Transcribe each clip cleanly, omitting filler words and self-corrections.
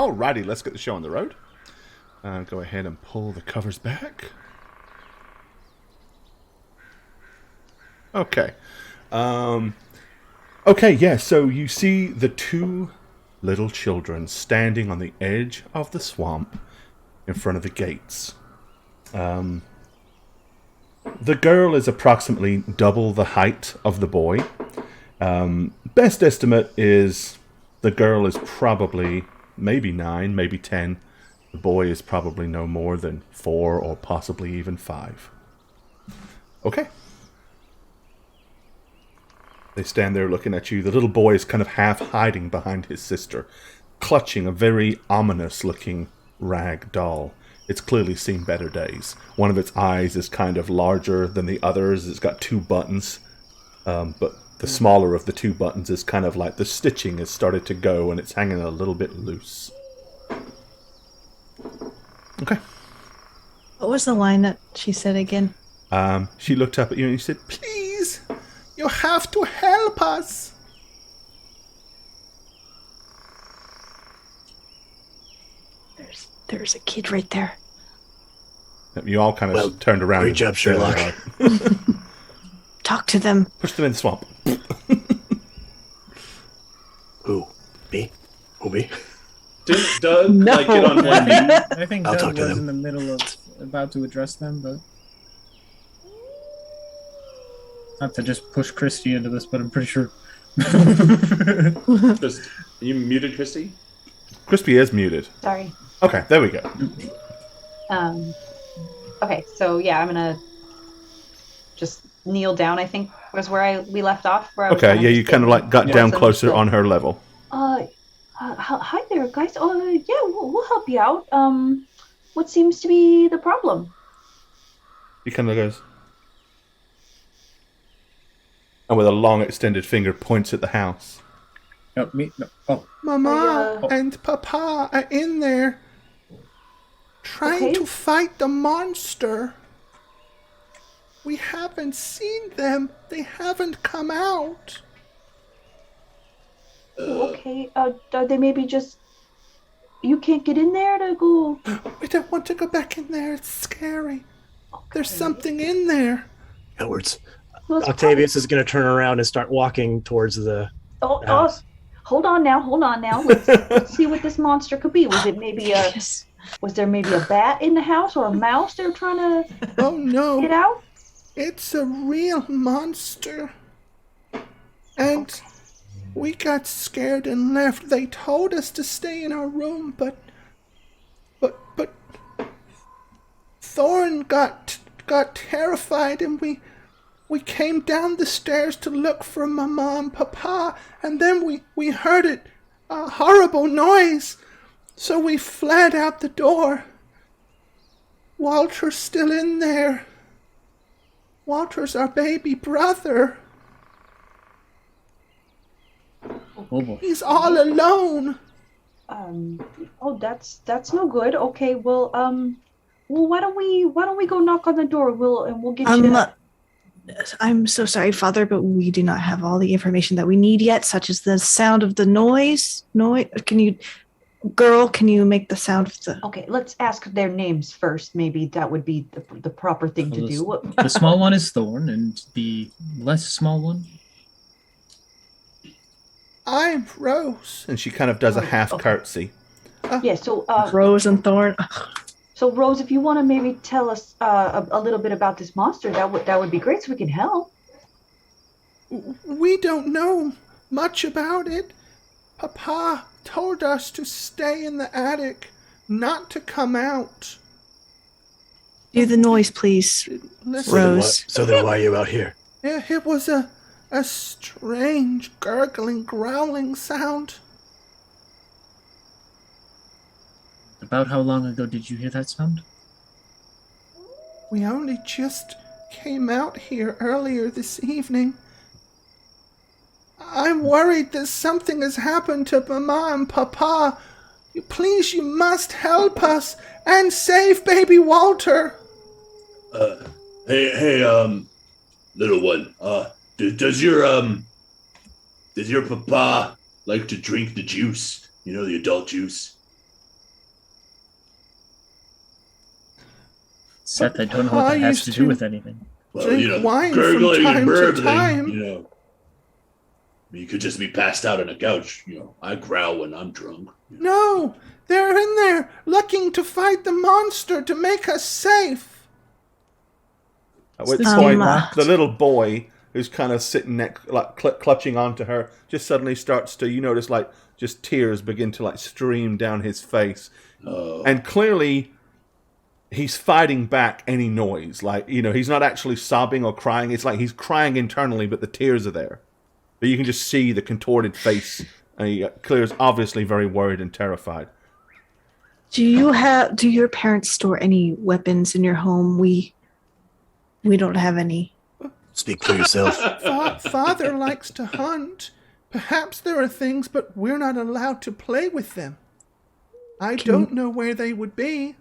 Alrighty, let's get the show on the road. Go ahead and pull the covers back. Okay. So you see the two little children standing on the edge of the swamp in front of the gates. The girl is approximately double the height of the boy. Best estimate is the girl is probably maybe 9, maybe 10. The boy is probably no more than 4 or possibly even 5. Okay. They stand there looking at you. The little boy is kind of half hiding behind his sister, clutching a very ominous-looking rag doll. It's clearly seen better days. One of its eyes is kind of larger than the others. It's got 2 buttons, but the smaller of the 2 buttons is kind of like the stitching has started to go and it's hanging a little bit loose. Okay. What was the line that she said again? She looked up at you and she said, "Please, you have to help us." There's a kid right there. You all kind of turned around. Great job, Sherlock. Talk to them. Push them in the swamp. Who? Me? Who, me? Didn't Doug No. get on one knee? I think I'll talk Doug to was them. in the middle of about to address them, but not to just push Christy into this, but I'm pretty sure. Just, you muted Christy? Crispy is muted. Sorry. Okay, there we go. Okay, so yeah, I'm gonna just kneel down. I think was where we left off. Where I was Okay, kinda yeah, you kind of like got down so closer just, on her level. Hi there, guys. Yeah, we'll help you out. What seems to be the problem? He kind of goes, and with a long extended finger points at the house. No, me. No. Oh, Mama and Papa are in there trying to fight the monster. We haven't seen them. They haven't come out. Okay. Are they maybe just? You can't get in there to go. We don't want to go back in there. It's scary. There's something in there. Edwards. Well, Octavius is going to turn around and start walking towards the house. Hold on now. Let's see what this monster could be. Was it maybe a? Yes. Was there maybe a bat in the house or a mouse they're trying to Oh no. get out? It's a real monster. And we got scared and left. They told us to stay in our room, but Thorn got terrified and we came down the stairs to look for Mama and Papa, and then we heard it, a horrible noise. So we fled out the door. Walter's still in there. Walter's our baby brother. oh boy. He's all alone. That's no good. Okay, well, why don't we go knock on the door? We'll get you. I'm so sorry, Father, but we do not have all the information that we need yet, such as the sound of the noise. Can you make the sound of the... Okay, let's ask their names first. Maybe that would be the proper thing to do. What? The small one is Thorn, and the less small one. I'm Rose. And she kind of does a half curtsy. Yeah. So, Rose and Thorn. so Rose, if you want to maybe tell us a little bit about this monster, that would be great, so we can help. We don't know much about it. Papa told us to stay in the attic, not to come out. Do the noise, please, Listen, Rose. So then why are you out here? It was a strange gurgling, growling sound. About how long ago did you hear that sound? We only just came out here earlier this evening. I'm worried that something has happened to Mama and Papa. Please, you must help us and save baby Walter. Hey, little one. Does your papa like to drink the juice? You know, the adult juice. Seth, I don't know what I that has used to to do with anything. Well, drink wine from gurgling time and to burbling, time. You could just be passed out on a couch. I growl when I'm drunk. No, they're in there looking to fight the monster to make us safe. At which this point, game locked? the little boy who's kind of sitting next, like clutching onto her, just suddenly starts to, you notice, like, just tears begin to, like, stream down his face. Oh. And clearly, he's fighting back any noise. Like, he's not actually sobbing or crying. It's like he's crying internally, but the tears are there. But you can just see the contorted face. And he clearly is obviously very worried and terrified. Do your parents store any weapons in your home? We don't have any. Speak for yourself. Father likes to hunt. Perhaps there are things, but we're not allowed to play with them. I don't know where they would be.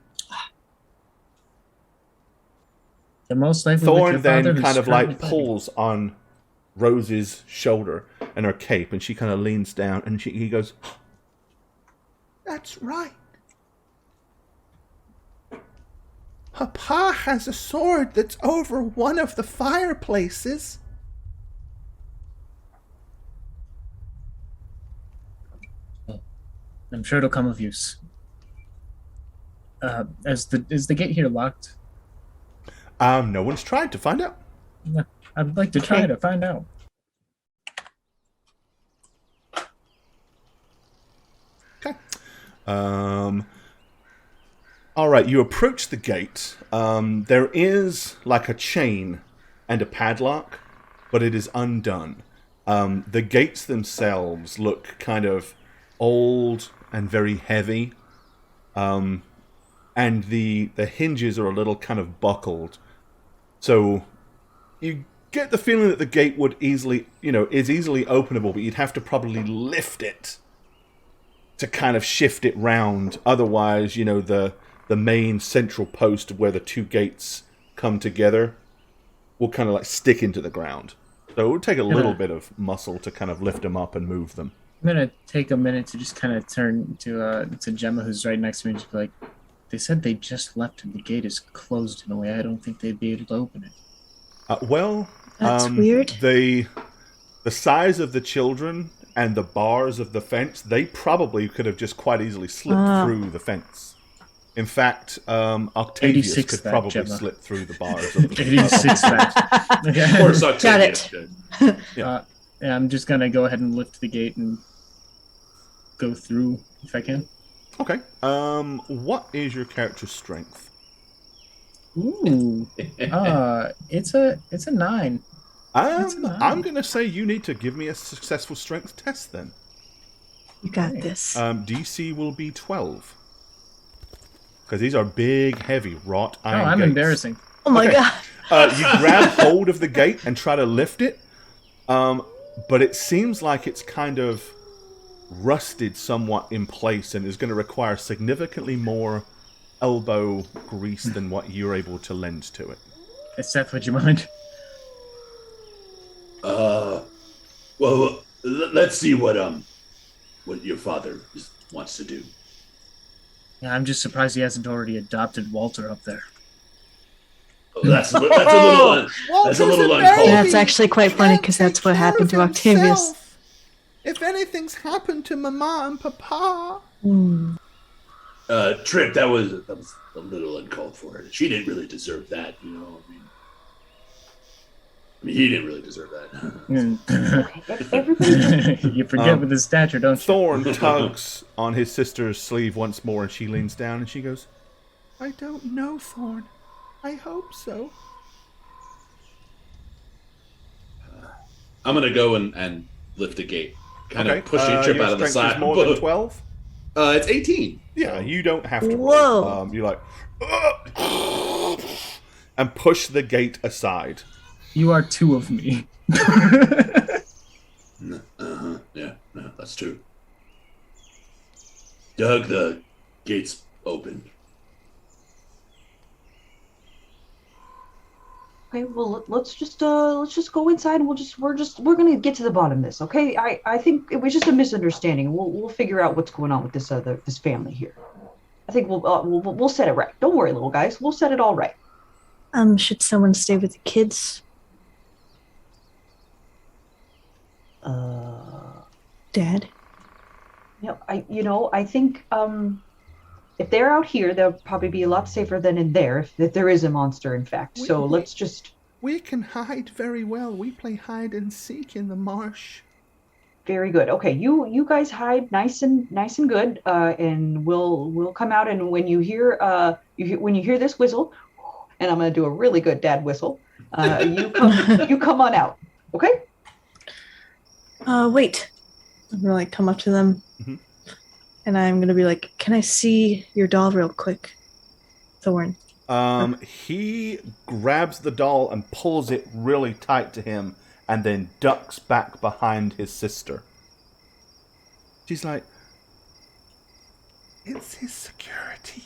The most likely with Thorn your father, then who's kind of currently like fighting. pulls on Rose's shoulder and her cape, and she kind of leans down, and he goes, "That's right. Papa has a sword that's over one of the fireplaces." I'm sure it'll come of use. Is the gate here locked? No one's tried to find out. Yeah, I'd like to try to find out. Okay. All right, you approach the gate. There is like a chain and a padlock, but it is undone. The gates themselves look kind of old and very heavy. And the hinges are a little kind of buckled. So you get the feeling that the gate would is easily openable, but you'd have to probably lift it to kind of shift it round. Otherwise, the main central post where the two gates come together will kind of like stick into the ground. So it would take a little bit of muscle to kind of lift them up and move them. I'm gonna take a minute to just kind of turn to Gemma, who's right next to me, and just be like, "They said they just left and the gate is closed in a way. I don't think they'd be able to open it." That's weird. The size of the children and the bars of the fence, they probably could have just quite easily slipped through the fence. In fact, Octavius 86 could that, probably Gemma. slip through the bars. Of the 86 that. Of Okay. course, Got it. Yeah. Yeah, I'm just gonna go ahead and lift the gate and go through if I can. Okay. What is your character's strength? Ooh. It's a 9. That's a 9. I'm gonna say you need to give me a successful strength test then. You got this. DC will be 12. Because these are big, heavy, wrought iron I'm gates. embarrassing. Oh my okay. god. You grab hold of the gate and try to lift it, but it seems like it's kind of rusted somewhat in place and is going to require significantly more elbow grease than what you're able to lend to it. Hey, Seth, would you mind? Well, let's see what your father wants to do. Yeah, I'm just surprised he hasn't already adopted Walter up there. Oh, that's a little Walter's uncalled a baby. for. That's actually quite funny because that's what happened to Octavius. If anything's happened to Mama and Papa... Trip, that was a little uncalled for. She didn't really deserve that, I mean, he didn't really deserve that. Everybody, You forget with his stature, don't you? Thorn tugs on his sister's sleeve once more, and she leans down and she goes, "I don't know, Thorn. I hope so." I'm gonna go and lift the gate, kind Okay, of pushing Trip your out of the strength is side. more than 12? It's 18. Yeah, you don't have to Whoa. roll. You're like, and push the gate aside. You are 2 of me. Yeah, no, that's true. Doug, the gate's open. okay, well let's just go inside and we're gonna get to the bottom of this, okay? I think it was just a misunderstanding. We'll figure out what's going on with this family here. I think we'll set it right. Don't worry, little guys. We'll set it all right. Should someone stay with the kids? Dad? I think if they're out here, they'll probably be a lot safer than in there if there is a monster, in fact. So let's just... We can hide very well. We play hide and seek in the marsh. Very good. Okay, you guys hide nice and good, and we'll come out. And when you hear this whistle, and I'm gonna do a really good dad whistle, you come on out. Okay. Wait. I'm gonna come up to them, and I'm gonna be like, "Can I see your doll real quick, Thorn?" He grabs the doll and pulls it really tight to him, and then ducks back behind his sister. She's like, "It's his security."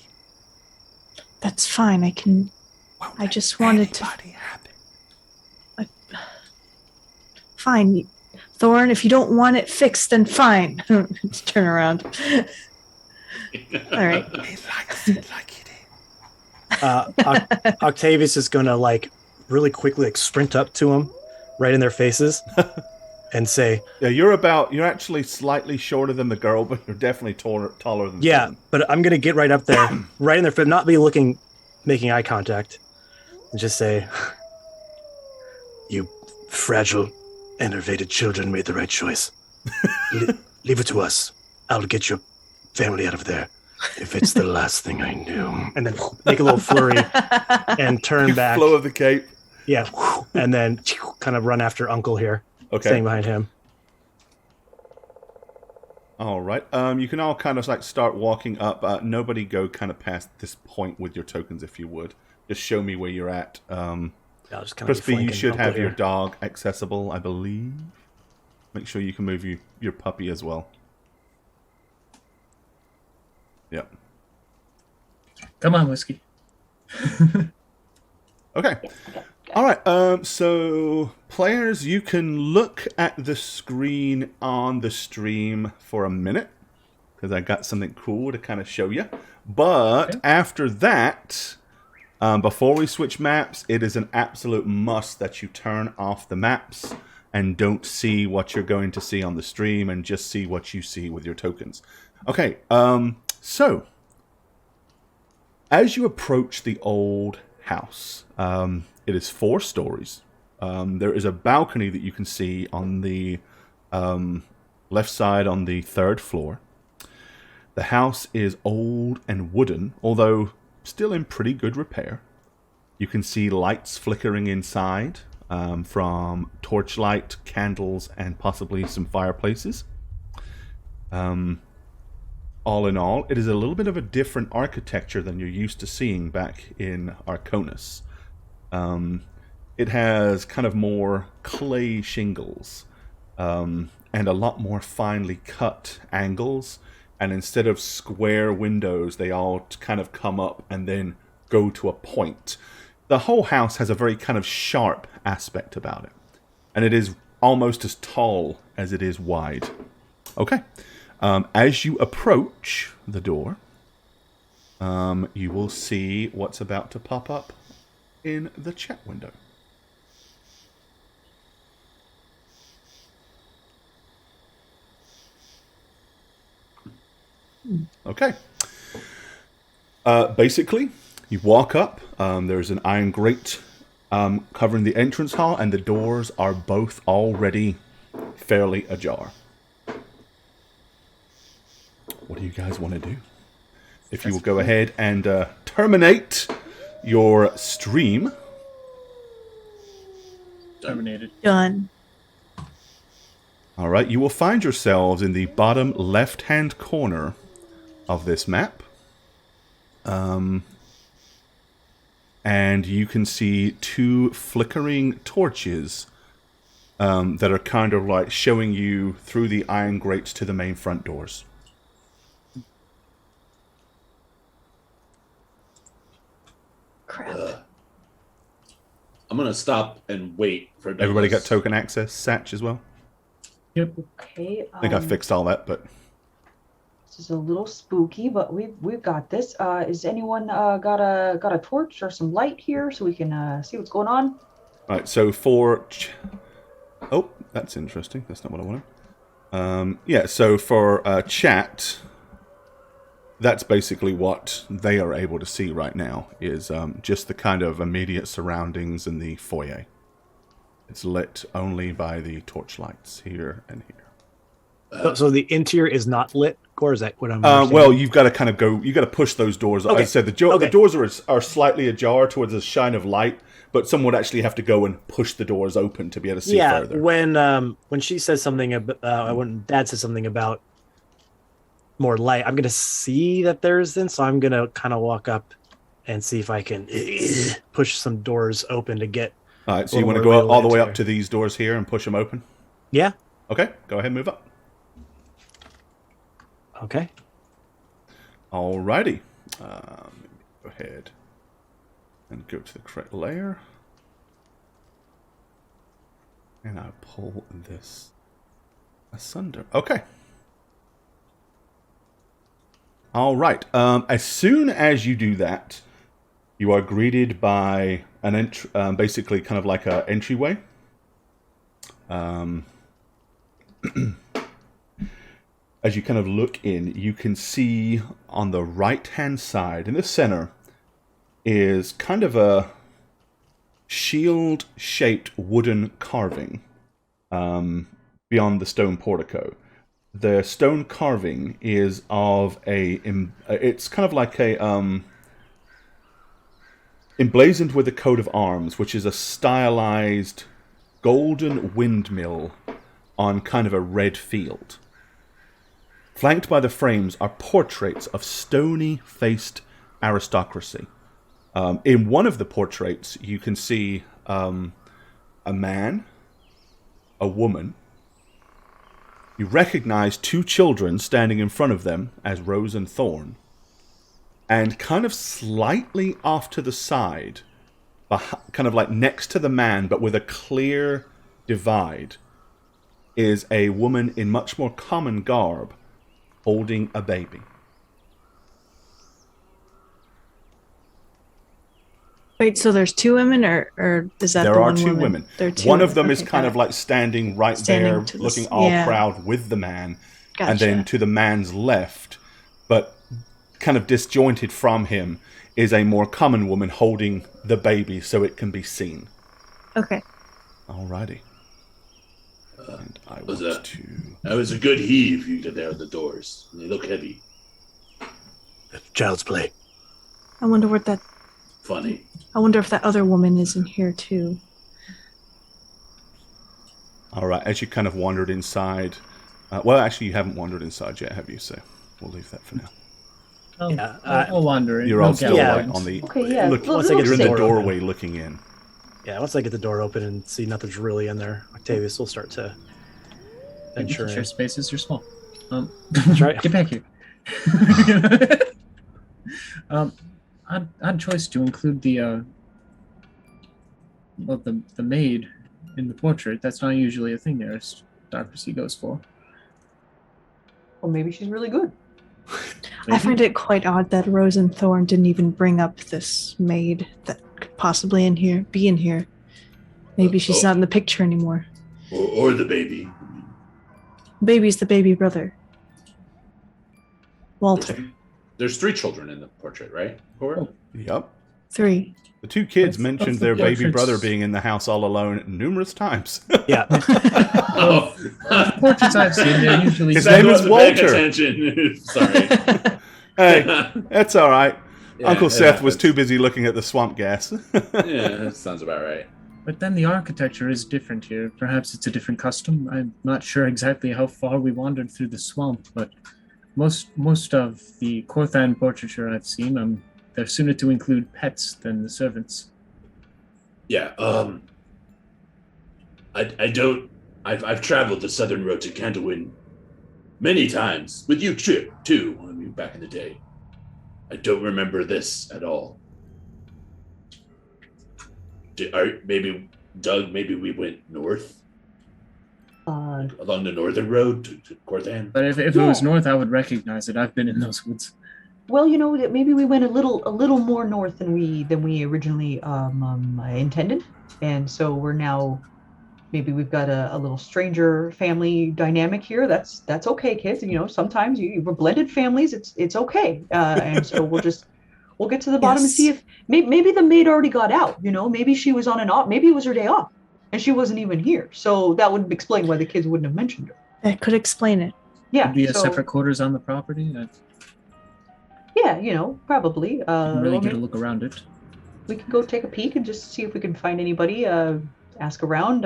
That's fine. I just wanted to. Happen. Fine, Thorn. If you don't want it fixed, then fine. Just turn around. All right. He likes it like it is. Octavius is gonna really quickly sprint up to him, right in their faces, and say, "Yeah, you're actually slightly shorter than the girl, but you're definitely taller than." Yeah, them. but I'm gonna get right up there, right in their face, not be making eye contact, and just say, "You fragile, enervated children made the right choice. Leave it to us. I'll get your family out of there. If it's the last thing I knew." And then make a little flurry and turn back. Flow of the cape. Yeah, and then kind of run after Uncle here, staying behind him. All right. You can all kind of start walking up. Nobody go kind of past this point with your tokens, if you would. Just show me where you're at. I'll just Crispy, you should Uncle have here. your dog accessible, I believe. Make sure you can move your puppy as well. Yep. Come on, Whiskey. Okay. All right. So, players, you can look at the screen on the stream for a minute because I got something cool to kind of show you. But after that, before we switch maps, it is an absolute must that you turn off the maps and don't see what you're going to see on the stream and just see what you see with your tokens. Okay. So, as you approach the old house, it is 4 stories. There is a balcony that you can see on the left side on the 3rd floor. The house is old and wooden, although still in pretty good repair. You can see lights flickering inside from torchlight, candles, and possibly some fireplaces. All in all, it is a little bit of a different architecture than you're used to seeing back in Arconis. It has kind of more clay shingles and a lot more finely cut angles. And instead of square windows, they all kind of come up and then go to a point. The whole house has a very kind of sharp aspect about it. And it is almost as tall as it is wide. Okay. As you approach the door, you will see what's about to pop up in the chat window. Okay. Basically, you walk up. There's an iron grate covering the entrance hall, and the doors are both already fairly ajar. What do you guys want to do? If you will go ahead and terminate your stream. Terminated. Done. All right, you will find yourselves in the bottom left-hand corner of this map. And you can see 2 flickering torches that are kind of like showing you through the iron grates to the main front doors. Crap. I'm gonna stop and wait for Douglas. Everybody got token access? Satch as well? Yep. Okay. I think I fixed all that, but... This is a little spooky, but we've got this. Is anyone got a torch or some light here so we can see what's going on? Right, so for... Oh, that's interesting. That's not what I wanted. Yeah, so for chat, that's basically what they are able to see right now, is just the kind of immediate surroundings in the foyer. It's lit only by the torchlights here and here. So the interior is not lit, or is that what I'm well, you've got to kind of go, you've got to push those doors. Okay. I said the doors are slightly ajar towards the shine of light, but someone would actually have to go and push the doors open to be able to see further. When she says something about, when Dad says something about more light, I'm going to see that there's then, so I'm going to kind of walk up and see if I can push some doors open to get... All right, so you want to go all the way up to these doors here and push them open? Yeah. Okay, go ahead and move up. Okay. Alrighty. Go ahead and go to the correct layer. And I'll pull this asunder. Okay. Alright. As soon as you do that, you are greeted by an basically kind of like an entryway. As you kind of look in, you can see on the right-hand side, in the center, is kind of a shield-shaped wooden carving beyond the stone portico. The stone carving is of it's kind of like a emblazoned with the coat of arms, which is a stylized golden windmill on kind of a red field. Flanked by the frames are portraits of stony-faced aristocracy. In one of the portraits, you can see a man, a woman. You recognize two children standing in front of them as Rose and Thorn. And kind of slightly off to the side, kind of like next to the man, but with a clear divide, is a woman in much more common garb, holding a baby. Wait, so there's two women, or is that there the are one two woman? women. There are two one of women. them is Okay, kind got of it. like standing right Standing there, to the looking s- all yeah. proud with the man. Gotcha. And then to the man's left, but kind of disjointed from him, is a more common woman holding the baby so it can be seen. Okay. Alrighty. And I want to... That was a good heave you did there at the doors. They look heavy. Child's play. I wonder what that. Funny. I wonder if that other woman is in here too. Alright, as you kind of wandered inside... well, actually, you haven't wandered inside yet, have you? So we'll leave that for now. Yeah, I'll wander in. You're No all still galleries. like on the... Okay, yeah. Look, Once I get you're in the the door doorway looking in. Yeah, once I get the door open and see nothing's really in there, Octavius will start to venture Share in. spaces are small. That's right. Get back here. Odd choice to include the maid in the portrait. That's not usually a thing aristocracy goes for. Well, maybe she's really good. I find it quite odd that Rose and Thorn didn't even bring up this maid that could possibly be in here. Maybe she's not in the picture anymore. Or the baby. Baby's the baby brother. Walter. There's 3 children in the portrait, right? Cora? Yep. 3. The two kids That's mentioned the their baby portraits. brother being in the house all alone numerous times. Yeah. Oh, Portraits I've seen, they're usually His name is wasn't paying Walter. attention. Sorry. Hey, that's all right. Yeah, Uncle it Seth was happens. too busy looking at the swamp gas. Yeah, that sounds about right. But then the architecture is different here. Perhaps it's a different custom. I'm not sure exactly how far we wandered through the swamp, but most of the Korthan portraiture I've seen, they're sooner to include pets than the servants. Yeah, I've traveled the southern road to Candlewind many times, with you too, I mean, back in the day. I don't remember this at all. Maybe, Doug, maybe we went north? Along the northern road to Corthan. But if it was north, I would recognize it. I've been in those woods. Well, maybe we went a little more north than we originally intended, and so we're now. Maybe we've got a little stranger family dynamic here. That's okay, kids. Sometimes we're blended families. It's okay. And so we'll get to the bottom and see if maybe the maid already got out. Maybe she was on an off. Maybe it was her day off, and she wasn't even here. So that would explain why the kids wouldn't have mentioned her. That could explain it. Yeah. Could be a separate quarters on the property. Yeah, probably. Really get a look around it. We can go take a peek and just see if we can find anybody. Ask around,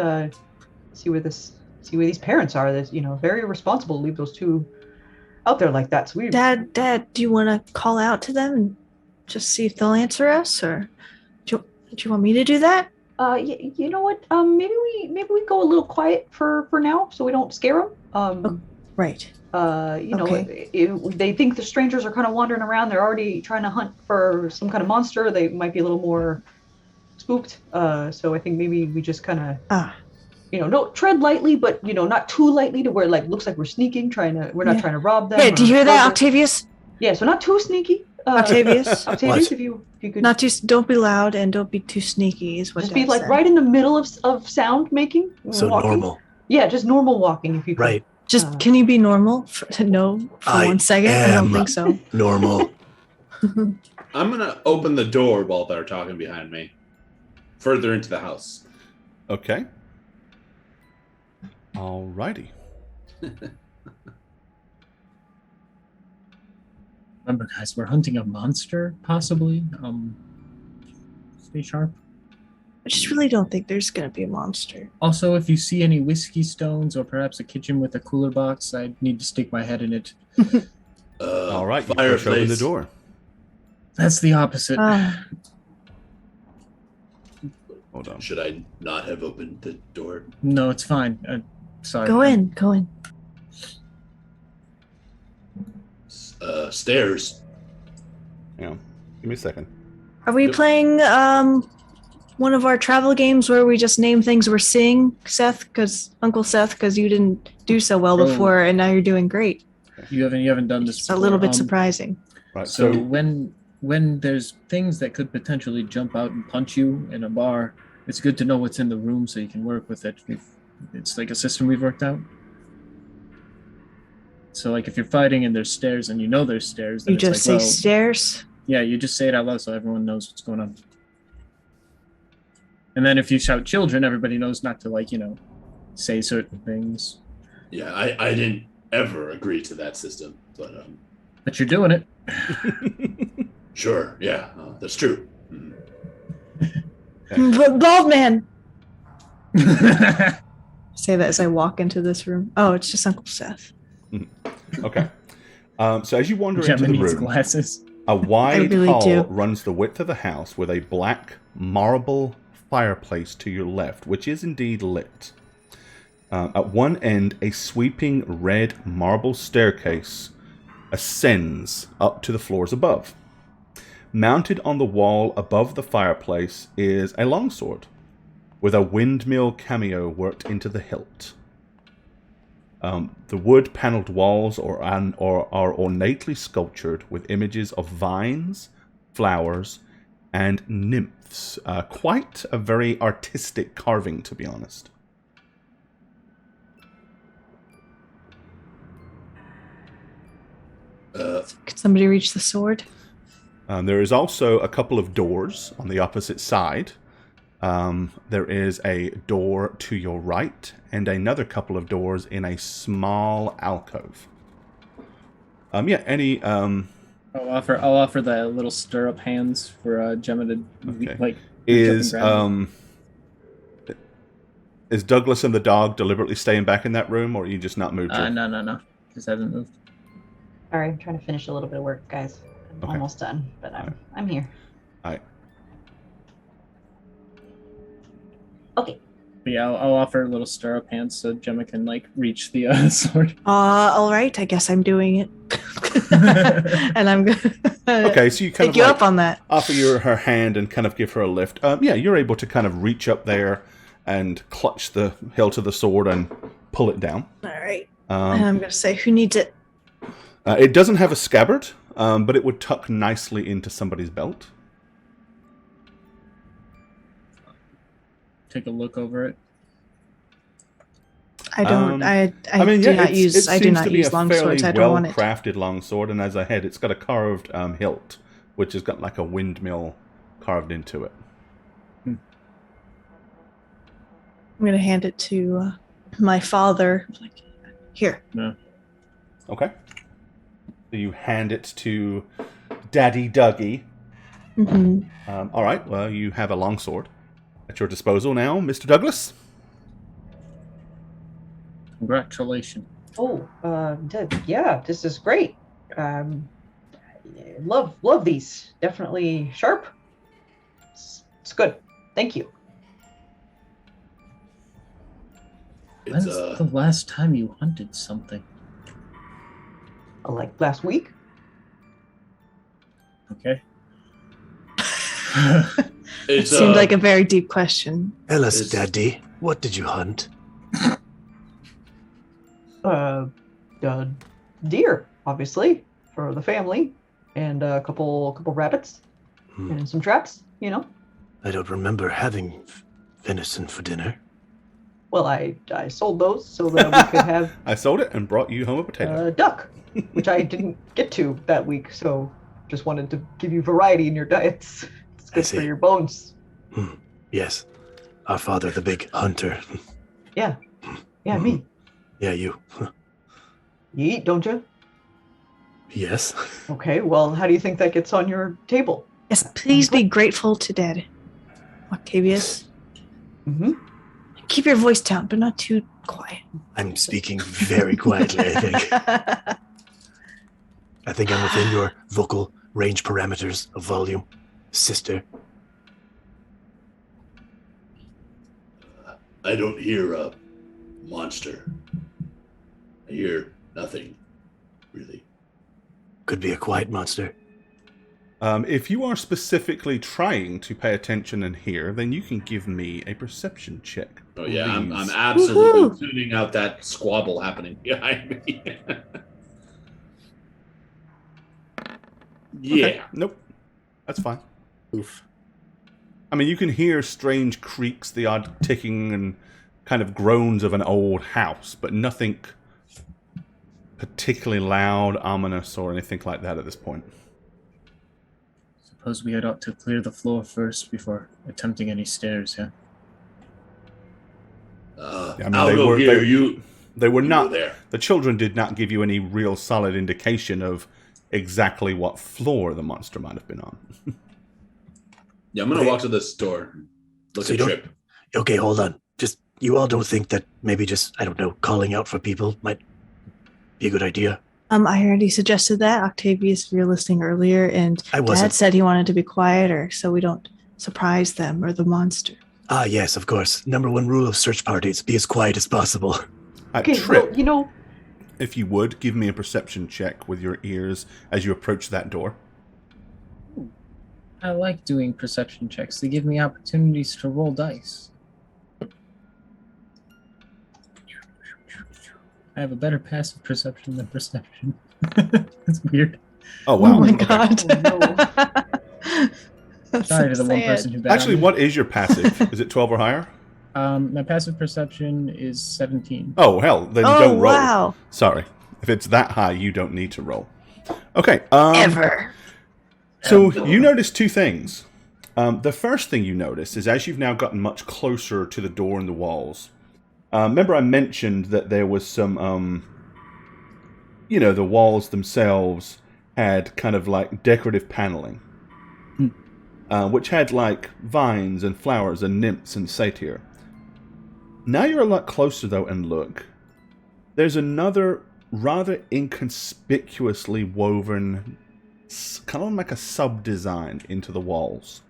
see where these parents are. That's very irresponsible to leave those two out there like that. So Dad, do you want to call out to them and just see if they'll answer us, or do you want me to do that? You know what? Maybe we go a little quiet for now, so we don't scare them. Right. Okay. If they think the strangers are kind of wandering around. They're already trying to hunt for some kind of monster. They might be a little more spooked. So I think maybe we just kind of, no, tread lightly, but not too lightly to where it looks like we're sneaking. We're not trying to rob them. Yeah. Do you hear that, Octavius? Yeah. So not too sneaky. Octavius, if you could not too. Don't be loud and don't be too sneaky. Is what just Dad be said. right in the middle of sound making. So walking. normal. Yeah, just normal walking if you could. Right. Just can you be normal for 1 second? I don't think so. Normal. I'm gonna open the door while they're talking behind me, further into the house. Okay. Alrighty. Remember, guys, we're hunting a monster, possibly. Stay sharp. I just really don't think there's gonna be a monster. Also, if you see any whiskey stones or perhaps a kitchen with a cooler box, I need to stick my head in it. All right, you push Fireplace. open the door. That's the opposite. Hold on. Should I not have opened the door? No, it's fine. Sorry. Go in. Stairs. Yeah. Give me a second. Are we playing one of our travel games where we just name things we're seeing, Uncle Seth, because you didn't do so well before, and now you're doing great. You haven't done this It's before. a little bit surprising. Right. So when there's things that could potentially jump out and punch you in a bar, it's good to know what's in the room so you can work with it. It's like a system we've worked out. So like if you're fighting and there's stairs and there's stairs, then You just say say stairs. Yeah, you just say it out loud so everyone knows what's going on. And then if you shout children, everybody knows not to say certain things. Yeah, I didn't ever agree to that system, But you're doing it. Sure, yeah, that's true. Bald man. Say that as I walk into this room. Oh, it's just Uncle Seth. Okay. So as you wander Gemma into the needs room, glasses. a wide really hall do. runs the width of the house with a black marble fireplace to your left, which is indeed lit. At one end, a sweeping red marble staircase ascends up to the floors above. Mounted on the wall above the fireplace is a longsword with a windmill cameo worked into the hilt. The wood-paneled walls are ornately sculptured with images of vines, flowers, and nymphs. Quite a very artistic carving, to be honest. Could somebody reach the sword? There is also a couple of doors on the opposite side. There is a door to your right and another couple of doors in a small alcove. I'll offer the little stirrup hands for Gemma to Is Douglas and the dog deliberately staying back in that room, or are you just not moved? No. Just hasn't moved. Sorry, I'm trying to finish a little bit of work, guys. I'm almost done, but I'm here. All right. Okay. But yeah, I'll offer little stirrup hands so Gemma can reach the sword. All right. I guess I'm doing it. And I'm gonna Okay, so you kind take you up on that. offer her hand and kind of give her a lift. You're able to kind of reach up there and clutch the hilt of the sword and pull it down. All right. Um, And I'm going to say, who needs it? It doesn't have a scabbard, but it would tuck nicely into somebody's belt. Take a look over it. I don't. I mean, do yeah, not it use. I do seems not to be use a long fairly swords. I don't want it. well-crafted longsword, and as I head, it's got a carved hilt, which has got like a windmill carved into it. I'm going to hand it to my father. Like, here. No. Okay. So you hand it to Daddy Dougie. Mm-hmm. All right. Well, you have a longsword at your disposal now, Mr. Douglas. Congratulations. Oh, yeah, this is great. Love these. Definitely sharp. It's good. Thank you. When's the last time you hunted something? Like last week. Okay. It seemed like a very deep question. Tell us, Daddy, what did you hunt? Deer, obviously, for the family, and a couple rabbits, and some traps. You know. I don't remember having venison for dinner. Well, I sold those so that we could have I sold it and brought you home a potato. duck, which I didn't get to that week. So just wanted to give you variety in your diets. It's good for your bones. Yes, our father, the big hunter. Yeah, me. Yeah, you. You eat, don't you? Yes. Okay, well, how do you think that gets on your table? Yes, please be grateful to Dad. Octavius. Mm-hmm. Keep your voice down, but not too quiet. I'm speaking very quietly, I think. I think I'm within your vocal range parameters of volume, sister. I don't hear a monster. I hear nothing, really. Could be a quiet monster. If you are specifically trying to pay attention and hear, then you can give me a perception check. Oh yeah, I'm please. absolutely tuning out that squabble happening behind me. Yeah. Okay. Nope. That's fine. Oof. I mean, you can hear strange creaks, the odd ticking and kind of groans of an old house, but nothing particularly loud, ominous, or anything like that at this point. Suppose we ought to clear the floor first before attempting any stairs, yeah? I mean, I'll go here. They were you not go there. The children did not give you any real solid indication of exactly what floor the monster might have been on. Yeah, I'm gonna walk to this door. Look at Trip. Okay, hold on. Just, you all don't think that maybe just, I don't know, calling out for people might be a good idea? I already suggested that. Octavius, you were listening earlier, and Dad said he wanted to be quieter so we don't surprise them or the monster. Ah, yes, of course. Number one rule of search parties, be as quiet as possible. Okay, Trip, well, you know... if you would, give me a perception check with your ears as you approach that door. I like doing perception checks. They give me opportunities to roll dice. I have a better passive perception than perception. That's weird. Oh, wow. Oh my Okay. god. Oh, no. That's Sorry so to the one sad. person who bet Actually, on me. what is your passive? Is it 12 or higher? My passive perception is 17. Oh, hell, then Oh, don't roll. wow. Sorry. If it's that high, you don't need to roll. Okay. Ever. So you notice two things. The first thing you notice is as you've now gotten much closer to the door and the walls, remember I mentioned that there was some, the walls themselves had kind of like decorative paneling, which had like vines and flowers and nymphs and satyr. Now you're a lot closer though and look. There's another rather inconspicuously woven, kind of like a sub-design into the walls.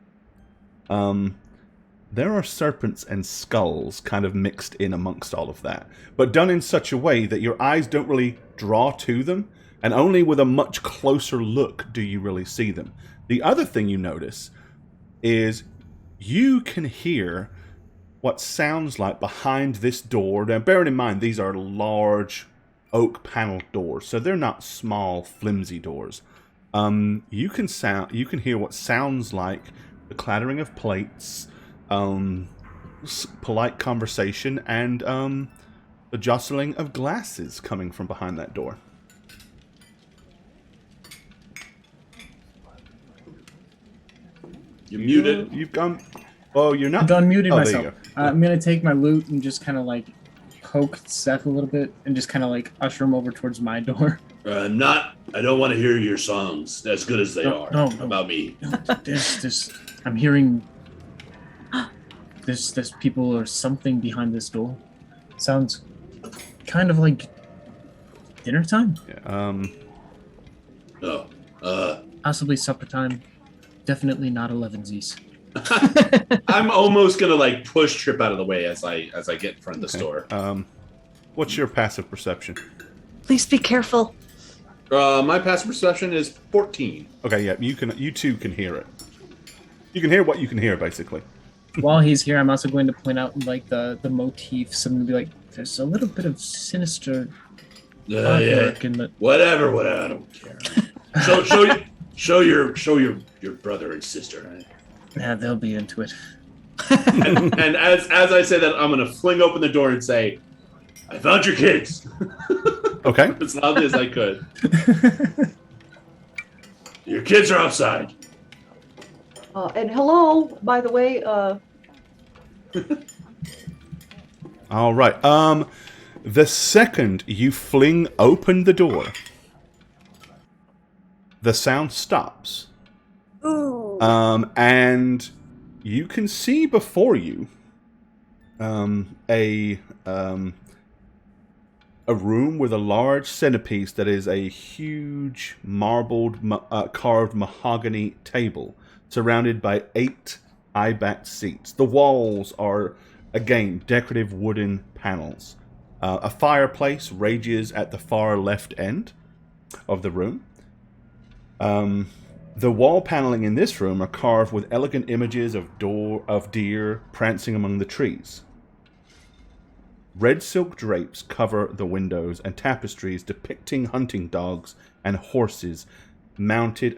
There are serpents and skulls kind of mixed in amongst all of that, but done in such a way that your eyes don't really draw to them, and only with a much closer look do you really see them. The other thing you notice is you can hear what sounds like behind this door. Now, bearing in mind, these are large oak paneled doors, so they're not small, flimsy doors. You can hear what sounds like the clattering of plates, polite conversation, and the jostling of glasses coming from behind that door. You muted. You've gone. Oh, you're not. I've unmuted There myself. you go. I'm gonna take my loot and just kind of like poke Seth a little bit and just kind of like usher him over towards my door. I don't want to hear your songs as good as they are No. about me. There's I'm hearing there's people or something behind this door. Sounds kind of like dinner time. Oh, Possibly supper time. Definitely not 11sies. I'm almost gonna like push Trip out of the way as I get in front of the store. What's your passive perception? Please be careful. My passive perception is 14. Okay, yeah, you two can hear it. You can hear what you can hear, basically. While he's here, I'm also going to point out like the motifs. I'm gonna be like, there's a little bit of sinister artwork in the. Whatever. I don't care. Show your brother and sister. Yeah, they'll be into it. and as I say that, I'm gonna fling open the door and say, "I found your kids." Okay. As loudly as I could. Your kids are outside. And hello, by the way. All right. The second you fling open the door, the sound stops. Ooh. And you can see before you a room with a large centerpiece that is a huge marbled, carved mahogany table surrounded by 8 high-backed seats. The walls are, again, decorative wooden panels. A fireplace rages at the far left end of the room. The wall paneling in this room are carved with elegant images of deer prancing among the trees. Red silk drapes cover the windows, and tapestries depicting hunting dogs and horses, mounted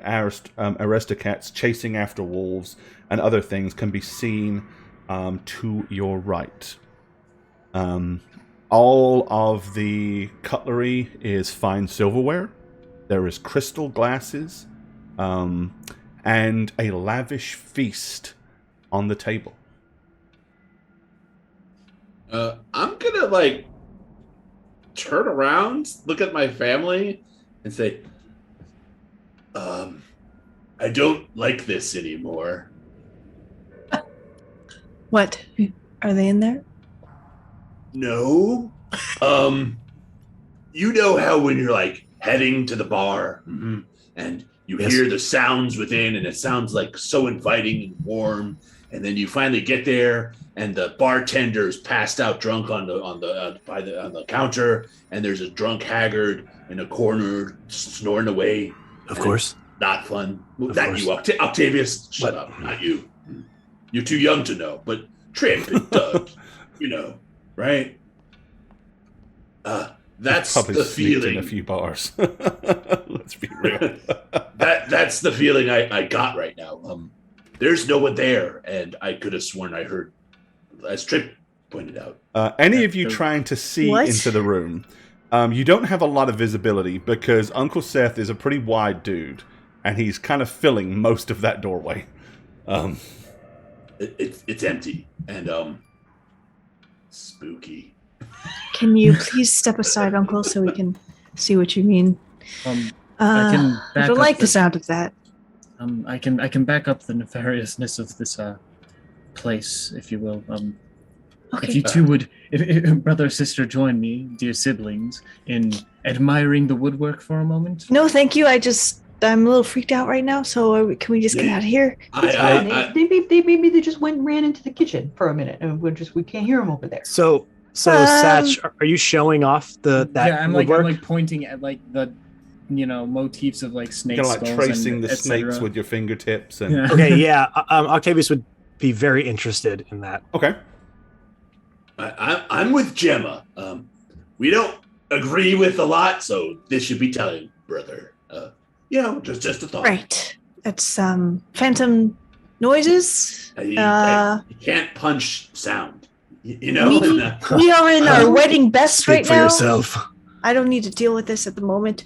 aristocrats chasing after wolves, and other things can be seen to your right. All of the cutlery is fine silverware. There is crystal glasses, and a lavish feast on the table. I'm gonna like turn around, look at my family, and say, I don't like this anymore. What? Are they in there? No. You know how when you're like heading to the bar and you hear the sounds within and it sounds like so inviting and warm, and then you finally get there and the bartender's passed out drunk on the counter, and there's a drunk haggard in a corner snoring away. Of course. Not fun. Of Not course. you, Octavius. Shut up. Not you. You're too young to know. But Trip and Doug, you know, right? That's Probably the sneaked feeling. in a few bars. Let's be real. That's the feeling I got right now. There's no one there, and I could have sworn I heard, as Trip pointed out. Any of you trying to see What? into the room, you don't have a lot of visibility because Uncle Seth is a pretty wide dude, and he's kind of filling most of that doorway. It's empty and spooky. Can you please step aside, Uncle, so we can see what you mean? I I can back don't up like the sound of that. I can back up the nefariousness of this place, if you will. Okay. If you two would, if brother or sister, join me, dear siblings, in admiring the woodwork for a moment. No, thank you. I'm a little freaked out right now. So can we just get out of here? Maybe they just ran into the kitchen for a minute, and we can't hear them over there. So Satch, are you showing off that I'm woodwork? like pointing at like the motifs of like snake Kind of like skulls tracing and the et snakes cetera. with your fingertips. And Yeah. Okay, yeah. Octavius would be very interested in that. Okay. I'm with Gemma. We don't agree with a lot, so this should be telling, brother. Just a thought. Right. It's phantom noises. You can't punch sound. You know? We are in our wedding best right Speak for now. yourself. I don't need to deal with this at the moment.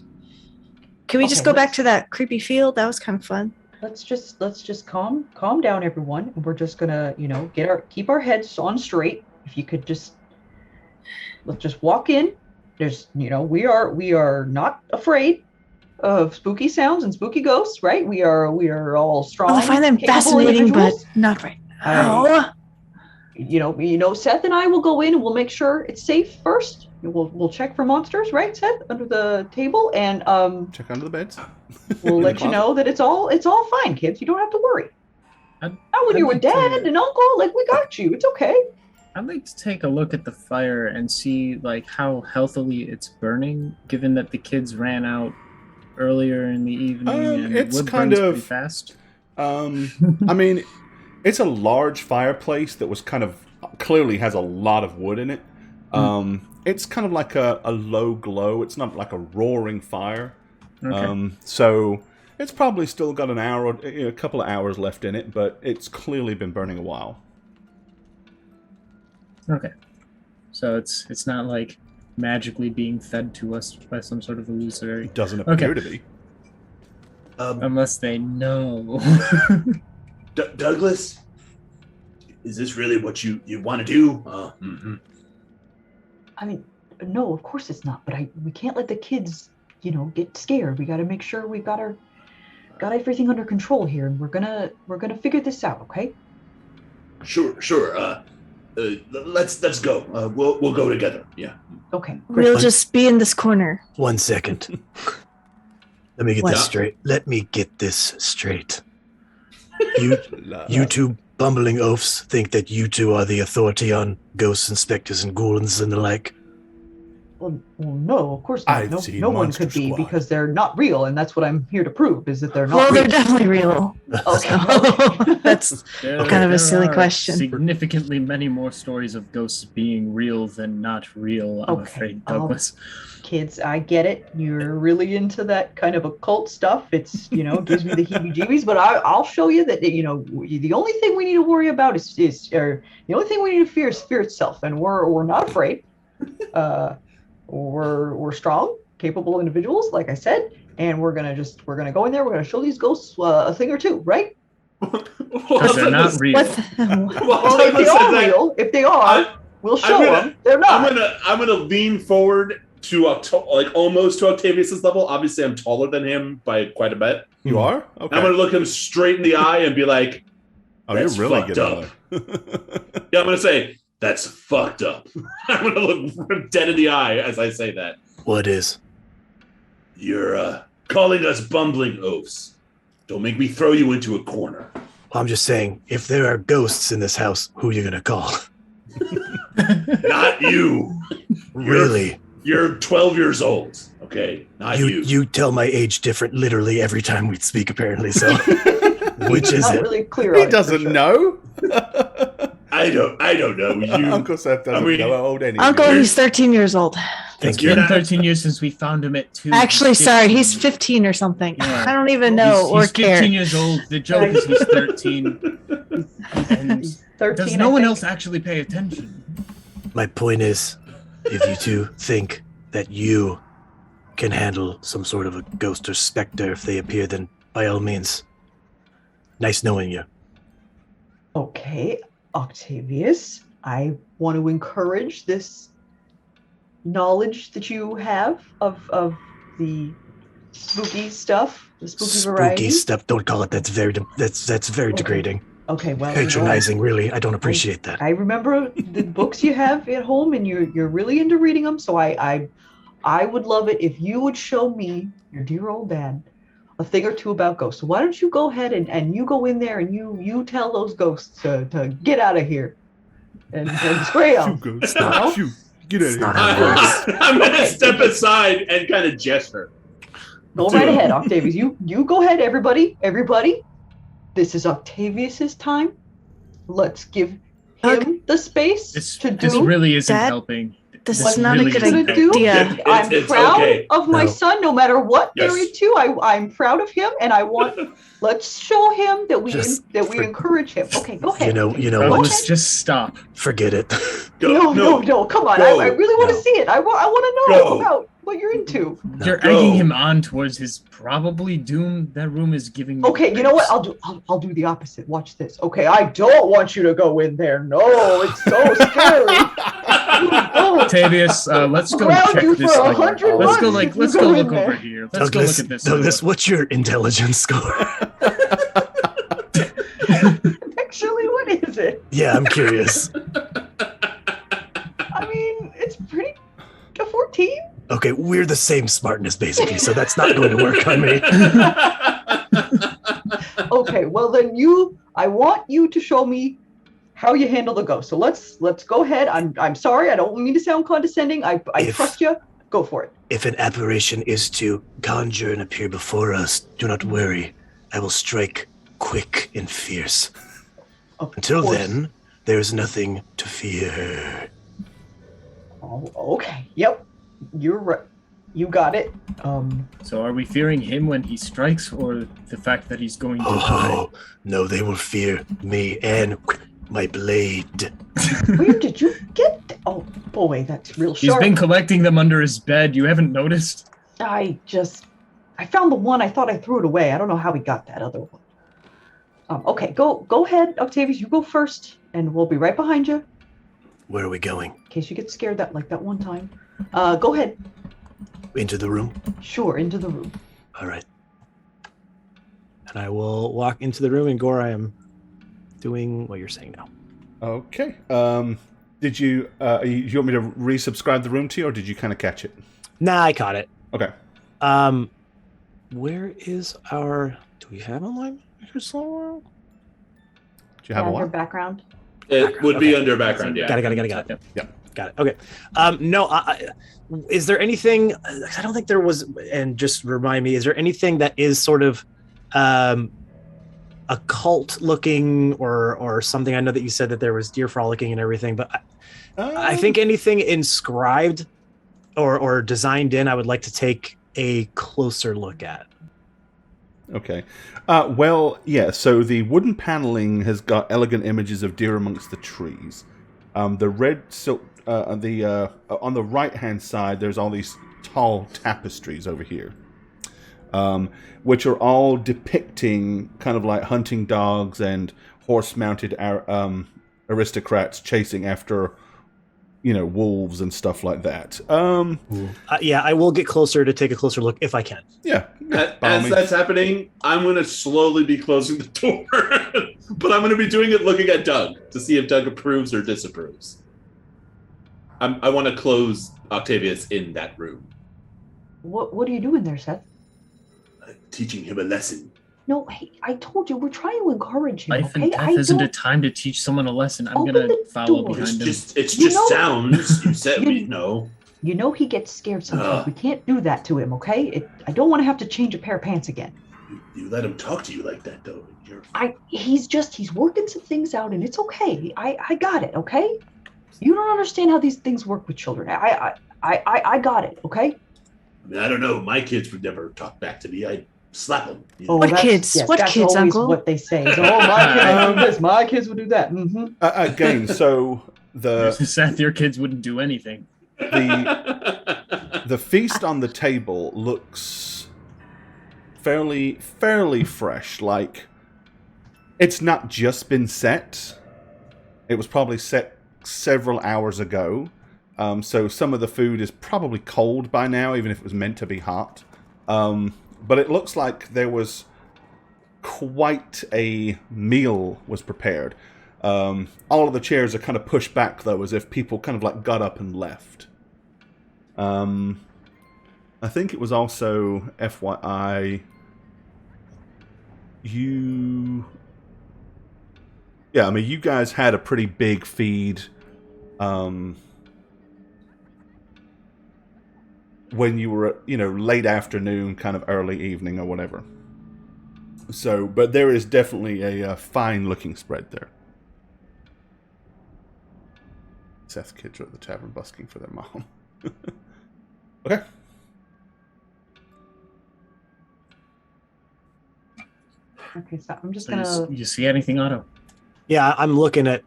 Can we just go back to that creepy field? That was kind of fun. Let's just calm down, everyone, and we're just gonna, keep our heads on straight. If you could let's just walk in. There's, we are not afraid of spooky sounds and spooky ghosts, right? We are all strong. Well, I find them fascinating, but not right now. Seth and I will go in and we'll make sure it's safe first. We'll check for monsters, right, Seth, under the table, and check under the beds. We'll let you know that it's all fine, kids. You don't have to worry. Not when you're with Dad and Uncle. Like, we got you. It's okay. I'd like to take a look at the fire and see how healthily it's burning, given that the kids ran out earlier in the evening and it's wood kind burns of pretty fast. I mean, it's a large fireplace that was kind of clearly has a lot of wood in it. It's kind of like a low glow. It's not like a roaring fire. Okay. So it's probably still got an hour or a couple of hours left in it, but it's clearly been burning a while. Okay. So it's not like magically being fed to us by some sort of illusory. It doesn't appear to be. Unless they know. Douglas, is this really what you want to do? I mean, no, of course it's not. But we can't let the kids, get scared. We got to make sure we've got everything under control here, and we're gonna figure this out. Okay? Sure. Let's go. We'll go together. Yeah. Okay. We'll just be in this corner. 1 second. Let me get this straight. Let me get this straight. You two bumbling oafs think that you two are the authority on ghosts and specters and ghouls and the like. Well, no, of course not. No one could be, because they're not real, and that's what I'm here to prove, is that they're not real. They're definitely real. Okay. That's kind of a silly question. Significantly many more stories of ghosts being real than not real, I'm afraid, Douglas. Kids, I get it. You're really into that kind of occult stuff. It's, gives me the heebie-jeebies, but I'll show you that, the only thing we need to worry about the only thing we need to fear is fear itself, and we're not afraid. We're strong, capable individuals, like I said, and we're gonna go in there. We're gonna show these ghosts a thing or two, right? Because they're not real. Well, if they are, we'll show them. They're not. I'm gonna lean forward to almost to Octavius's level. Obviously, I'm taller than him by quite a bit. You are? Okay. I'm gonna look him straight in the eye and be like, "That's you're really fucked good up." Yeah, I'm gonna say, "That's fucked up." I'm gonna look him dead in the eye as I say that. What is? You're calling us bumbling oafs. Don't make me throw you into a corner. I'm just saying, if there are ghosts in this house, who are you gonna call? Not you. Really? You're 12 years old. Okay, not you. You tell my age different literally every time we speak, apparently. So, which is not it? really clear. He doesn't know. I don't know. Uncle Seth doesn't know how old anyway. Uncle, he's 13 years old. It's been 13 years since we found him at 2. Actually, sorry, he's 15 or something. Yeah. I don't even know he's care. 15 years old. The joke is he's 13. And 13, does no one else actually pay attention? My point is, if you two think that you can handle some sort of a ghost or specter if they appear, then by all means, nice knowing you. Okay, Octavius, I want to encourage this knowledge that you have of the spooky stuff, the spooky variety. Spooky stuff, don't call it. That's very degrading. Okay, well, patronizing, really. I don't appreciate that. I remember the books you have at home, and you're really into reading them. So I would love it if you would show me, your dear old dad, a thing or two about ghosts. So why don't you go ahead and you go in there and you tell those ghosts to get out of here and spray them. Get out of here. I'm gonna step aside and kind of gesture. Go right ahead, Octavius. You go ahead, everybody. This is Octavius's time. Let's give him the space This to this do really isn't Dad, helping. this what is not a he's good gonna do. idea. I'm It's proud okay. of my No. son, no matter what they're Yes. into. I'm proud of him, and I want. Let's show him that we Just encourage him. Okay, go ahead. You know Go what? Douglas, just stop. Forget it. No, come on. Go. I really want to No. see it. I want to know Go. about what you're into. You're Go. egging him on towards his probably doom. That room is giving me Okay, you know what? creeps. I'll do the opposite. Watch this. Okay, I don't want you to go in there. No, it's so scary. No. Octavius, let's go Ground check you this. for like, 100 let's go months if let's you go go in look over there. here. Let's go look at this. Douglas, what's your intelligence score? Actually, what is it? Yeah, I'm curious. I mean, it's pretty. A 14? Okay, we're the same smartness, basically, so that's not going to work on me. Okay, well then I want you to show me how you handle the ghost. So let's go ahead. I'm sorry, I don't mean to sound condescending. I trust you. Go for it. If an apparition is to conjure and appear before us, do not worry. I will strike quick and fierce. Of Until course. then, there is nothing to fear. Oh, okay. Yep. You're right. You got it. So are we fearing him when he strikes, or the fact that he's going to die? Oh, no, they will fear me and my blade. Where did you get oh boy, that's real He's sharp. been collecting them under his bed. You haven't noticed? I found the one. I thought I threw it away. I don't know how we got that other one. Okay, go ahead, Octavius. You go first, and we'll be right behind you Where are we going? in case you get scared that one time. Go ahead. Into the room? Sure, into the room. All right. And I will walk into the room, and Gore, I am doing what you're saying now. Okay. Did you you want me to resubscribe the room to you, or did you kind of catch it? Nah, I caught it. Okay. Where is our... Do we have online? Do you have a Under what? background. It would be Okay. under background, yeah. Got it. Yeah. Got it. Okay. No, is there anything... I don't think there was... And just remind me, is there anything that is sort of occult looking or something? I know that you said that there was deer frolicking and everything, but I think anything inscribed or designed in, I would like to take a closer look at. Okay. Well, yeah, so the wooden paneling has got elegant images of deer amongst the trees. The red silk, on the right-hand side, there's all these tall tapestries over here, which are all depicting kind of like hunting dogs and horse-mounted aristocrats chasing after, wolves and stuff like that. Yeah, I will get closer to take a closer look if I can. Yeah. As that's happening, I'm going to slowly be closing the door, but I'm going to be doing it looking at Doug to see if Doug approves or disapproves. I want to close Octavius in that room. What are you doing there, Seth? Teaching him a lesson. No, hey, I told you we're trying to encourage him. Life and Okay, death isn't a time to teach someone a lesson. I'm Open gonna the follow door. behind him. It's You just know- sounds. You said we know. You know he gets scared sometimes. Ugh. We can't do that to him, okay? I don't want to have to change a pair of pants again. You let him talk to you like that, though. He's working some things out, and it's okay. I got it, okay? You don't understand how these things work with children. I got it, okay? I mean, I don't know. My kids would never talk back to me. I'd slap them. Oh, What that's- kids? Yes, What that's kids, always Uncle? what they say. Is, oh, my kids would do this. My kids would do that. Mm-hmm. Again, so Seth, your kids wouldn't do anything. the feast on the table looks fairly fresh. Like, it's not just been set. It was probably set several hours ago. So some of the food is probably cold by now, even if it was meant to be hot. But it looks like there was quite a meal was prepared. All of the chairs are kind of pushed back, though, as if people kind of like got up and left. I think it was also FYI. You guys had a pretty big feed. When you were, late afternoon, kind of early evening or whatever. So, but there is definitely a fine-looking spread there. Seth's kids are at the tavern busking for their mom. Okay. Okay, so I'm just So gonna. you see anything, Otto? Yeah, I'm looking at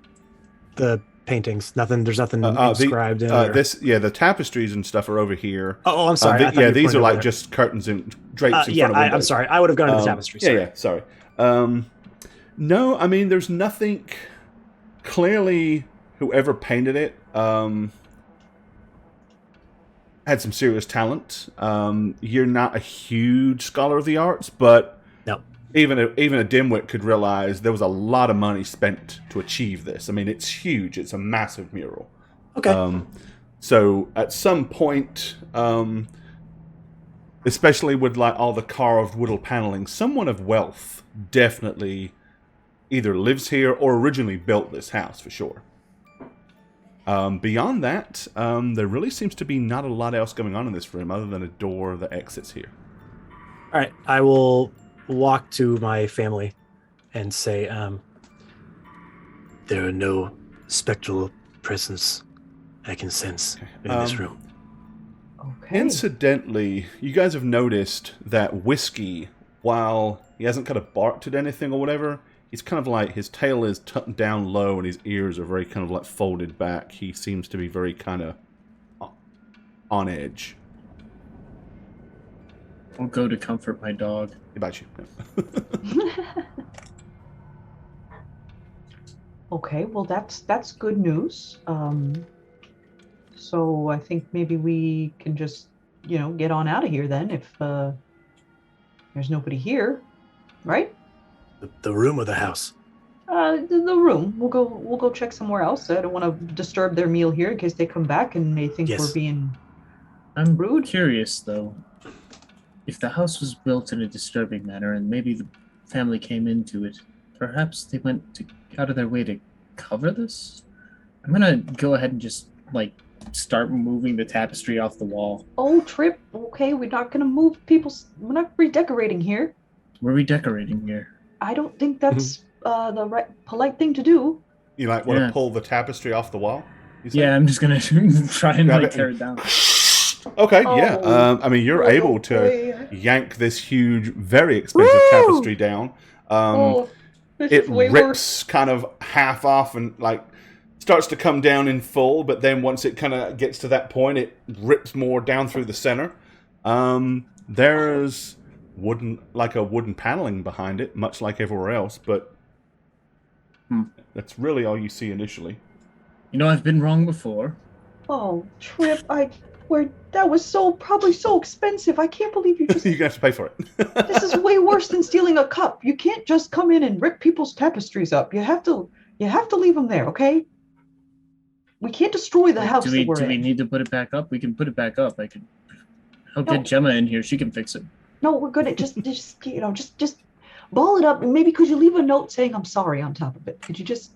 the paintings. There's nothing inscribed in it. The tapestries and stuff are over here. Oh, I'm sorry. I thought you were these are pointing like over there. just curtains and drapes in Yeah, front of windows. I'm sorry. I would have gone to the tapestry. Sorry. Sorry. No, I mean, there's nothing. Clearly, whoever painted it had some serious talent. You're not a huge scholar of the arts, but No. even a dimwit could realize there was a lot of money spent to achieve this. I mean, it's huge. It's a massive mural. Okay. So at some point, especially with like all the carved wooded paneling, someone of wealth definitely either lives here or originally built this house for sure. Beyond that, there really seems to be not a lot else going on in this room other than a door that exits here. All right. I will walk to my family and say, there are no spectral presence I can sense in this room. Okay. Incidentally, you guys have noticed that Whiskey, while he hasn't kind of barked at anything or whatever, he's kind of like, his tail is tucked down low and his ears are very kind of like folded back. He seems to be very kind of on edge. I'll go to comfort my dog. How about you? Okay, well that's good news. So I think maybe we can just, get on out of here then if there's nobody here, right? The room or the house? The room. We'll go check somewhere else. I don't want to disturb their meal here in case they come back and they think we're being I'm rude. curious though, if the house was built in a disturbing manner and maybe the family came into it, perhaps they went out of their way to cover this? I'm gonna go ahead and just start moving the tapestry off the wall. Oh, Trip. Okay, we're not gonna move we're not redecorating here. We're redecorating here. I don't think that's the right polite thing to do. You want to pull the tapestry off the wall? Yeah, I'm just gonna try and tear it down. Okay, yeah. I mean, you're able to yank this huge, very expensive tapestry down. It rips kind of half off and starts to come down in full, but then once it kind of gets to that point, it rips more down through the center. There's a wooden paneling behind it, much like everywhere else, but that's really all you see initially. I've been wrong before. Oh, Trip, that was probably so expensive. I can't believe you just... You're going to have to pay for it. This is way worse than stealing a cup. You can't just come in and rip people's tapestries up. You have to leave them there, okay? We can't destroy the house that we're in. Do we need to put it back up? We can put it back up. I'll get Gemma in here. She can fix it. No, we're gonna just ball it up, and maybe could you leave a note saying I'm sorry on top of it? Could you just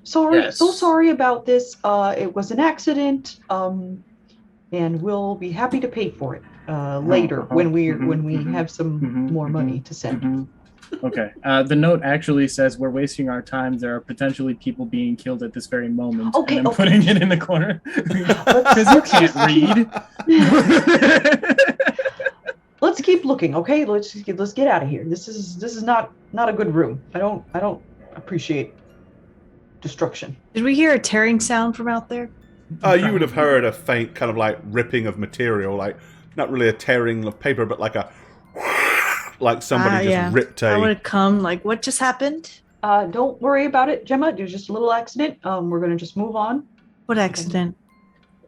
so sorry about this. It was an accident. And we'll be happy to pay for it later when we have some more money to send. Okay. The note actually says we're wasting our time. There are potentially people being killed at this very moment. Okay, and I'm putting it in the corner because you can't read. Let's keep looking, okay? Let's get out of here. This is not a good room. I don't appreciate destruction. Did we hear a tearing sound from out there? You would have heard a faint kind of ripping of material, not really a tearing of paper, but like somebody just ripped a... I would have come, what just happened? Don't worry about it, Gemma. It was just a little accident. We're going to just move on. What accident?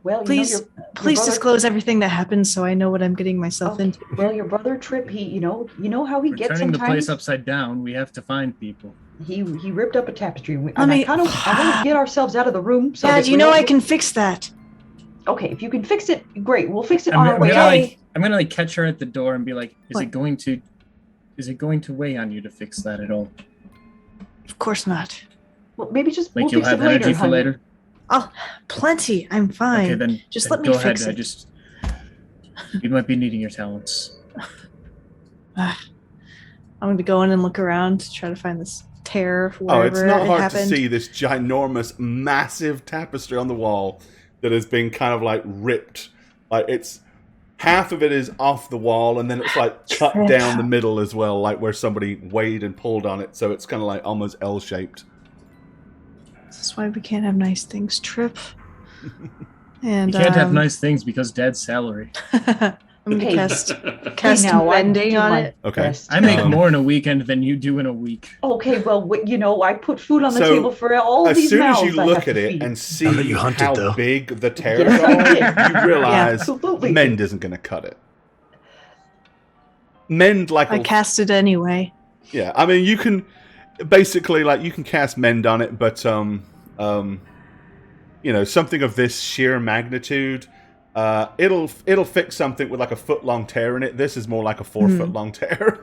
Well, please your brother, disclose everything that happened so I know what I'm getting myself into. Well, your brother Trip, he, you know how he gets sometimes. Turning the place upside down, we have to find people. He ripped up a tapestry. I want to get ourselves out of the room. So Dad, I can fix that. Okay, if you can fix it, great. We'll fix it on our way. I'm gonna catch her at the door and be like, "Is it going to weigh on you to fix that at all?" Of course not. Well, maybe just we'll fix have it later, energy for later. Oh, plenty. I'm fine. Okay, then just let me go fix ahead. it. You might be needing your talents. I'm going to go in and look around to try to find this tear Oh, wherever it's not it hard happened. to see this ginormous, massive tapestry on the wall that has been kind of like ripped. Like it's half of it is off the wall, and then it's like cut Trip. down the middle as well, like where somebody weighed and pulled on it. So it's kind of like almost L-shaped. This is why we can't have nice things, Trip. And You can't have nice things because Dad's salary. I'm gonna Hey. cast now, I mending do on my it. Okay. best. I make Um, more in a weekend than you do in a week. Okay, well, I put food on the So, table for all As these soon as mouths you I look have at to it feed. and see I'll let you hunt it, how though. big the tears Yes, I are, did. you realize Absolutely. Mend isn't going to cut it. Mend like I a cast it anyway. yeah. I mean, you can basically like you can cast Mend on it, but you know, something of this sheer magnitude, it'll fix something with like a foot-long tear in it. This is more like a 4-foot-long tear.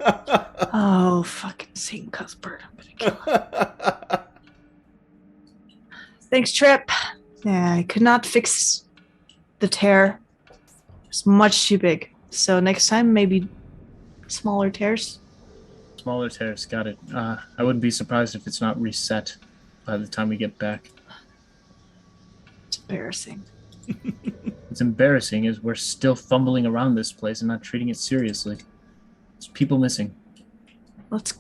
Oh, fucking St. Cuthbert. I'm gonna kill him. Thanks, Trip. Yeah, I could not fix the tear. It's much too big. So next time, maybe smaller tears. Smaller tears, got it. I wouldn't be surprised if it's not reset by the time we get back. It's embarrassing. What's embarrassing is we're still fumbling around this place and not treating it seriously. There's people missing. Let's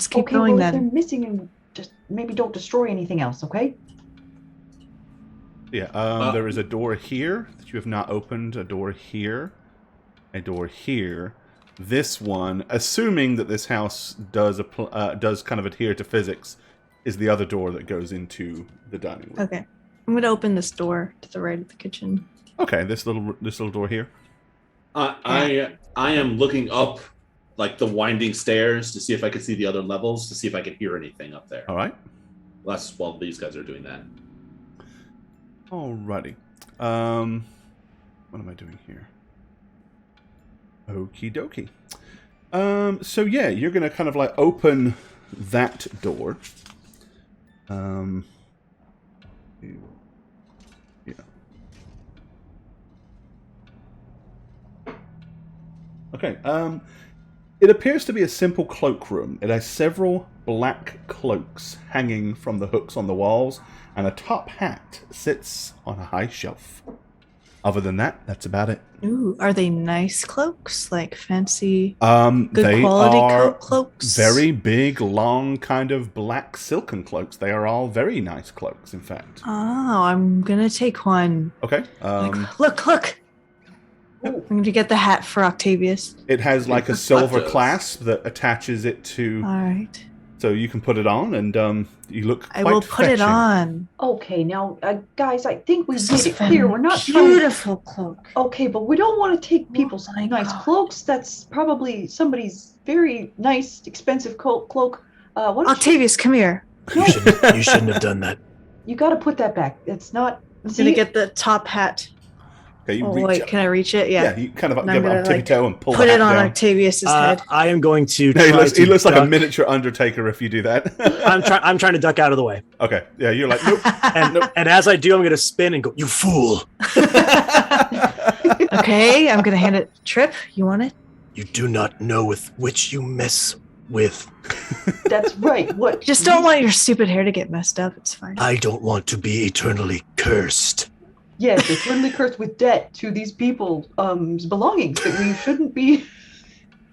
keep Okay, going well, if they're then. missing, and just maybe don't destroy anything else, okay? Yeah, there is a door here that you have not opened, a door here, a door here. This one, assuming that this house does kind of adhere to physics, is the other door that goes into the dining room. Okay, I'm gonna open this door to the right of the kitchen. Okay, this little door here. I am looking up like the winding stairs to see if I can see the other levels, to see if I can hear anything up there. All right. That's while these guys are doing that. Alrighty. What am I doing here? Okie dokie. So yeah, you're gonna kind of like open that door. Yeah. Okay. It appears to be a simple cloakroom. It has several black cloaks hanging from the hooks on the walls, and a top hat sits on a high shelf. Other than that, that's about it. Ooh, are they nice cloaks? Like fancy, They good quality are cloaks? very big, long, kind of black silken cloaks. They are all very nice cloaks, in fact. Oh, I'm gonna take one. Okay. Look! I'm gonna get the hat for Octavius. It has like a silver does. clasp that attaches it to, All right. so you can put it on, and you look. I quite will put it fetching. on. Okay, now, guys, I think we This made is it clear. We're not trying. beautiful cloak. Okay, but we don't want to take people's my nice God. cloaks. That's probably somebody's very nice, expensive cloak. Why don't Octavius, come here. You shouldn't have done that. you got to put that back. It's not. I'm gonna get the top hat. Okay, you Oh reach wait, up. can I reach it? Yeah, Yeah. you kind of And get I'm on gonna, tippy like, toe and pull Put the it hat on down. Octavius's head. I am going to. Yeah, try he to looks like a duck- miniature Undertaker if you do that. I'm trying to duck out of the way, Okay, yeah, you're like, nope. and as I do, I'm going to spin and go. You fool! Okay, I'm gonna hand it. Trip, you want it? You do not know with which you mess with. That's right. What? Just don't want your stupid hair to get messed up. It's fine. I don't want to be eternally cursed. Yes, it's literally cursed with debt to these people's belongings that we shouldn't be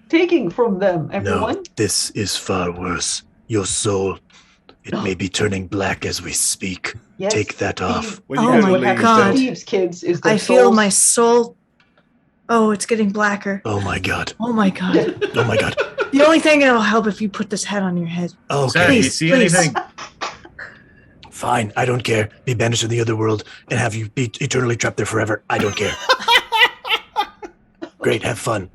taking from them. Everyone. No, this is far worse. Your soul, it may be turning black as we speak. Yes, Take that off. When you Oh guys my leave, What happens God. to thieves, kids, is their I feel souls- my soul. Oh, it's getting blacker. Oh my god. Oh my god. Oh my god. The only thing that'll help if you put this hat on your head. Zach, Okay, you Please, see please. anything? fine. I don't care. Be banished to the other world and have you be eternally trapped there forever. I don't care. Great, have fun.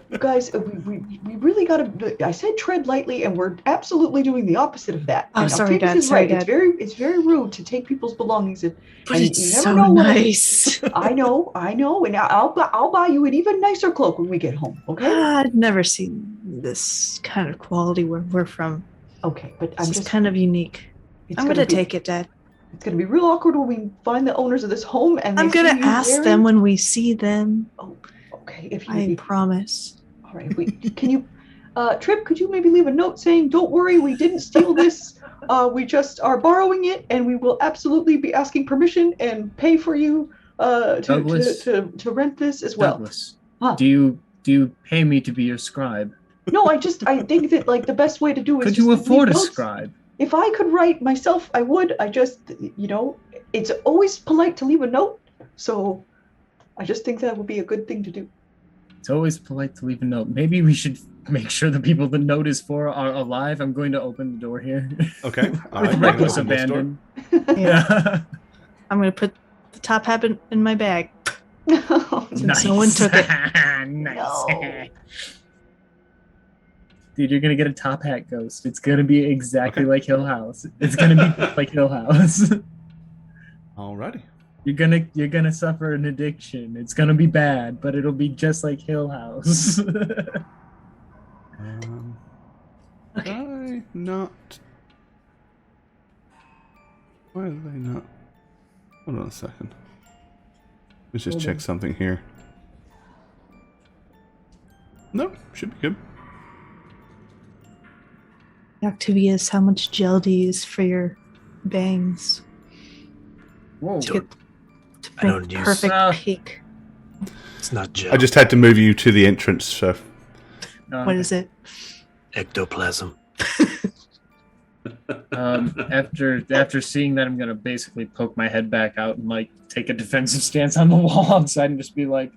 You guys, we really got to. I said tread lightly, and we're absolutely doing the opposite of that. Oh, And sorry, Octavius Dad, is sorry, right. Dad. It's very rude to take people's belongings. But And it's you never so know what- nice. I know, and I'll buy you an even nicer cloak when we get home. Okay? I've never seen this kind of quality where we're from. Okay, but I'm It's just kind of unique. it's I'm gonna be- take it, Dad. It's gonna be real awkward when we find the owners of this home, and I'm they gonna see you ask wearing- them when we see them. Oh, okay. If you, I if, promise. all right. Can you? Trip, could you maybe leave a note saying, "Don't worry, we didn't steal this. We just are borrowing it, and we will absolutely be asking permission and pay for you to rent this as well." Douglas, Huh. do you pay me to be your scribe? No, I think that like the best way to do it is Could you just afford leave a notes. scribe? If I could write myself, I would. I just, it's always polite to leave a note. So I just think that would be a good thing to do. It's always polite to leave a note. Maybe we should make sure the people the note is for are alive. I'm going to open the door here. Okay. All With right, reckless open this door. abandon. Yeah. I'm going to put the top hat in my bag. Since no one took it. Nice. No. Dude, you're gonna get a top hat ghost. It's gonna be exactly like Hill House. It's gonna be like Hill House. Alrighty. You're gonna suffer an addiction. It's gonna be bad, but it'll be just like Hill House. Why not? Why are they not? Hold on a second. Let's just check something here. No, should be good. Octavius, how much gel do you use for your bangs? Whoa. To make I don't use- perfect Ah. peak. It's not gel. I just had to move you to the entrance, so. What is it? Ectoplasm. After seeing that, I'm gonna basically poke my head back out and like take a defensive stance on the wall outside and just be like,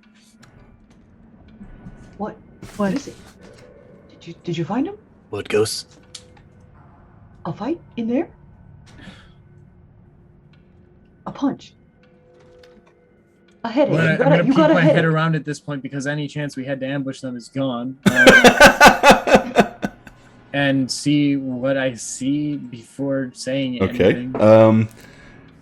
What What? is it? Did you find him? What ghost? A fight in there? A punch? A headache? I'm You gonna got peek a my head headache? around at this point because any chance we had to ambush them is gone. And see what I see before saying Okay. anything.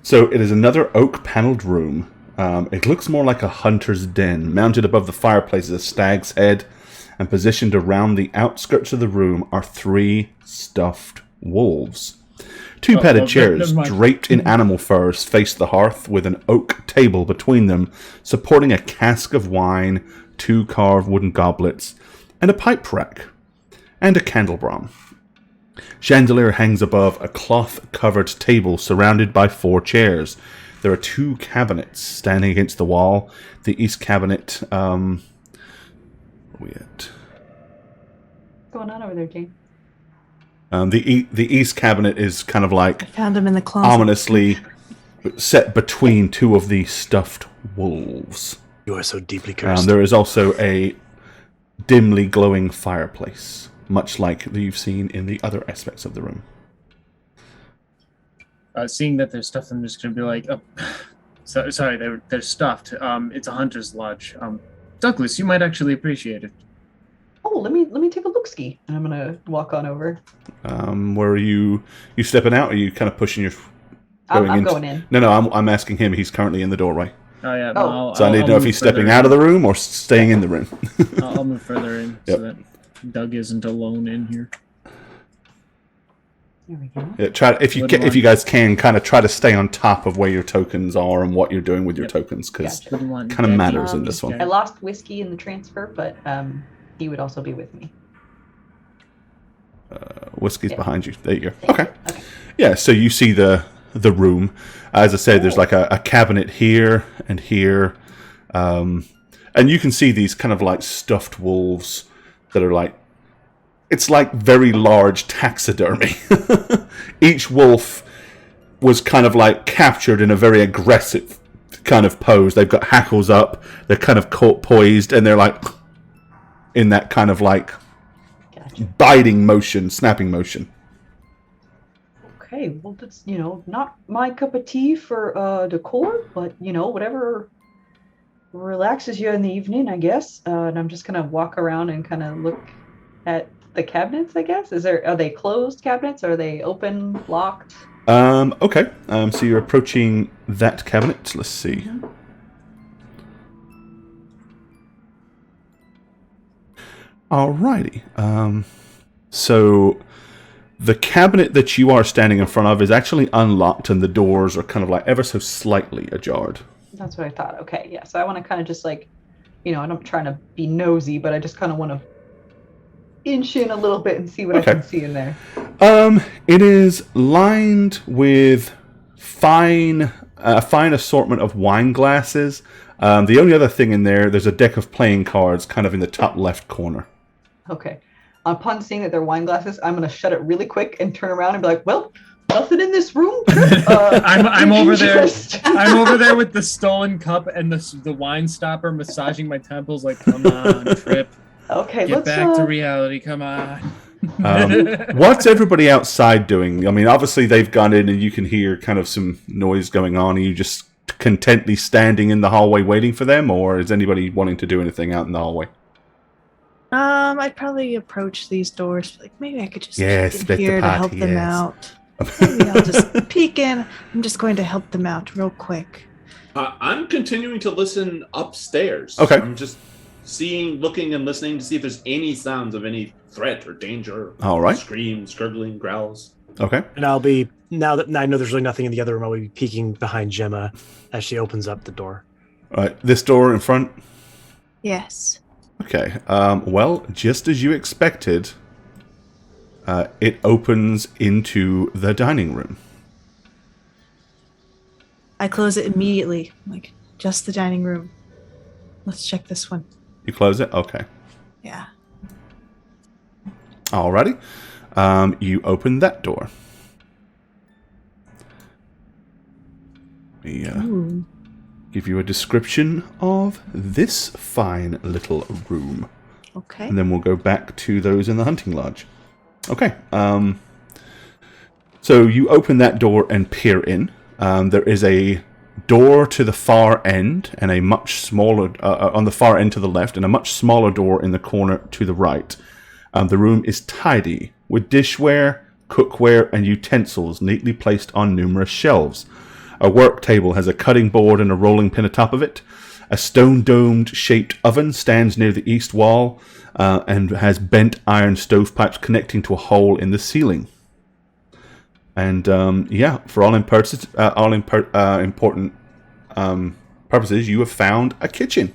So it is another oak paneled room. It looks more like a hunter's den. Mounted above the fireplace is a stag's head, and positioned around the outskirts of the room are 3 stuffed wolves. 2 padded chairs never mind. draped in animal furs face the hearth with an oak table between them, supporting a cask of wine, 2 carved wooden goblets, and a pipe rack, and a candelabrum. Chandelier hangs above a cloth-covered table surrounded by 4 chairs. There are 2 cabinets standing against the wall. The east cabinet, where are we at? What's going on over there, Jane? The east cabinet is kind of I like found him in the closet. ominously set between 2 of the stuffed wolves. You are so deeply cursed. There is also a dimly glowing fireplace, much like you've seen in the other aspects of the room. Seeing that they're stuffed, I'm just gonna be like, oh, sorry, they're stuffed. It's a hunter's lodge. Douglas, you might actually appreciate it. Oh, let me take a look ski. And I'm gonna walk on over. Where are you stepping out? Or are you kind of pushing your I'm into- going in. No, I'm asking him. He's currently in the doorway. Oh yeah. Oh. So I need to know if he's stepping out of the room or staying in the room. I'll move further in Yep. so that Doug isn't alone in here. There we go. Yeah, if you guys can, kind of try to stay on top of where your tokens are and what you're doing with your Yep. tokens, because Gotcha. Wouldn't want kind of Jackie matters to in this be one. I lost whiskey in the transfer, but he would also be with me. Whiskey's Yeah. behind you. There you go. Okay. Yeah, so you see the room. As I said, there's like a cabinet here and here. And you can see these kind of like stuffed wolves that are like, it's like very large taxidermy. Each wolf was kind of like captured in a very aggressive kind of pose. They've got hackles up, they're kind of poised, and they're like in that kind of like Gotcha. biting motion, snapping motion. Okay, well that's not my cup of tea for decor, but whatever relaxes you in the evening, I guess. And I'm just gonna walk around and kind of look at the cabinets, I guess. Are they closed cabinets? Are they open, locked? Okay. So you're approaching that cabinet. Let's see. Alrighty. So the cabinet that you are standing in front of is actually unlocked, and the doors are kind of like ever so slightly ajar. That's what I thought. Okay, yeah. So I want to kind of just like, I'm not trying to be nosy, but I just kind of want to inch in a little bit and see what I can see in there. It is lined with a fine assortment of wine glasses. The only other thing in there's a deck of playing cards kind of in the top left corner. Okay. Upon seeing that they're wine glasses, I'm going to shut it really quick and turn around and be like, well, nothing in this room. I'm over there. I'm over there with the stolen cup and the wine stopper massaging my temples like, come on, Trip. Okay, Get back to reality, come on. What's everybody outside doing? I mean, obviously they've gone in and you can hear kind of some noise going on. Are you just contently standing in the hallway waiting for them, or is anybody wanting to do anything out in the hallway? I'd probably approach these doors. Like, maybe I could just Yes, peek in here to help them out. Maybe I'll just peek in. I'm just going to help them out real quick. I'm continuing to listen upstairs. Okay. I'm just looking and listening to see if there's any sounds of any threat or danger. All right. Screams, gurgling, growls. Okay. And I'll be, now that I know there's really nothing in the other room, I'll be peeking behind Gemma as she opens up the door. All right. This door in front? Yes. Okay. Well, just as you expected, it opens into the dining room. I close it immediately. Like, just the dining room. Let's check this one. You close it? Okay. Yeah. Alrighty. You open that door. Ooh. Give you a description of this fine little room. Okay. And then we'll go back to those in the hunting lodge. Okay. So you open that door and peer in. There is a door to the far end and a much smaller, on the far end to the left, and a much smaller door in the corner to the right. The room is tidy, with dishware, cookware, and utensils neatly placed on numerous shelves. A work table has a cutting board and a rolling pin atop of it. A stone-domed shaped oven stands near the east wall and has bent iron stovepipes connecting to a hole in the ceiling. And for all important purposes, you have found a kitchen.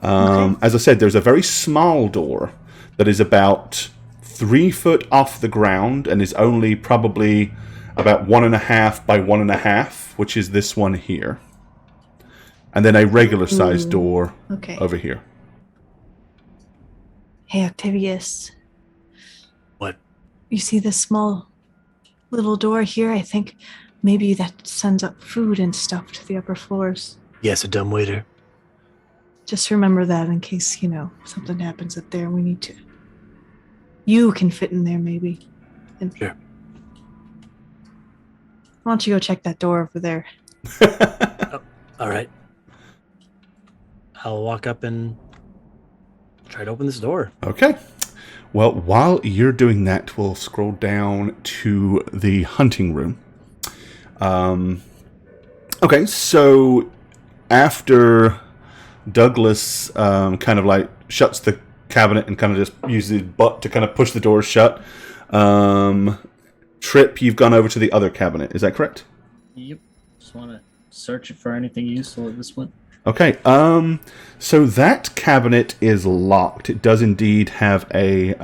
Okay. As I said, there's a very small door that is about 3 foot off the ground and is only probably about 1.5 by 1.5, which is this one here. And then a regular sized door over here. Hey, Octavius. What? You see this small little door here? I think maybe that sends up food and stuff to the upper floors. Yes, a dumb waiter. Just remember that in case, something happens up there and we need to. You can fit in there, maybe. Sure. Why don't you go check that door over there? All right. I'll walk up and try to open this door. Okay. Well, while you're doing that, we'll scroll down to the hunting room. Okay, so after Douglas kind of like shuts the cabinet and kind of just uses his butt to kind of push the door shut, Trip, you've gone over to the other cabinet. Is that correct? Yep. Just want to search for anything useful at this point. Okay, so that cabinet is locked. It does indeed have a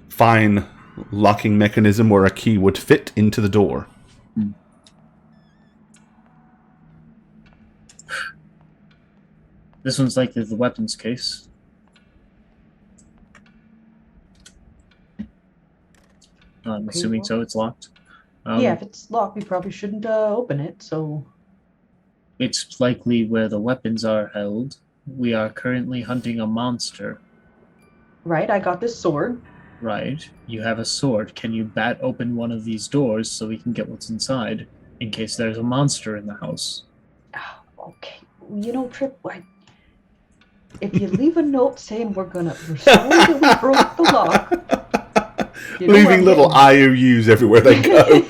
fine locking mechanism where a key would fit into the door. This one's likely the weapons case. I'm assuming so. It's locked. Yeah, if it's locked, we probably shouldn't open it, so... It's likely where the weapons are held. We are currently hunting a monster. Right, I got this sword. Right. You have a sword. Can you bat open one of these doors so we can get what's inside, in case there's a monster in the house? Okay. Trip, if you leave a note saying we're sorry that we broke the lock... Leaving little IOUs everywhere they go.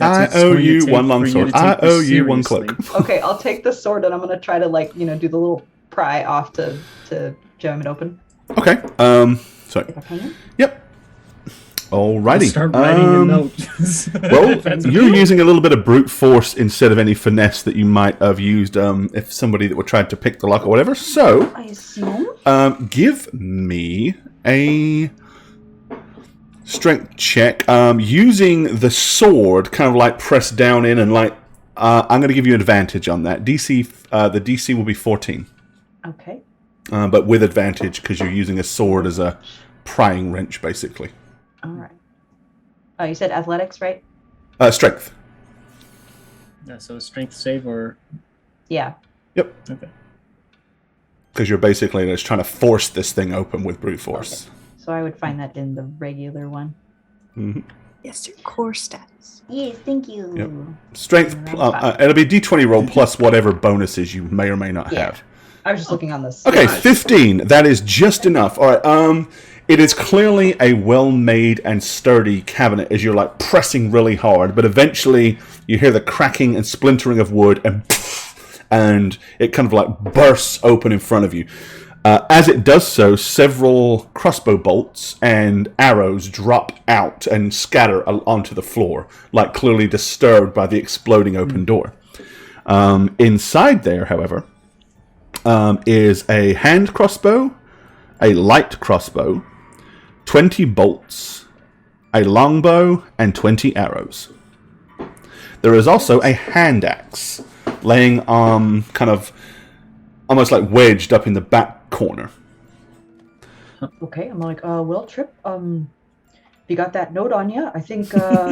I owe you one long sword. I owe you one cloak. Okay, I'll take the sword and I'm gonna try to do the little pry off to jam it open. Okay. Sorry. If I can. Yep. Alrighty. Start writing a note. Well, That's you're okay. using a little bit of brute force instead of any finesse that you might have used if somebody that would try to pick the lock or whatever. So, I assume. give me a strength check. Using the sword, kind of like pressed down in and like, I'm going to give you advantage on that. The DC will be 14. Okay. But with advantage because you're using a sword as a prying wrench, basically. All right. Oh, you said athletics, right? Strength. Yeah, so strength save or Yeah. Yep. okay. Because you're basically just trying to force this thing open with brute force. Okay. So I would find that in the regular one. Mm-hmm. Yes, your core stats. Yes, thank you. Yep. Strength. It'll be D20 roll plus whatever bonuses you may or may not have. I was just looking on this. Okay, 15. That is just enough. All right. It is clearly a well-made and sturdy cabinet as you're like pressing really hard, but eventually you hear the cracking and splintering of wood, and it kind of like bursts open in front of you. As it does so, several crossbow bolts and arrows drop out and scatter onto the floor, like clearly disturbed by the exploding open door. Inside there, however, is a hand crossbow, a light crossbow, 20 bolts, a longbow, and 20 arrows. There is also a hand axe laying kind of almost like wedged up in the back corner. Okay, I'm like, well, Trip, if you got that note on you, I think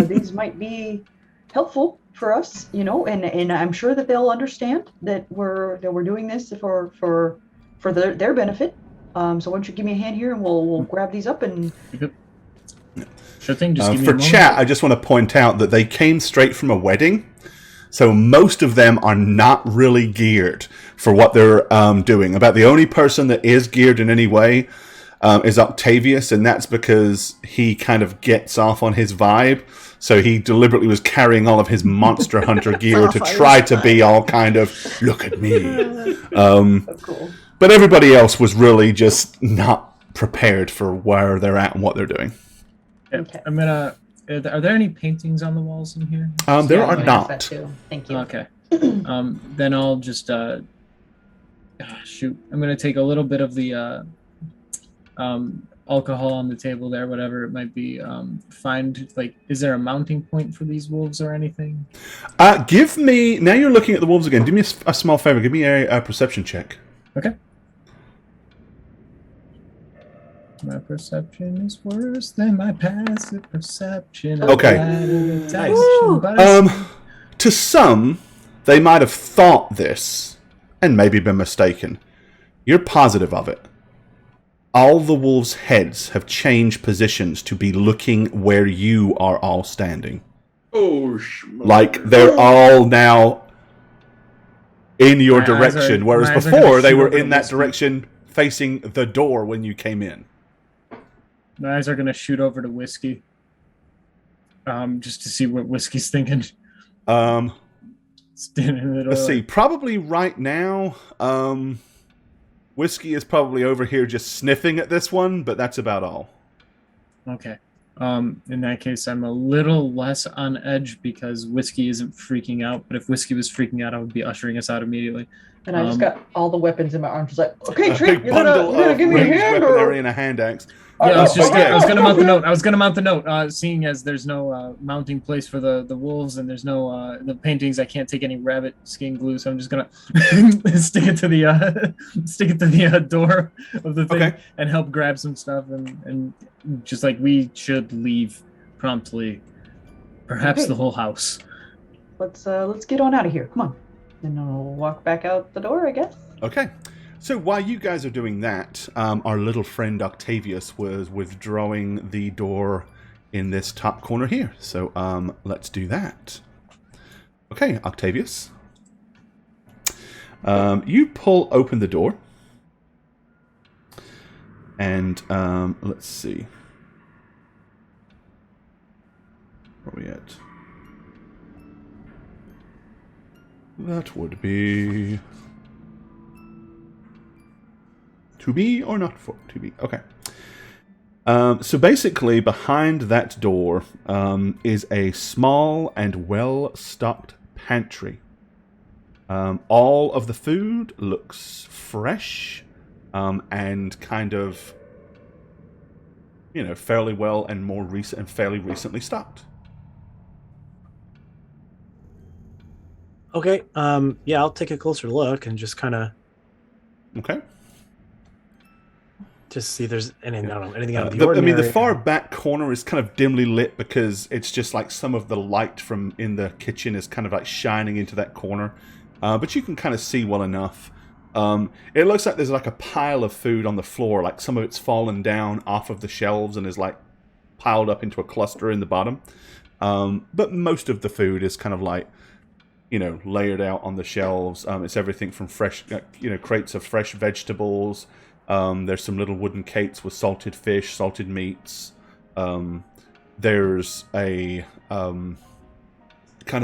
these might be helpful for us, and I'm sure that they'll understand that we're doing this for their benefit. So why don't you give me a hand here, and we'll grab these up and. Sure thing. Just give me For a moment. chat, I just want to point out that they came straight from a wedding, so most of them are not really geared for what they're doing. About the only person that is geared in any way is Octavius, and that's because he kind of gets off on his vibe. So he deliberately was carrying all of his monster hunter gear to try to be all kind of, look at me. Cool. But everybody else was really just not prepared for where they're at and what they're doing. Okay. I'm gonna. Are there any paintings on the walls in here? There are That not. too. Thank you. Okay. Then I'll just shoot. I'm gonna take a little bit of the alcohol on the table there, whatever it might be. Find is there a mounting point for these wolves or anything? Give me, now you're looking at the wolves again, do me a small favor, give me a perception check. Okay. My perception is worse than my passive perception. Okay. To some, they might have thought this and maybe been mistaken. You're positive of it. All the wolves' heads have changed positions to be looking where you are all standing. Oh, Like they're all now in your My eyes direction, are- whereas my eyes are before gonna they shoot were over in to that Whiskey. direction facing the door when you came in. My eyes are gonna shoot over to Whiskey. Just to see what Whiskey's thinking. Standing in the door. Let's see. Probably right now, Whiskey is probably over here just sniffing at this one, but that's about all. Okay. In that case, I'm a little less on edge because Whiskey isn't freaking out. But if Whiskey was freaking out, I would be ushering us out immediately. And I just got all the weapons in my arms. Just like, okay, A Trip, big you're gonna bundle give me a ranged hand, weaponry or and a hand axe. Yeah, I was yeah. gonna mount the note. I was gonna mount the note. Seeing as there's no mounting place for the wolves and there's no the paintings, I can't take any rabbit skin glue, so I'm just gonna stick it to the door of the thing Okay. and help grab some stuff and just like we should leave promptly, perhaps Okay. the whole house. let's get on out of here. Come on. Then I'll walk back out the door, I guess. Okay. So while you guys are doing that, our little friend Octavius was withdrawing the door in this top corner here. So let's do that. Okay, Octavius. You pull open the door. And let's see. Where are we at? That would be... To be or not for to be? Okay. So basically, behind that door is a small and well-stocked pantry. All of the food looks fresh and kind of, fairly well and more recent and fairly recently stocked. Okay. Yeah, I'll take a closer look and just kind of Okay. just see if there's anything out of the ordinary. I mean, the far back corner is kind of dimly lit because it's just like some of the light from in the kitchen is kind of like shining into that corner. But you can kind of see well enough. It looks like there's like a pile of food on the floor, like some of it's fallen down off of the shelves and is like piled up into a cluster in the bottom. But most of the food is kind of like, layered out on the shelves. It's everything from fresh, crates of fresh vegetables. There's some little wooden crates with salted fish, salted meats. There's a kind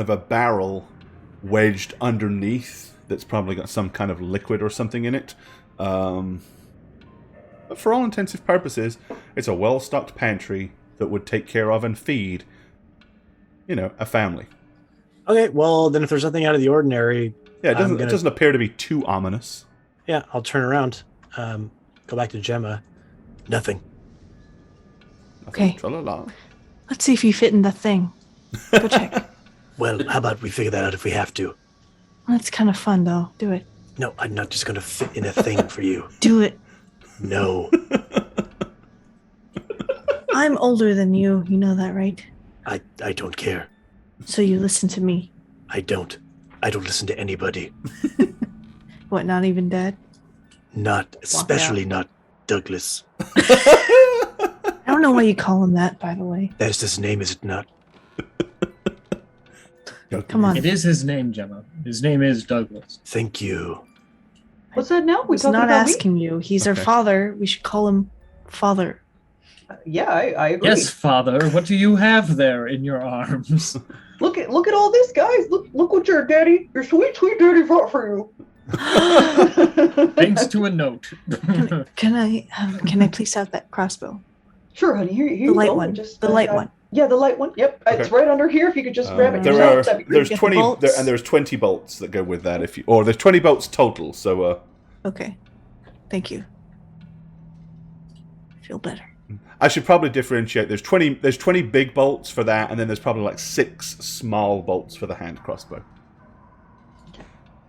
of a barrel wedged underneath that's probably got some kind of liquid or something in it. But for all intents and purposes, it's a well-stocked pantry that would take care of and feed, a family. Okay, well, then if there's nothing out of the ordinary... Yeah, it doesn't appear to be too ominous. Yeah, I'll turn around. Go back to Gemma. Nothing. Okay. Tra-la-la. Let's see if you fit in the thing. Go check. Well, how about we figure that out if we have to? That's kind of fun, though. Do it. No, I'm not just going to fit in a thing for you. Do it. No. I'm older than you. You know that, right? I don't care. So you listen to me. I don't listen to anybody. What, not even Dad? Especially not Douglas. I don't know why you call him that, by the way. That is his name, is it not? Come on. It is his name, Gemma. His name is Douglas. Thank you. What's that now? He's not asking you. He's our father. We should call him Father. Yeah, I agree. Yes, Father. What do you have there in your arms? Look at all this, guys. Look what your sweet daddy brought for you. Thanks to a note. Can I please have that crossbow? Sure, honey. Here The you light go. one. Just, The light one. Yeah, the light one. Yep, it's right under here. If you could just grab it. There's Get 20 the bolts. and there's 20 bolts that go with that or there's 20 bolts total, so Okay. Thank you. I feel better. I should probably differentiate. There's 20 big bolts for that, and then there's probably like 6 small bolts for the hand crossbow.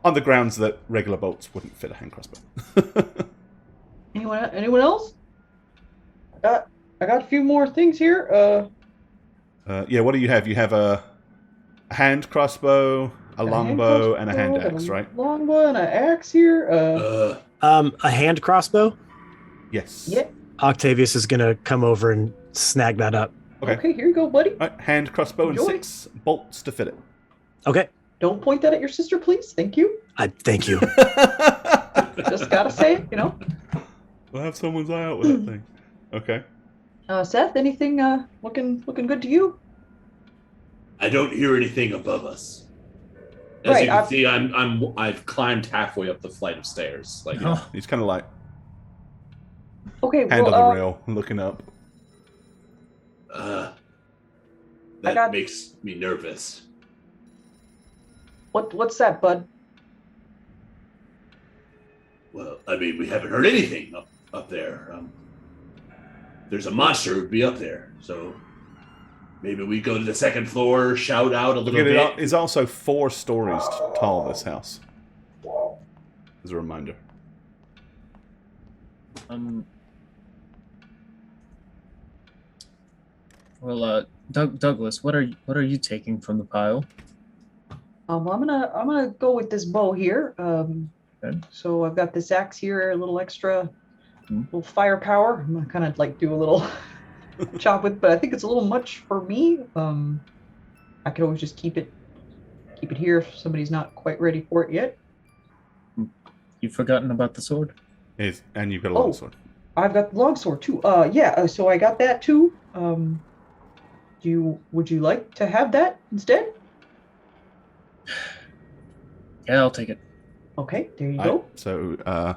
On the grounds that regular bolts wouldn't fit a hand crossbow. Anyone else? I got a few more things here. Yeah, what do you have? You have a hand crossbow, a longbow, and a hand axe, right? Longbow and an axe here. A hand crossbow? Yes. Yeah. Octavius is going to come over and snag that up. Okay, here you go, buddy. All right, hand crossbow and Enjoy. 6 bolts to fit it. Okay. Don't point that at your sister, please. Thank you. Thank you. Just gotta say it, We'll have someone's eye out with that thing. Okay. Seth, anything looking good to you? I don't hear anything above us. As Right, you can see, I've climbed halfway up the flight of stairs. Like, He's kind of like Okay, hand well, on the rail, looking up. that makes me nervous. what's that, bud? Well, I mean, we haven't heard anything up there. There's a monster who'd be up there, so maybe we go to the second floor, shout out a little bit. It's also 4 stories tall, this house. As a reminder. Well, Douglas, what are you taking from the pile? I'm gonna go with this bow here. Okay. So I've got this axe here, a little extra, little firepower. I'm gonna kind of like do a little chop with, but I think it's a little much for me. I could always just keep it here if somebody's not quite ready for it yet. You've forgotten about the sword? And you've got a long sword. I've got the longsword too. So I got that too. Would you like to have that instead? Yeah, I'll take it. Okay, there you go. So,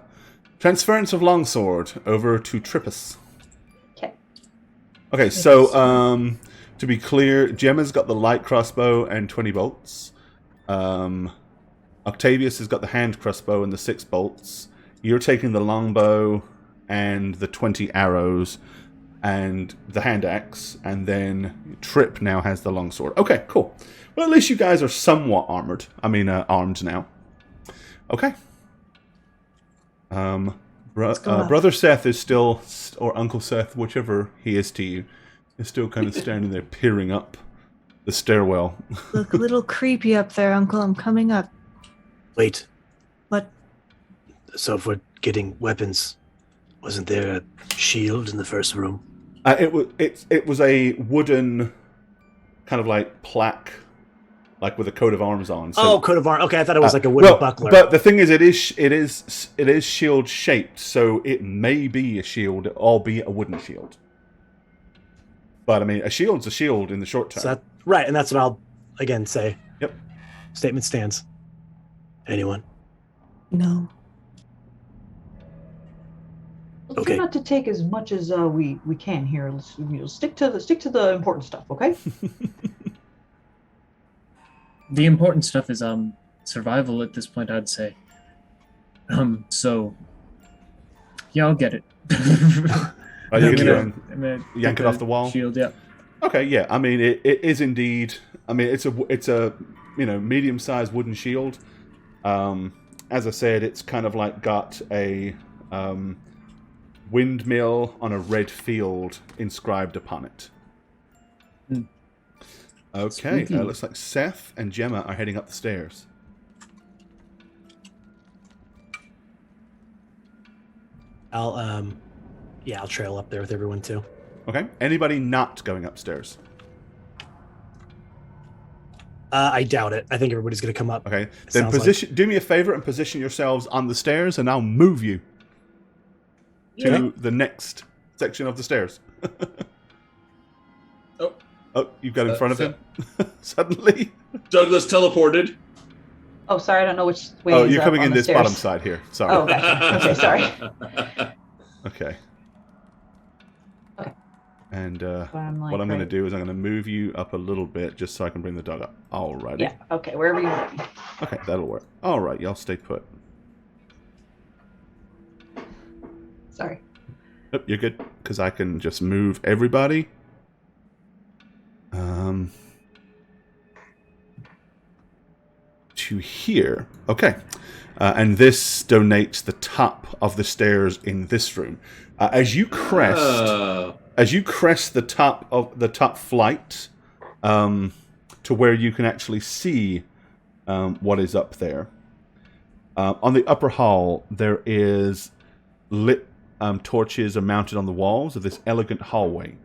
transference of longsword over to Trippus. Okay. Okay, so to be clear, Gemma's got the light crossbow and 20 bolts. Octavius has got the hand crossbow and the 6 bolts. You're taking the longbow and the 20 arrows and the hand axe, and then Trip now has the longsword. Okay, cool. Well, at least you guys are somewhat armed now. Okay. Brother Seth is still, or Uncle Seth, whichever he is to you, is still kind of standing there peering up the stairwell. Look a little creepy up there, Uncle. I'm coming up. Wait. What? So if we're getting weapons, wasn't there a shield in the first room? It was a wooden kind of like plaque, like with a coat of arms on. So, coat of arms. Okay, I thought it was like a wooden buckler. But the thing is, it is shield shaped, so it may be a shield, albeit a wooden shield. But I mean, a shield's a shield in the short term. So right, and that's what I'll again say. Yep. Statement stands. Anyone? No. Let's Okay. try not to take as much as we can here. Let's stick to the important stuff, okay? The important stuff is survival at this point, I'd say. So yeah, I'll get it. Are you I'm gonna yank it off the wall? Shield, yeah. Okay, yeah. I mean, it is indeed. I mean, it's a medium-sized wooden shield. As I said, it's kind of like got a windmill on a red field inscribed upon it. Okay, looks like Seth and Gemma are heading up the stairs. I'll trail up there with everyone too. Okay, anybody not going upstairs? I doubt it. I think everybody's gonna come up. Okay, then position. Do me a favor and position yourselves on the stairs, and I'll move you to the next section of the stairs. Oh, you've got in front of him suddenly. Douglas teleported. Oh, sorry, I don't know which way. Oh, you're coming in this bottom side here. Sorry. Oh, gotcha. Okay, sorry. Okay. Okay. And what I'm going to do is I'm going to move you up a little bit just so I can bring the dog up. Alrighty. Yeah. Okay. Wherever you want me. Okay, that'll work. All right, y'all stay put. Sorry. Nope, you're good because I can just move everybody. To here. Okay. And this donates the top of the stairs in this room. As you crest the top flight, to where you can actually see what is up there. On the upper hall, there is lit torches are mounted on the walls of this elegant hallway.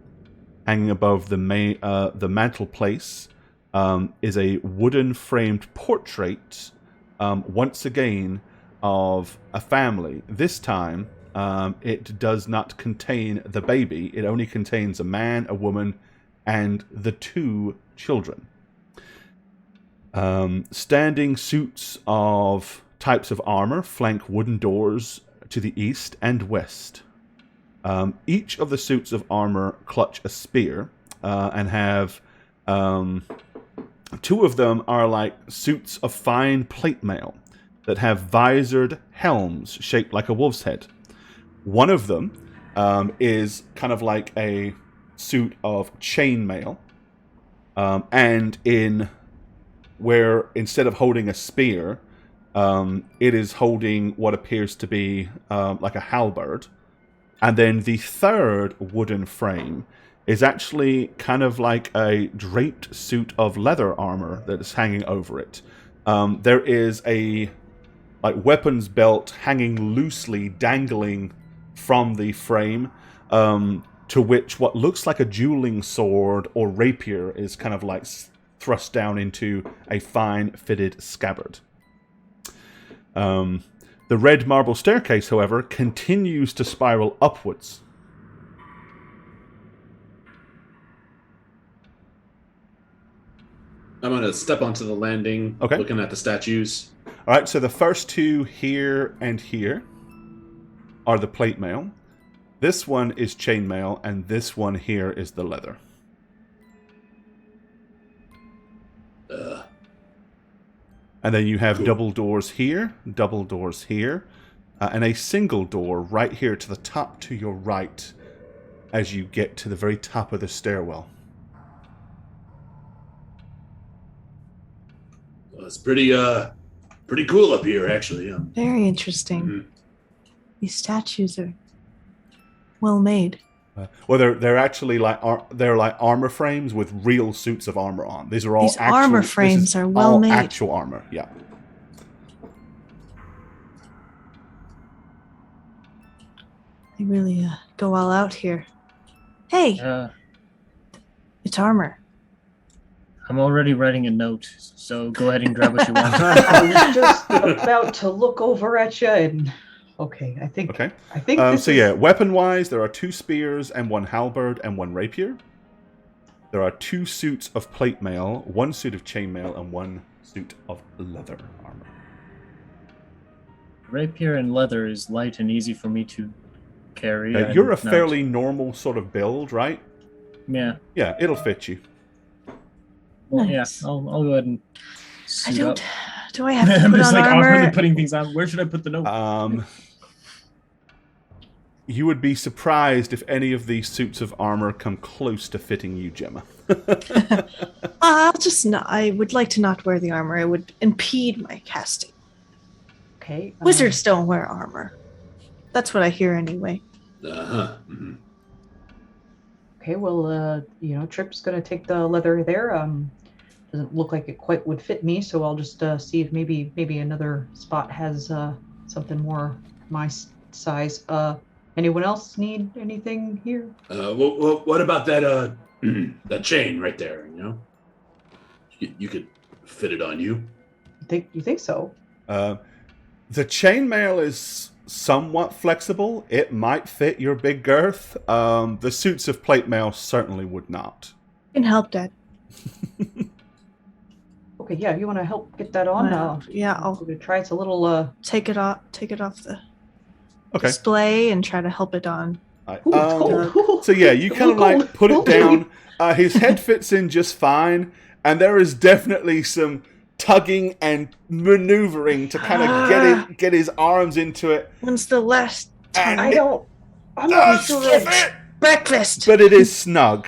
Hanging above the mantelpiece is a wooden framed portrait, once again, of a family. This time, it does not contain the baby. It only contains a man, a woman, and the 2 children. Standing suits of types of armor flank wooden doors to the east and west. Each of the suits of armor clutch a spear and have 2 of them are like suits of fine plate mail that have visored helms shaped like a wolf's head. One of them is kind of like a suit of chain mail, and in where instead of holding a spear, it is holding what appears to be like a halberd. And then the third wooden frame is actually kind of like a draped suit of leather armor that is hanging over it. There is a weapons belt hanging loosely, dangling from the frame, to which what looks like a dueling sword or rapier is kind of like thrust down into a fine fitted scabbard. The red marble staircase, however, continues to spiral upwards. I'm going to step onto the landing, looking at the statues. All right, so the first 2 here and here are the plate mail. This one is chainmail, and this one here is the leather. And then you have double doors here, and a single door right here to the top to your right as you get to the very top of the stairwell. Well, it's pretty cool up here, actually. Very interesting. These statues are well made. Well, they're actually like armor frames with real suits of armor on. These are all These armor frames are well made. Actual armor, yeah. They really go all out here. Hey, it's armor. I'm already writing a note, so go ahead and grab what you want. I was just about to look over at you, and okay, I think. Okay. I think. Weapon-wise, there are 2 spears and 1 halberd and 1 rapier. There are 2 suits of plate mail, 1 suit of chainmail, and 1 suit of leather armor. Rapier and leather is light and easy for me to carry. You're a fairly normal sort of build, right? Yeah. Yeah, it'll fit you. Well, Nice. yeah, I'll go ahead and suit up. Do I have to I'm put just on like armor? awkwardly putting things on. Where should I put the note? You would be surprised if any of these suits of armor come close to fitting you, Gemma. I'll just not. I would like to not wear the armor. It would impede my casting. Okay. Wizards don't wear armor. That's what I hear anyway. Okay. Well, Trip's gonna take the leather there. Doesn't look like it quite would fit me, so I'll just see if maybe another spot has something more my size. Anyone else need anything here? What about that that chain right there? You could fit it on you. You think so? The chainmail is somewhat flexible. It might fit your big girth. The suits of plate mail certainly would not. You can help, Dad. Okay, yeah. If you want to help get that on, yeah, I'll give it a try. It's a little. take it off the Okay. display and try to help it on. Ooh, it's cold. So yeah, you kind of like put it down. His head fits in just fine, and there is definitely some tugging and maneuvering to kind of get his arms into it. When's the last time? I'm not sure. Breakfast. But it is snug.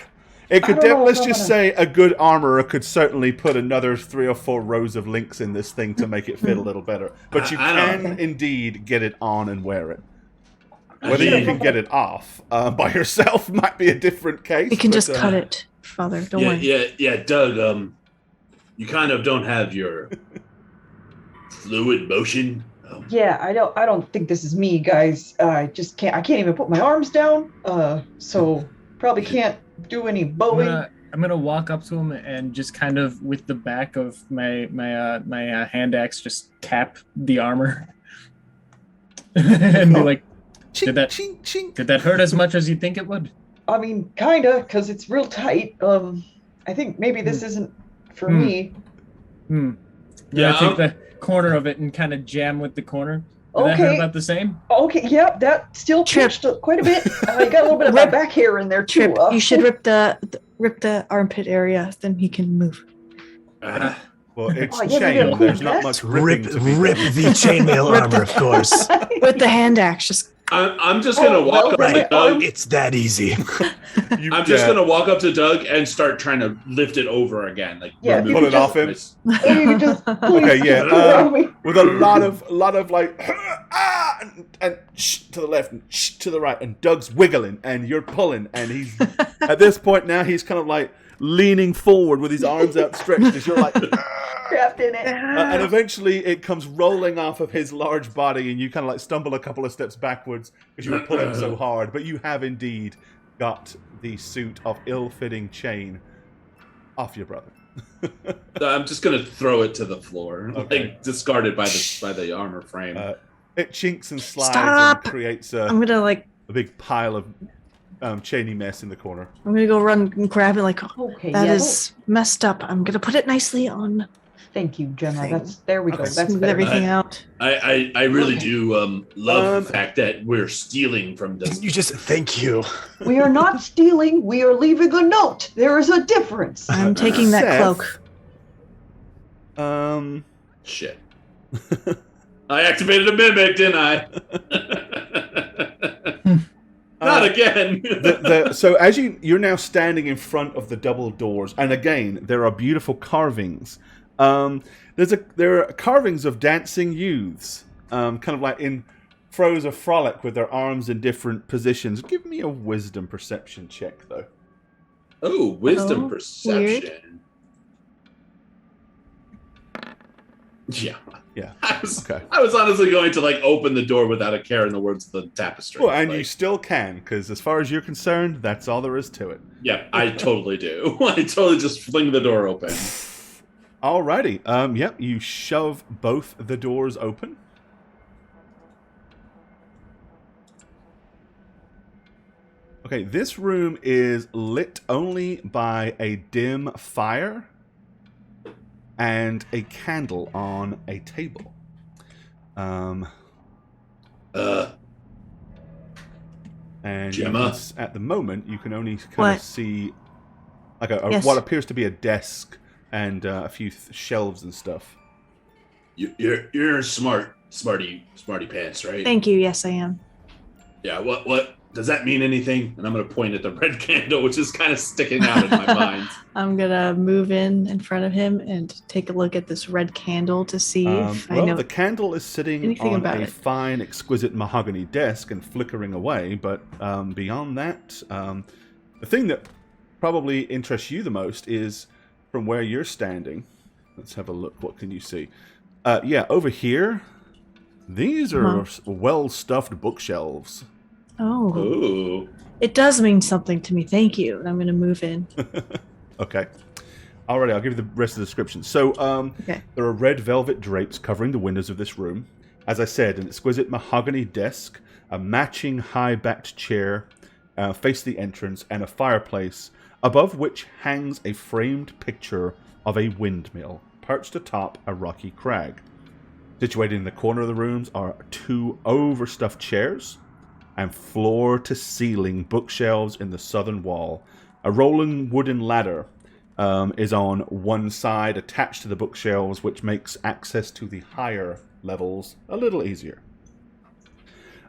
It could. I don't know Let's if I'm just gonna- say a good armorer could certainly put another 3 or 4 rows of links in this thing to make it fit a little better. But you I can don't- indeed get it on and wear it. Whether you can get it off by yourself might be a different case. We can but, just cut it, Father. Don't worry. Yeah, Doug. You kind of don't have your fluid motion. Yeah, I don't think this is me, guys. I can't even put my arms down. So probably can't do any bowing. I'm gonna walk up to him and just kind of with the back of my hand axe just tap the armor and be like, chink, Did that- chink, chink. "Did that hurt as much as you think it would?" I mean, kinda, because it's real tight. I think maybe this isn't for me. Yeah, I Yeah, take the corner of it and kind of jam with the corner. Did that hurt Okay. about the same? Okay, yeah, that still Trip. twitched quite a bit. I got a little bit of my back hair in there too. Trip, you should rip the armpit area, then he can move. Well, it's Oh, yeah, chain. yeah, cool. There's not That's- much Rip ripping to be done. the chainmail armor, of course. With the hand axe, just I'm just gonna walk up to Right. Doug. It's that easy. I'm just gonna walk up to Doug and start trying to lift it over again, like Yeah, remove Pull it the off him? place. You just Okay, yeah. put it on me. With a lot of like and shh to the left and shh to the right, and Doug's wiggling and you're pulling, and he's at this point now he's kind of like leaning forward with his arms outstretched as you're like Trapped in it. and eventually it comes rolling off of his large body, and you kind of like stumble a couple of steps backwards because you were pulling so hard, but you have indeed got the suit of ill-fitting chain off your brother. I'm just gonna throw it to the floor, Okay. like discarded by the armor frame. It chinks and slides Stop! and creates I'm gonna a big pile of chainy mess in the corner. go run and grab it. Like Okay, that yeah, is messed up. I'm gonna put it nicely on. Thank you, Gemma. Thing. There we go. Okay. That's Smooth better. everything out. I really Okay. do love the fact that we're stealing from Can this. you just thank you? We are not stealing. We are leaving a note. There is a difference. I'm taking that Seth, cloak. Shit. I activated a mimic, didn't I? Not again. So as you're now standing in front of the double doors, and again there are beautiful carvings. There are carvings of dancing youths, kind of like in throes of frolic with their arms in different positions. Give me a wisdom perception check, though. Oh, wisdom Oh, perception. weird. Yeah. Yeah. I was Okay. honestly going to open the door without a care in the words of the tapestry. Well, and you still can, because as far as you're concerned, that's all there is to it. Yeah, I totally do. I totally just fling the door open. Alrighty. Yep. You shove both the doors open. Okay, this room is lit only by a dim fire and a candle on a table. And Gemma? at the moment, you can only kind What? of see like Yes. what appears to be a desk and a few shelves and stuff. You're smarty pants, right? Thank you. Yes, I am. Yeah. What does that mean? Anything? And I'm gonna point at the red candle, which is kind of sticking out in my mind. I'm gonna move in front of him and take a look at this red candle to see if I know. The candle is sitting anything on about a it. fine, exquisite mahogany desk and flickering away, but beyond that, the thing that probably interests you the most is from where you're standing. Let's have a look. What can you see? Over here, these are well-stuffed bookshelves. Oh, Ooh. it does mean something to me. Thank you. And I'm gonna move in. Okay. Alrighty, I'll give you the rest of the description. So, Okay. there are red velvet drapes covering the windows of this room. As I said, an exquisite mahogany desk, a matching high-backed chair face the entrance, and a fireplace, above which hangs a framed picture of a windmill, perched atop a rocky crag. Situated in the corner of the rooms are 2 overstuffed chairs, and floor-to-ceiling bookshelves in the southern wall. A rolling wooden ladder is on one side attached to the bookshelves, which makes access to the higher levels a little easier.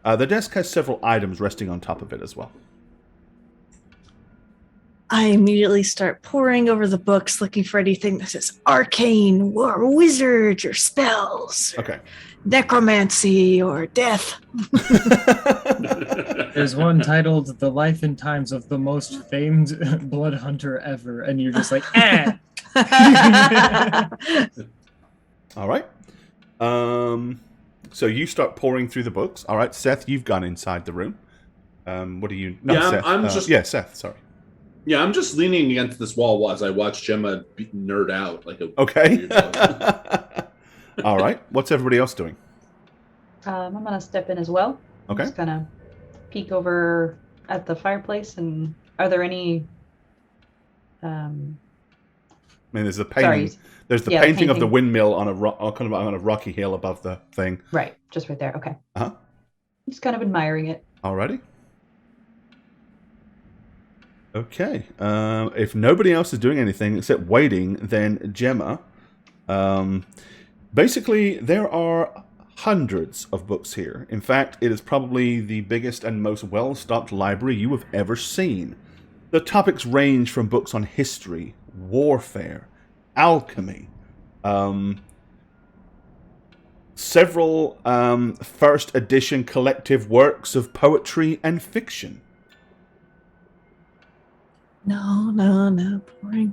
The desk has several items resting on top of it as well. I immediately start poring over the books, looking for anything that says arcane, or wizards, or spells, or Okay. necromancy, or death. There's one titled "The Life and Times of the Most Famed Blood Hunter Ever," and you're just like, eh. All right. So you start pouring through the books. All right, Seth, you've gone inside the room. What do you... Not Yeah, Seth. I'm just- Yeah, Seth, sorry. Yeah, I'm just leaning against this wall as I watch Gemma nerd out like a Okay. weirdo. All right. What's everybody else doing? I'm gonna step in as well. Okay. Just kind of peek over at the fireplace, and are there any? I mean, there's the painting. Sorry. There's the Yeah, the painting of the painting. windmill on a rocky hill above the thing. Right, just right there. Okay. Uh-huh. Just kind of admiring it. Alrighty. Okay. If nobody else is doing anything except waiting, then Gemma. Basically, there are hundreds of books here. In fact, it is probably the biggest and most well-stocked library you have ever seen. The topics range from books on history, warfare, alchemy, several first edition collective works of poetry and fiction. No.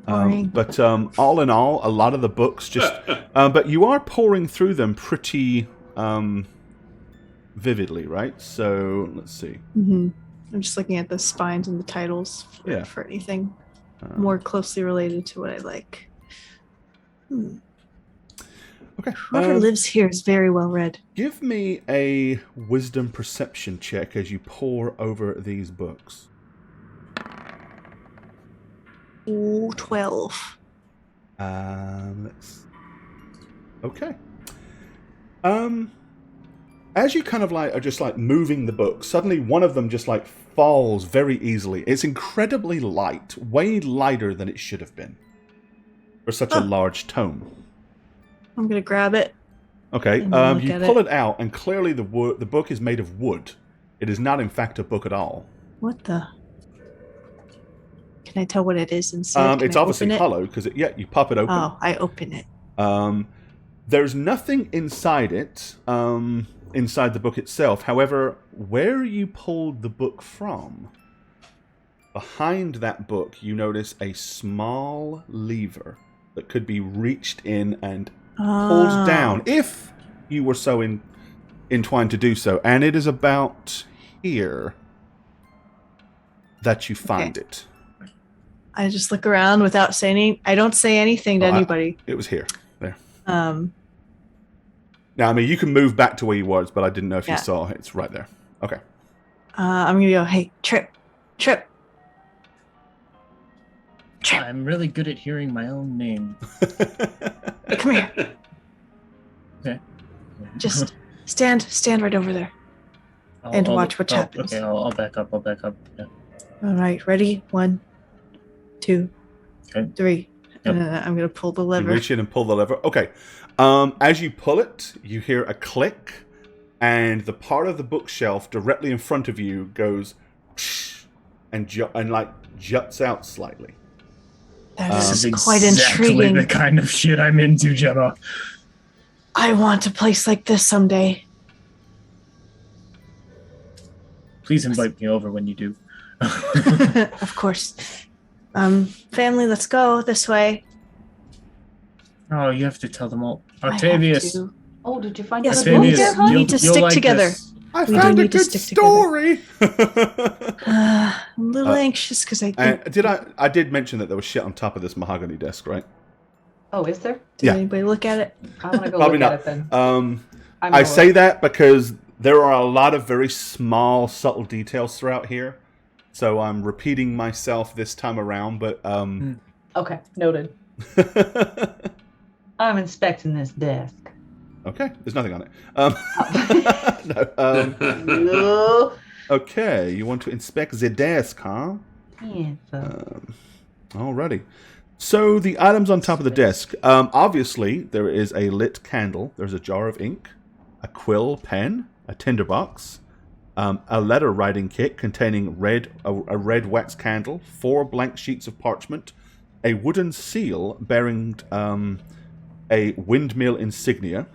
Pouring. But all in all, a lot of the books just... but you are pouring through them pretty vividly, right? So, let's see. Mm-hmm. I'm just looking at the spines and the titles for anything more closely related to what I like. Okay. Whoever lives here is very well read. Give me a wisdom perception check as you pore over these books. Ooh, 12. Let's Okay. As you kind of like are just like moving the book, suddenly one of them just like falls very easily. It's incredibly light, way lighter than it should have been for such a large tome. I'm gonna grab it. Okay, And then look you at pull it. it out, and clearly the book is made of wood. It is not, in fact, a book at all. What the? Can I tell what it is inside? Can It's I obviously open it? hollow because you pop it open. Oh, I open it. There's nothing inside it, inside the book itself. However, where you pulled the book from, behind that book, you notice a small lever that could be reached in and pulled down if you were so inclined to do so. And it is about here that you find it. I just look around without saying. I don't say anything to anybody. It was here. There. Um. Now, I mean, you can move back to where you was, but I didn't know if you saw. It's right there. Okay. I'm gonna go. Hey, Trip. I'm really good at hearing my own name. Hey, come here. Okay. Just stand right over there. And watch what happens. Okay, I'll back up. Yeah. All right, ready? 1, 2, Okay. 3. Yep. And I'm gonna pull the You lever. reach in and pull the lever. Okay. As you pull it, you hear a click, and the part of the bookshelf directly in front of you goes and juts out slightly. That is This quite exactly intriguing. the kind of shit I'm into, Gemma. I want a place like this someday. Please invite me over when you do. Of course. Family, let's go this way. Oh, you have to tell them all. I have Octavius. to. Oh, did you find Yes, the book Octavius, there, huh? you need to you'll stick like together. this. I We do found a need to good stick together. story. I'm a little anxious because I think. I did mention that there was shit on top of this mahogany desk, right? Oh, is there? Did Yeah. anybody look at it? I want to go Probably look not. at it then. I say that because there are a lot of very small, subtle details throughout here. So I'm repeating myself this time around, but Okay, noted. I'm inspecting this desk. okay, there's nothing on it. No. Okay, you want to inspect the desk, huh? Yes. Alrighty. So the items on top of the desk. Obviously, there is a lit candle. There's a jar of ink, a quill pen, a tinderbox, a letter writing kit containing a red wax candle, 4 blank sheets of parchment, a wooden seal bearing a windmill insignia.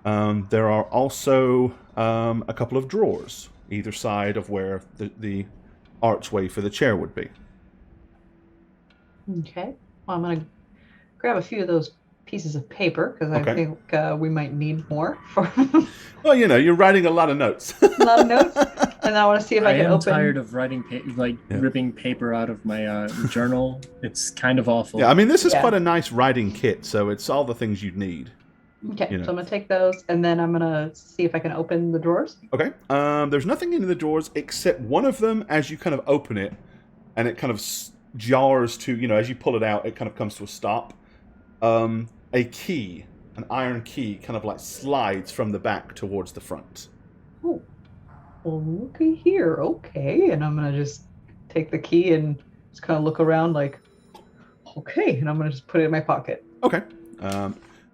There are also a couple of drawers, either side of where the archway for the chair would be. Okay. Well, I'm going to grab a few of those pieces of paper because I think we might need more for Well, you're writing a lot of notes. a lot of notes. And I want to see if I can am open. tired of writing, ripping paper out of my journal. It's kind of awful. Yeah, I mean, this is quite a nice writing kit, so it's all the things you'd need. Okay, so I'm going to take those, and then I'm going to see if I can open the drawers. Okay. There's nothing in the drawers except one of them, as you kind of open it, and it kind of jars to, as you pull it out, it kind of comes to a stop. A key, an iron key, kind of like slides from the back towards the front. Oh, well, looky here. Okay, and I'm going to just take the key and just kind of look around like, okay, and I'm going to just put it in my pocket. Okay.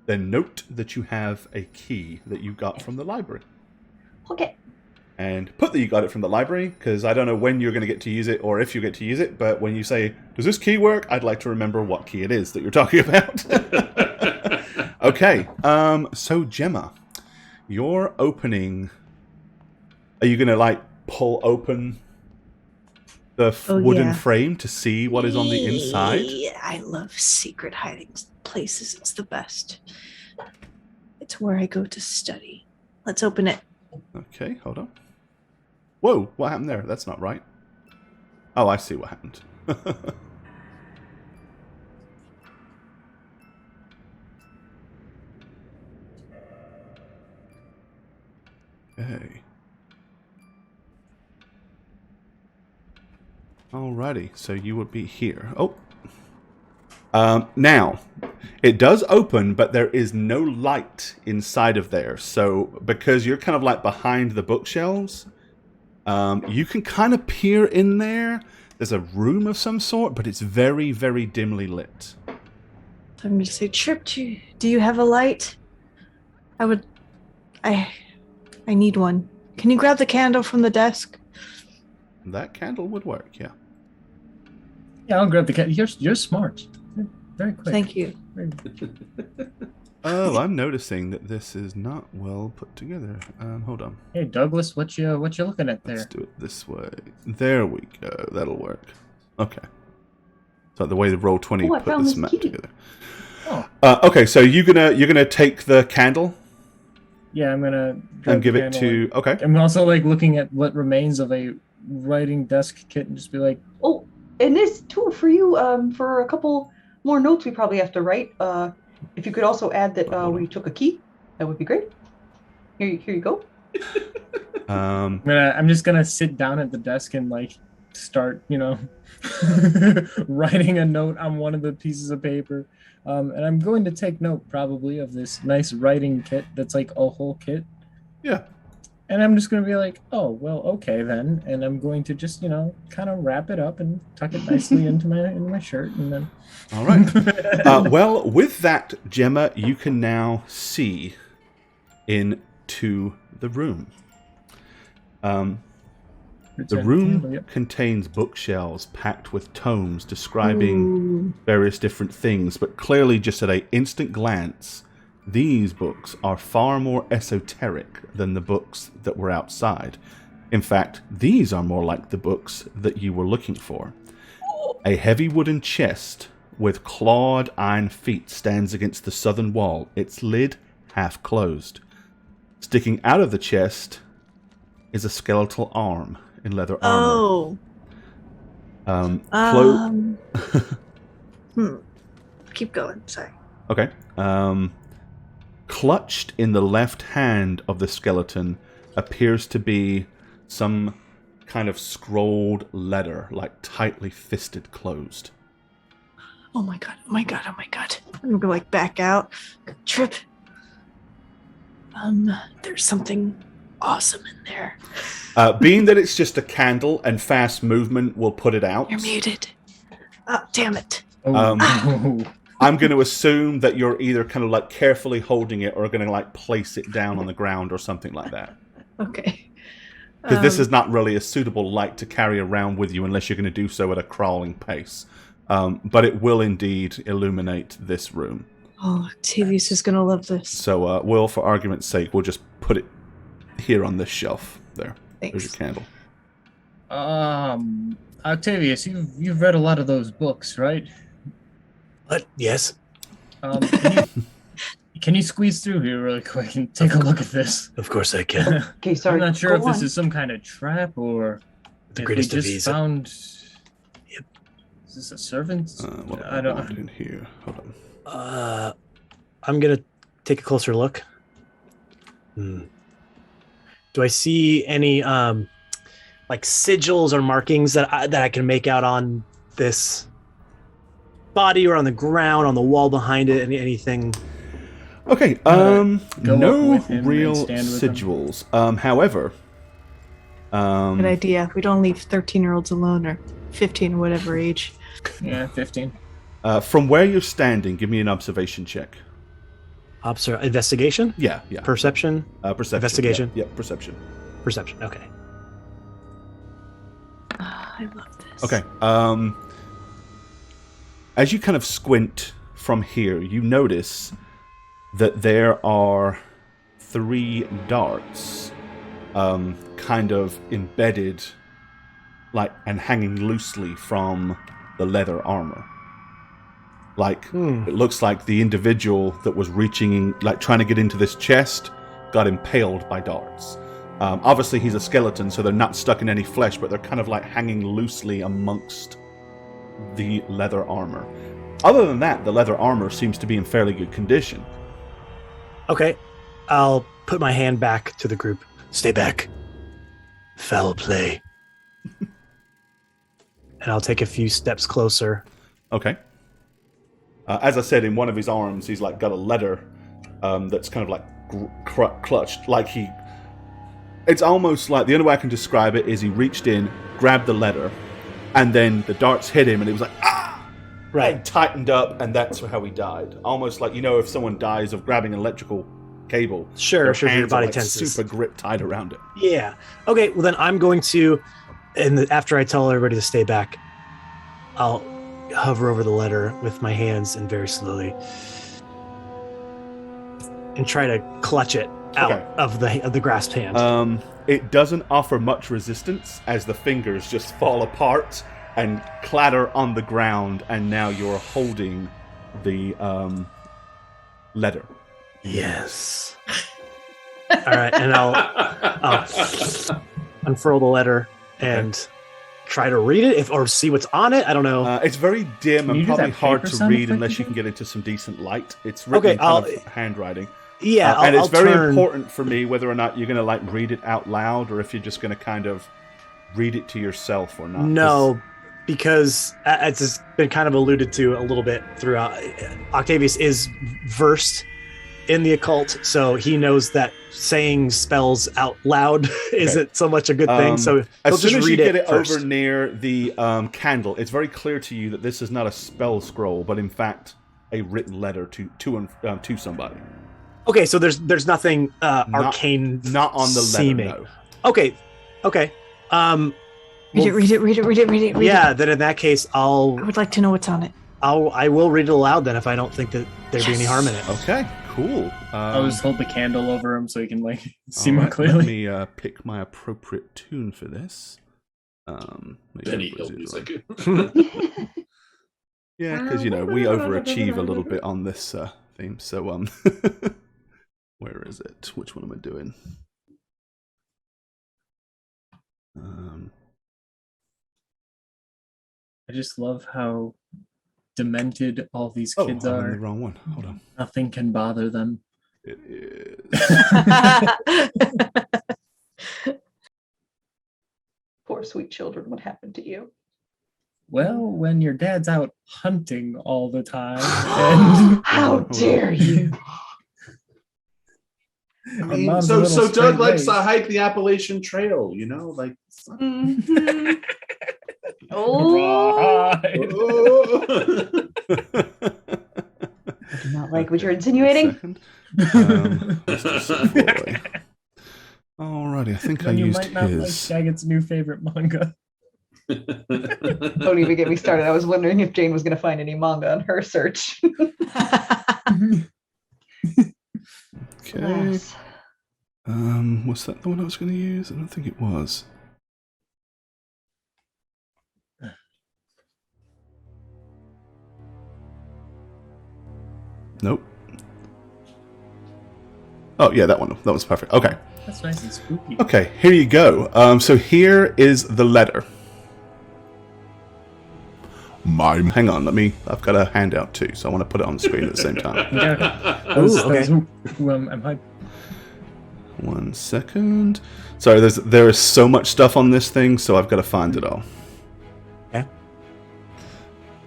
Then note that you have a key that you got from the library. Okay. And put that you got it from the library, because I don't know when you're going to get to use it or if you get to use it, but when you say, does this key work? I'd like to remember what key it is that you're talking about. Okay. So, Gemma, you're opening... Are you going to, pull open the wooden frame to see what is on the inside? Yeah, I love secret hiding places. It's the best. It's where I go to study. Let's open it. Okay, hold on. Whoa, what happened there? That's not right. Oh, I see what happened. Okay. Alrighty, so you would be here. Oh. Now, it does open, but there is no light inside of there. So, because you're kind of like behind the bookshelves, you can kind of peer in there. There's a room of some sort, but it's very, very dimly lit. So I'm going to say, Trip, do you have a light? I need one. Can you grab the candle from the desk? That candle would work, yeah. Yeah, I'll grab the cat. You're smart. You're very quick. Thank you. Oh, I'm noticing that this is not well put together. Hold on. Hey, Douglas, what you looking at there? Let's do it this way. There we go. That'll work. Okay. So the way the Roll20 I put found this this map key. together. Oh. Okay, so you're gonna take the candle Yeah, I'm gonna grab and give the it candle to. Okay. I'm also like looking at what remains of a writing desk kit and just be like, Oh, and this too for you. For a couple more notes we probably have to write. If you could also add that we took a key, that would be great. Here you go. Um. I'm just gonna sit down at the desk and like start, writing a note on one of the pieces of paper. And I'm going to take note probably of this nice writing kit that's like a whole kit. Yeah. And I'm just going to be like, oh, well, okay then. And I'm going to just, kind of wrap it up and tuck it nicely into my shirt. And then. All right. Well, with that, Gemma, you can now see into the room. The room contains bookshelves packed with tomes describing various different things, but clearly just at an instant glance, these books are far more esoteric than the books that were outside. In fact, these are more like the books that you were looking for. A heavy wooden chest with clawed iron feet stands against the southern wall, its lid half closed. Sticking out of the chest is a skeletal arm in leather armor. Keep going. Sorry. Okay. Clutched in the left hand of the skeleton appears to be some kind of scrolled letter, like tightly fisted closed. Oh my god. I'm gonna go like back out. Trip. There's something awesome in there. Being that it's just a candle and fast movement will put it out. You're muted. Oh, damn it. I'm going to assume that you're either kind of like carefully holding it or going to like place it down on the ground or something like that. Okay. Because this is not really a suitable light to carry around with you unless you're going to do so at a crawling pace. But it will indeed illuminate this room. Oh, Octavius is going to love this. So, Will, for argument's sake, we'll just put it here on this shelf. There. Thanks. There's your candle. Octavius, you've read a lot of those books, right? What? Yes. Can you squeeze through here really quick and take a look at this? Of course I can. Okay, sorry. I'm not sure if Go this on. is some kind of trap or The if greatest we of just ease. found. Yep. Is this a servant? What I don't. in here. Hold on. I'm gonna take a closer look. Do I see any like sigils or markings that I can make out on this body or on the ground, on the wall behind it? Anything? Okay. Go up No with him and real stand with him. sigils. However, Good idea. We don't leave 13-year-olds alone or 15 or whatever age. Yeah, 15. from where you're standing, give me an observation check. Investigation? Yeah. Perception? Perception. Investigation? Yeah, perception. Perception. Okay. I love this. Okay. As you kind of squint from here, you notice that there are 3 darts kind of embedded like and hanging loosely from the leather armor. Like, it looks like the individual that was reaching in, like trying to get into this chest got impaled by darts. Obviously he's a skeleton, so they're not stuck in any flesh, but they're kind of like hanging loosely amongst the leather armor. Other than that, the leather armor seems to be in fairly good condition. Okay. I'll put my hand back to the group. Stay back. Foul play. And I'll take a few steps closer. Okay. As I said, in one of his arms, he's like got a letter that's kind of like clutched, like he. It's almost like the only way I can describe it is he reached in, grabbed the letter, and then the darts hit him, and he was like ah, Right. and tightened up, and that's how he died. Almost like if someone dies of grabbing an electrical cable, Sure, their your hands body are like tenses. super grip tight around it. Yeah. Okay. Well, then I'm going to, after I tell everybody to stay back, I'll hover over the letter with my hands and very slowly, and try to clutch it out of the grasped hand. It doesn't offer much resistance as the fingers just fall apart and clatter on the ground, and now you're holding the letter. Yes. All right, and I'll unfurl the letter and try to read it, or see what's on it. I don't know. It's very dim Can you and do probably that hard paper to sound read effect unless you again? can get into some decent light. It's written in kind of handwriting. Yeah, and it's I'll very turn. important for me whether or not you're going to like read it out loud, or if you're just going to kind of read it to yourself or not. No, because as it's been kind of alluded to a little bit throughout, Octavius is versed in the occult, so he knows that saying spells out loud isn't so much a good thing. So he'll as soon just as you read get it it first. over near the candle, it's very clear to you that this is not a spell scroll, but in fact a written letter to somebody. Okay, so there's nothing arcane, not on the letter. seeming. No. Okay. Read it. Yeah, then in that case, I would like to know what's on it. I will read it aloud then if I don't think that there'd be any harm in it. Okay, cool. I'll just hold the candle over him so he can see all more right, clearly. Let me pick my appropriate tune for this. Penny hill music. Yeah, because we overachieve a little bit on this theme. So where is it? Which one am I doing? I just love how demented all these Oh, kids I'm in are. the wrong one. Hold on. Nothing can bother them. It is. Poor sweet children, what happened to you? Well, when your dad's out hunting all the time, and How dare you? I my mean, mom's a so little Doug likes straight-laced. to hike the Appalachian Trail, like. Mhm. Oh, Right. I do not like what you're insinuating. Second. Mr. Savoy. Alrighty, I think Then I you used might not like his. Daggett new favorite manga. Don't even get me started. I was wondering if Jane was going to find any manga on her search. Okay. Alas. Was that the one I was going to use? I don't think it was. Nope. Oh, yeah, that one. That was perfect. Okay. That's nice and spooky. Okay, here you go. So here is the letter. Hang on, I've got a handout too, so I want to put it on the screen at the same time. Yeah. okay. Who I'm hyped. 1 second. Sorry, there is so much stuff on this thing, so I've got to find it all. Okay.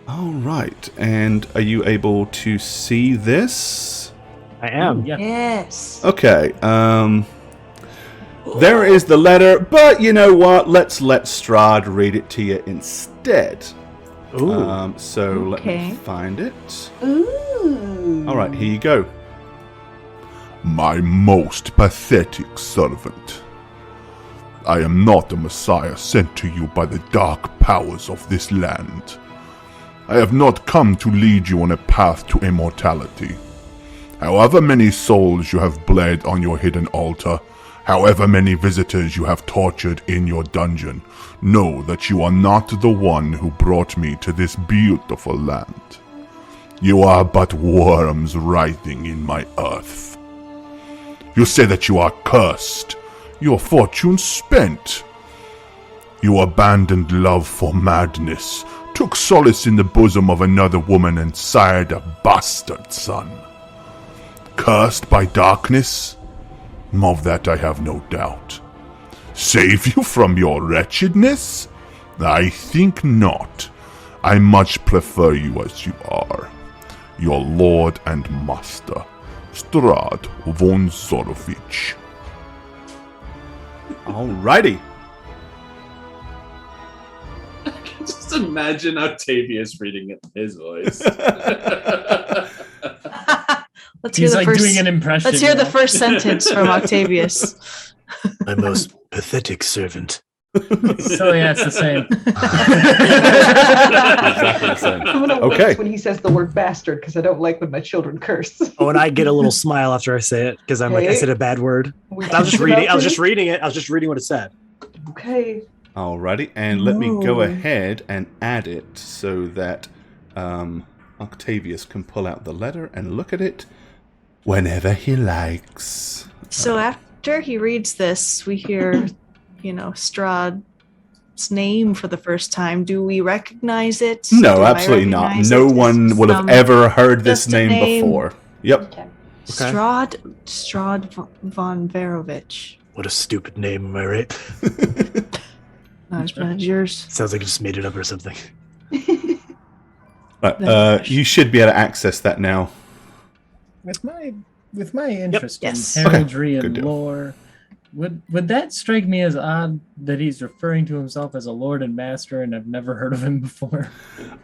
All right, and are you able to see this? I am. Yeah. Yes. Okay, there is the letter, but you know what? Let's let Strahd read it to you instead. Ooh. So let Okay. me find it. Ooh. All right, here you go. My most pathetic servant. I am not a messiah sent to you by the dark powers of this land. I have not come to lead you on a path to immortality. However many souls you have bled on your hidden altar, however many visitors you have tortured in your dungeon, know that you are not the one who brought me to this beautiful land. You are but worms writhing in my earth. You say that you are cursed, your fortune spent. You abandoned love for madness, took solace in the bosom of another woman and sired a bastard son. Cursed by darkness? Of that I have no doubt. Save you from your wretchedness? I think not. I much prefer you as you are. your lord and master, Strahd von Zorovich. Alrighty. Just imagine Octavius reading it in his voice. Let's hear He's the like first. doing an impression. Let's hear the now. first sentence from Octavius. My most pathetic servant. So yeah, it's the same. Exactly the same. I'm gonna Okay. wince when he says the word bastard because I don't like when my children curse. Oh, and I get a little smile after I say it because I'm like, I Hey. said a bad word. We I was just talked reading. about I was just this? reading it. I was just reading what it said. Okay. Alrighty, and let me go Ooh. ahead and add it so that Octavius can pull out the letter and look at it whenever he likes. So after he reads this, we hear, Strahd's name for the first time. Do we recognize it? No, Do I absolutely not. recognize No it? one It's would have some ever heard this just a name name. before. Yep. Okay. Strahd von Barovich. What a stupid name, am I right? Not as bad as yours. Sounds like I just made it up or something. Right, you should be able to access that now. With my interest Yes. in heraldry Good and deal. lore, would that strike me as odd that he's referring to himself as a lord and master, and I've never heard of him before?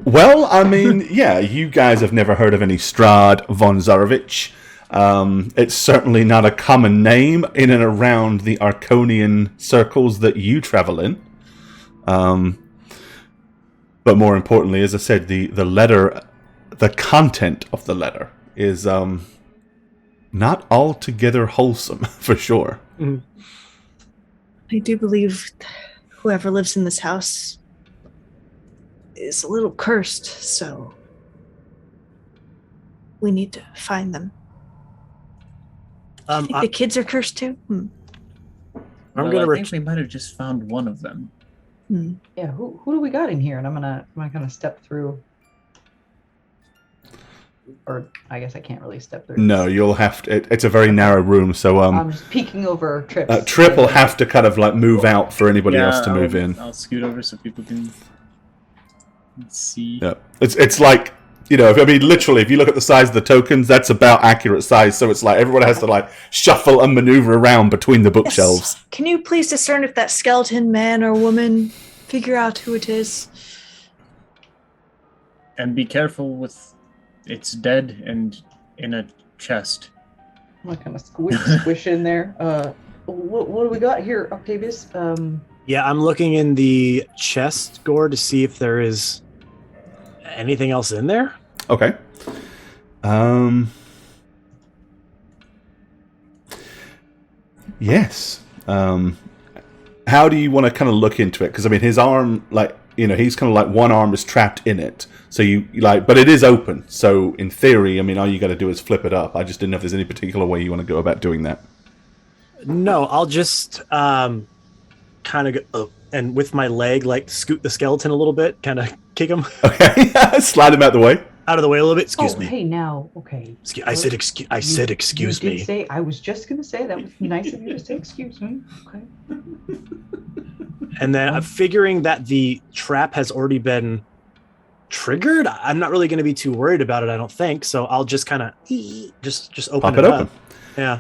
Well, I mean, yeah, you guys have never heard of any Strahd von Zarovich. It's certainly not a common name in and around the Arconian circles that you travel in. But more importantly, as I said, the letter, the content of the letter is not altogether wholesome, for sure. I do believe whoever lives in this house is a little cursed, so we need to find them. I think the kids are cursed too. I'm gonna I think we might have just found one of them. Yeah. Who do we got in here? And I'm gonna step through. Or I guess I can't really step through. No, you'll have to. It's a very narrow room, so I'm just peeking over Trips. Trip will have to kind of like move out for anybody else to move in. I'll scoot over so people can see. Yeah, it's like, literally, if you look at the size of the tokens, that's about accurate size. So it's like everyone has to like shuffle and maneuver around between the bookshelves. Yes. Can you please discern if that skeleton man or woman? Figure out who it is. And be careful with it's dead and in a chest. I'm gonna kind of squish in there. What do we got here, Octavius? Yeah, I'm looking in the chest, Gore, to see if there is anything else in there. Okay. Yes. How do you want to kind of look into it? Because I mean, his arm, he's kind of like one arm is trapped in it. So but it is open. So in theory, I mean, all you got to do is flip it up. I just didn't know if there's any particular way you want to go about doing that. No, I'll just kind of go, and with my leg, like scoot the skeleton a little bit, kind of kick him Okay. Slide him out the way. out of the way a little bit. Excuse me. Hey, now, okay. I said excuse you me. Did say, I was just gonna say that was nice of you to say excuse me. Okay. And then I'm figuring that the trap has already been triggered. I'm not really going to be too worried about it, I don't think. So I'll just kind of just open Pop it up. open. Yeah.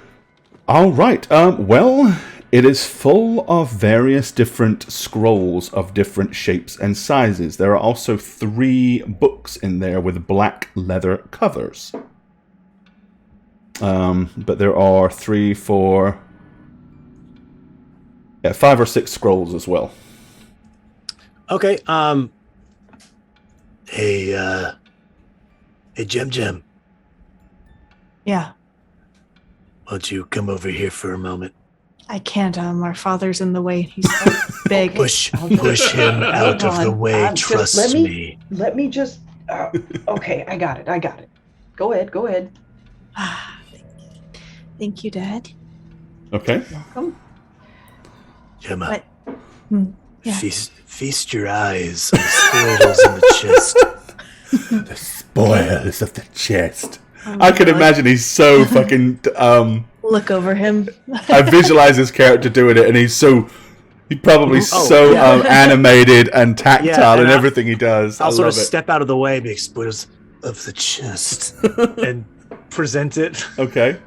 All right. Well, it is full of various different scrolls of different shapes and sizes. There are also 3 books in there with black leather covers. But there are 3, 4, 5 or 6 scrolls as well. Okay. Hey, Jem. Yeah, Why don't you come over here for a moment? I can't. Our father's in the way. He's so big. Push him out of the Hold on. way. Just Trust me. Let me just. Okay, I got it. Go ahead. Thank you, Dad. Okay. Welcome. Gemma, Yeah. feast your eyes on the spoils in the chest. The spoils of the chest. Oh, I can God. imagine he's so fucking. Look over him. I visualize his character doing it, and he's probably yeah. animated and tactile Yeah, and in I'll- everything he does. I'll I sort love of it. step out of the way and be spoils. of the chest and present it. Okay.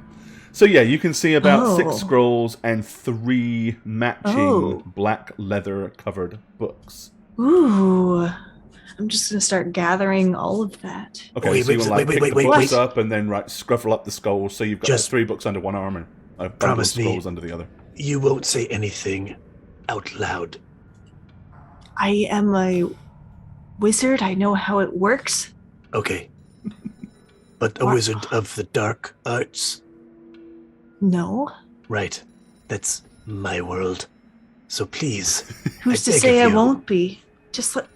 So yeah, you can see about 6 Oh. scrolls and 3 matching Oh. black leather covered books. Ooh. I'm just going to start gathering all of that. Okay, Wait, so you wait, want to wait, pick wait, the wait, books wait. up and then scruffle up the skulls, so you've got Just 3 books under one arm and a bundle of promise me. scrolls under the other. You won't say anything out loud. I am a wizard. I know how it works. Okay. But a What? wizard of the dark arts? No. Right. That's my world. So please. Who's to beg say of I you. won't be? Just let.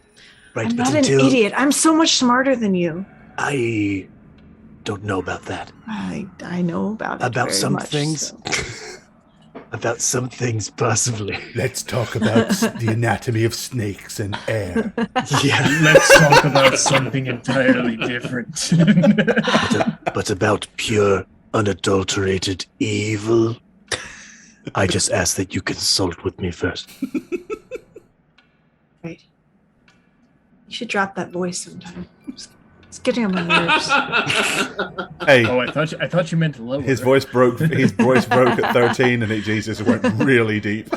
Right, I'm but not an until idiot. I'm so much smarter than you. I don't know about that. I know about it. About very some much, things? so. About some things, possibly. Let's talk about the anatomy of snakes and air. Yeah. Let's talk about something entirely different. But about pure, unadulterated evil, I just ask that you consult with me first. Right. You should drop that voice sometime. It's getting on my nerves. Hey, Oh, I thought you meant lower. his voice broke. His voice broke at 13, and Jesus went really deep.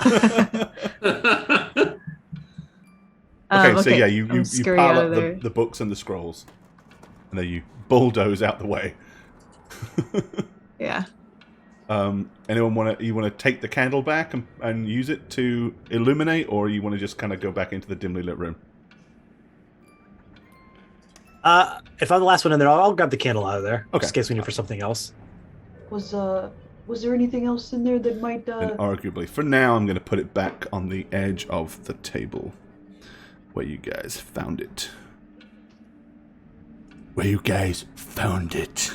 Okay, so yeah, you I'm scurry pile out up of there. the books and the scrolls, and then you bulldoze out the way. Yeah. Anyone want to take the candle back and use it to illuminate, or you want to just kind of go back into the dimly lit room? If I'm the last one in there, I'll grab the candle out of there. Okay. Just in case we need for something else. Was there anything else in there that might And arguably, for now, I'm going to put it back on the edge of the table where you guys found it. Where you guys found it.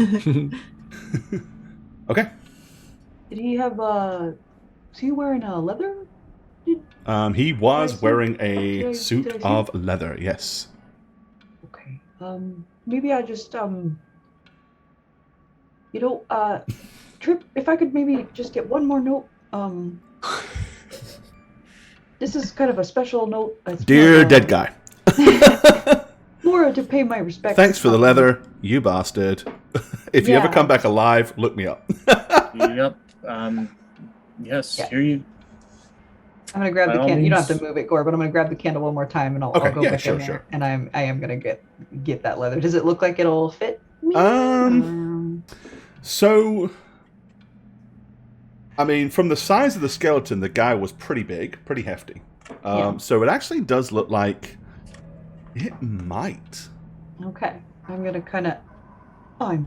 Okay. Did he have was he wearing a leather? He was Did I see- wearing did I- a did I suit see? of leather. Yes. Okay. Maybe I just Trip, if I could maybe just get one more note. This is kind of a special note. It's Dear more, dead guy. More to pay my respects. Thanks for the leather, you bastard. If you ever Yeah. come back alive, look me up. Yep. Yes. Yeah. Here you. I'm gonna grab By the all candle. You don't have means. to move it, Gore, but I'm gonna grab the candle one more time, and I'll Okay, go yeah, back sure, in there. sure. And I am gonna get that leather. Does it look like it'll fit me? So, I mean, from the size of the skeleton, the guy was pretty big, pretty hefty. Yeah. So it actually does look like it might. Okay. I'm gonna kind of. I'm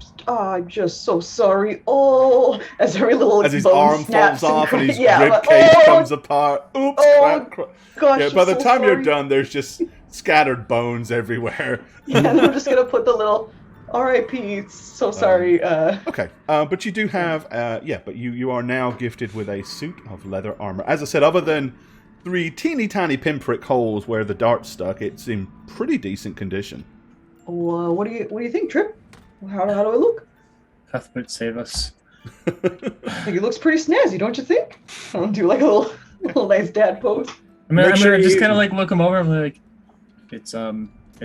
just so sorry. Oh, as every little As his bone arm snaps falls off and his yeah, I'm rib like, cage oh, comes apart. Oops! oh, crap. gosh. Yeah, by I'm the so time you're sorry. done, there's just scattered bones everywhere. Yeah, and I'm just gonna put the little R.I.P. So sorry. Okay, but you do have, but you are now gifted with a suit of leather armor. As I said, other than 3 teeny tiny pinprick holes where the dart stuck, it's in pretty decent condition. What do you think, Trip? How do I look? Cuthbert, save us. I think it looks pretty snazzy, don't you think? I'll do like a little nice dad pose. I mean, Make sure just you- kind of like look him over and be like, it's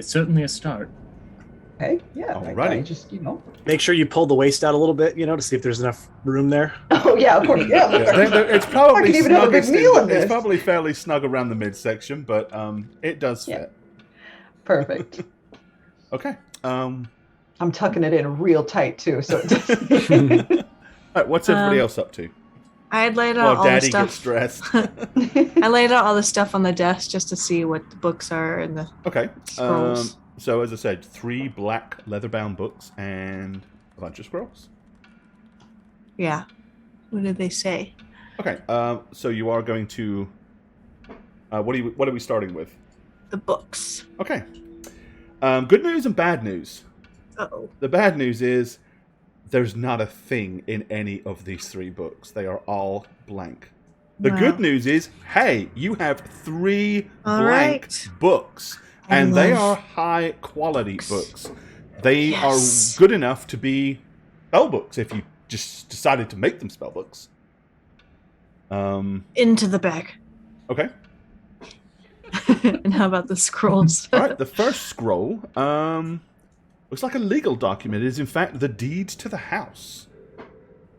certainly a start. Hey, yeah. Alrighty. I just Make sure you pull the waist out a little bit, to see if there's enough room there. Oh yeah, of course. Yeah. It's probably I can even have a big snug. meal in It's this. probably fairly snug around the midsection, but it does Yeah. fit. Perfect. Okay. I'm tucking it in real tight too, so it doesn't. All right, what's everybody else up to? I had laid out Well, all Daddy the gets stuff. dressed. I laid out all the stuff on the desk just to see what the books are and the Okay. scrolls. So as I said, 3 black leather-bound books and a bunch of scrolls. Yeah. What did they say? Okay. So you are going to. What are we starting with? The books. Okay. Good news and bad news. Uh-oh. The bad news is there's not a thing in any of these 3 books. They are all blank. The Wow. good news is, hey, you have 3 All blank right. books, I and they love are high quality books. They Yes. are good enough to be spell books if you just decided to make them spell books. Into the bag. Okay. And how about the scrolls? All right. The first scroll was looks like a legal document. It is, in fact, the deed to the house.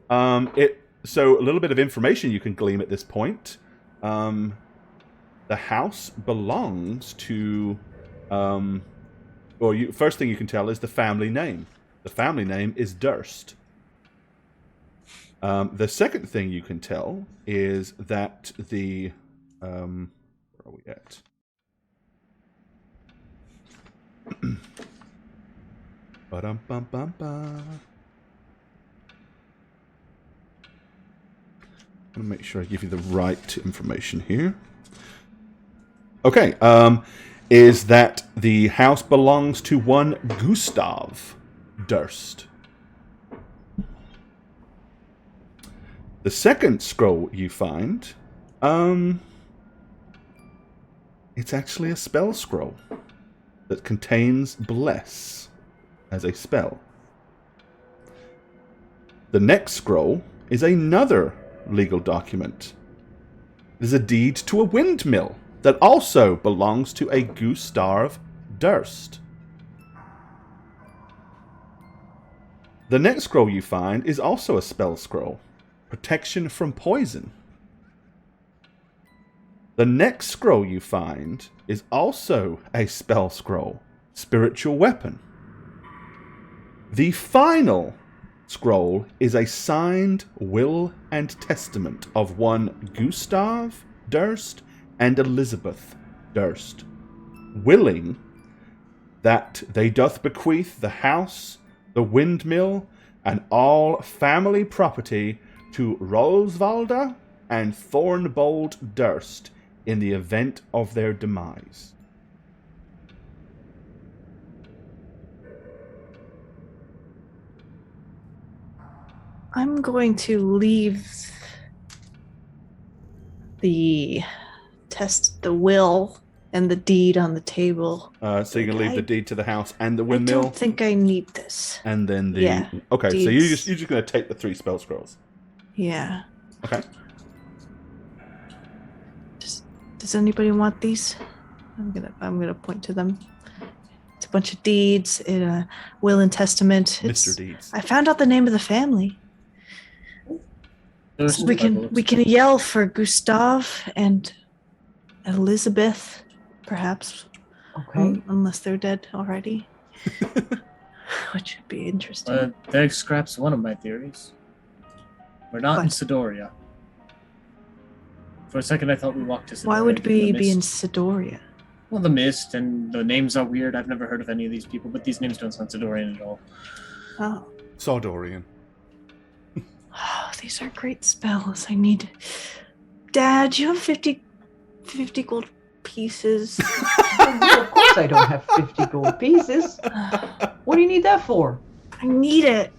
So a little bit of information you can glean at this point. The house belongs to... first thing you can tell is the family name. The family name is Durst. The second thing you can tell is that the... where are we at? Ba-dum-bum-bum-bum. I'm going to make sure I give you the right information here. Okay, is that the house belongs to one Gustav Durst. The second scroll you find, it's actually a spell scroll that contains Bless as a spell. The next scroll is another legal document. It is a deed to a windmill that also belongs to a Gustav Durst. The next scroll you find is also a spell scroll. Protection from poison. The next scroll you find is also a spell scroll. Spiritual weapon. The final scroll is a signed will and testament of one Gustav Durst and Elizabeth Durst, willing that they doth bequeath the house, the windmill, and all family property to Rolsvalda and Thornbold Durst in the event of their demise. I'm going to leave the will and the deed on the table. So you can leave the deed to the house and the windmill. I don't think I need this. And then the... Yeah, okay, deeds. so you're just going to take the 3 spell scrolls. Yeah. Okay. Does anybody want these? I'm gonna point to them. It's a bunch of deeds, a will and testament. Mr. Deeds. I found out the name of the family. So we can yell for Gustav and Elizabeth, perhaps. Okay. Unless they're dead already. Which would be interesting. That scraps one of my theories. We're not in Sidoria. For a second, I thought we walked to Sidoria. Why would we be in Sidoria? Well, the mist and the names are weird. I've never heard of any of these people, but these names don't sound Sidorian at all. Oh. Sardorian. Oh, these are great spells. I need... Dad, do you have 50 gold pieces? Of course I don't have 50 gold pieces. What do you need that for? I need it.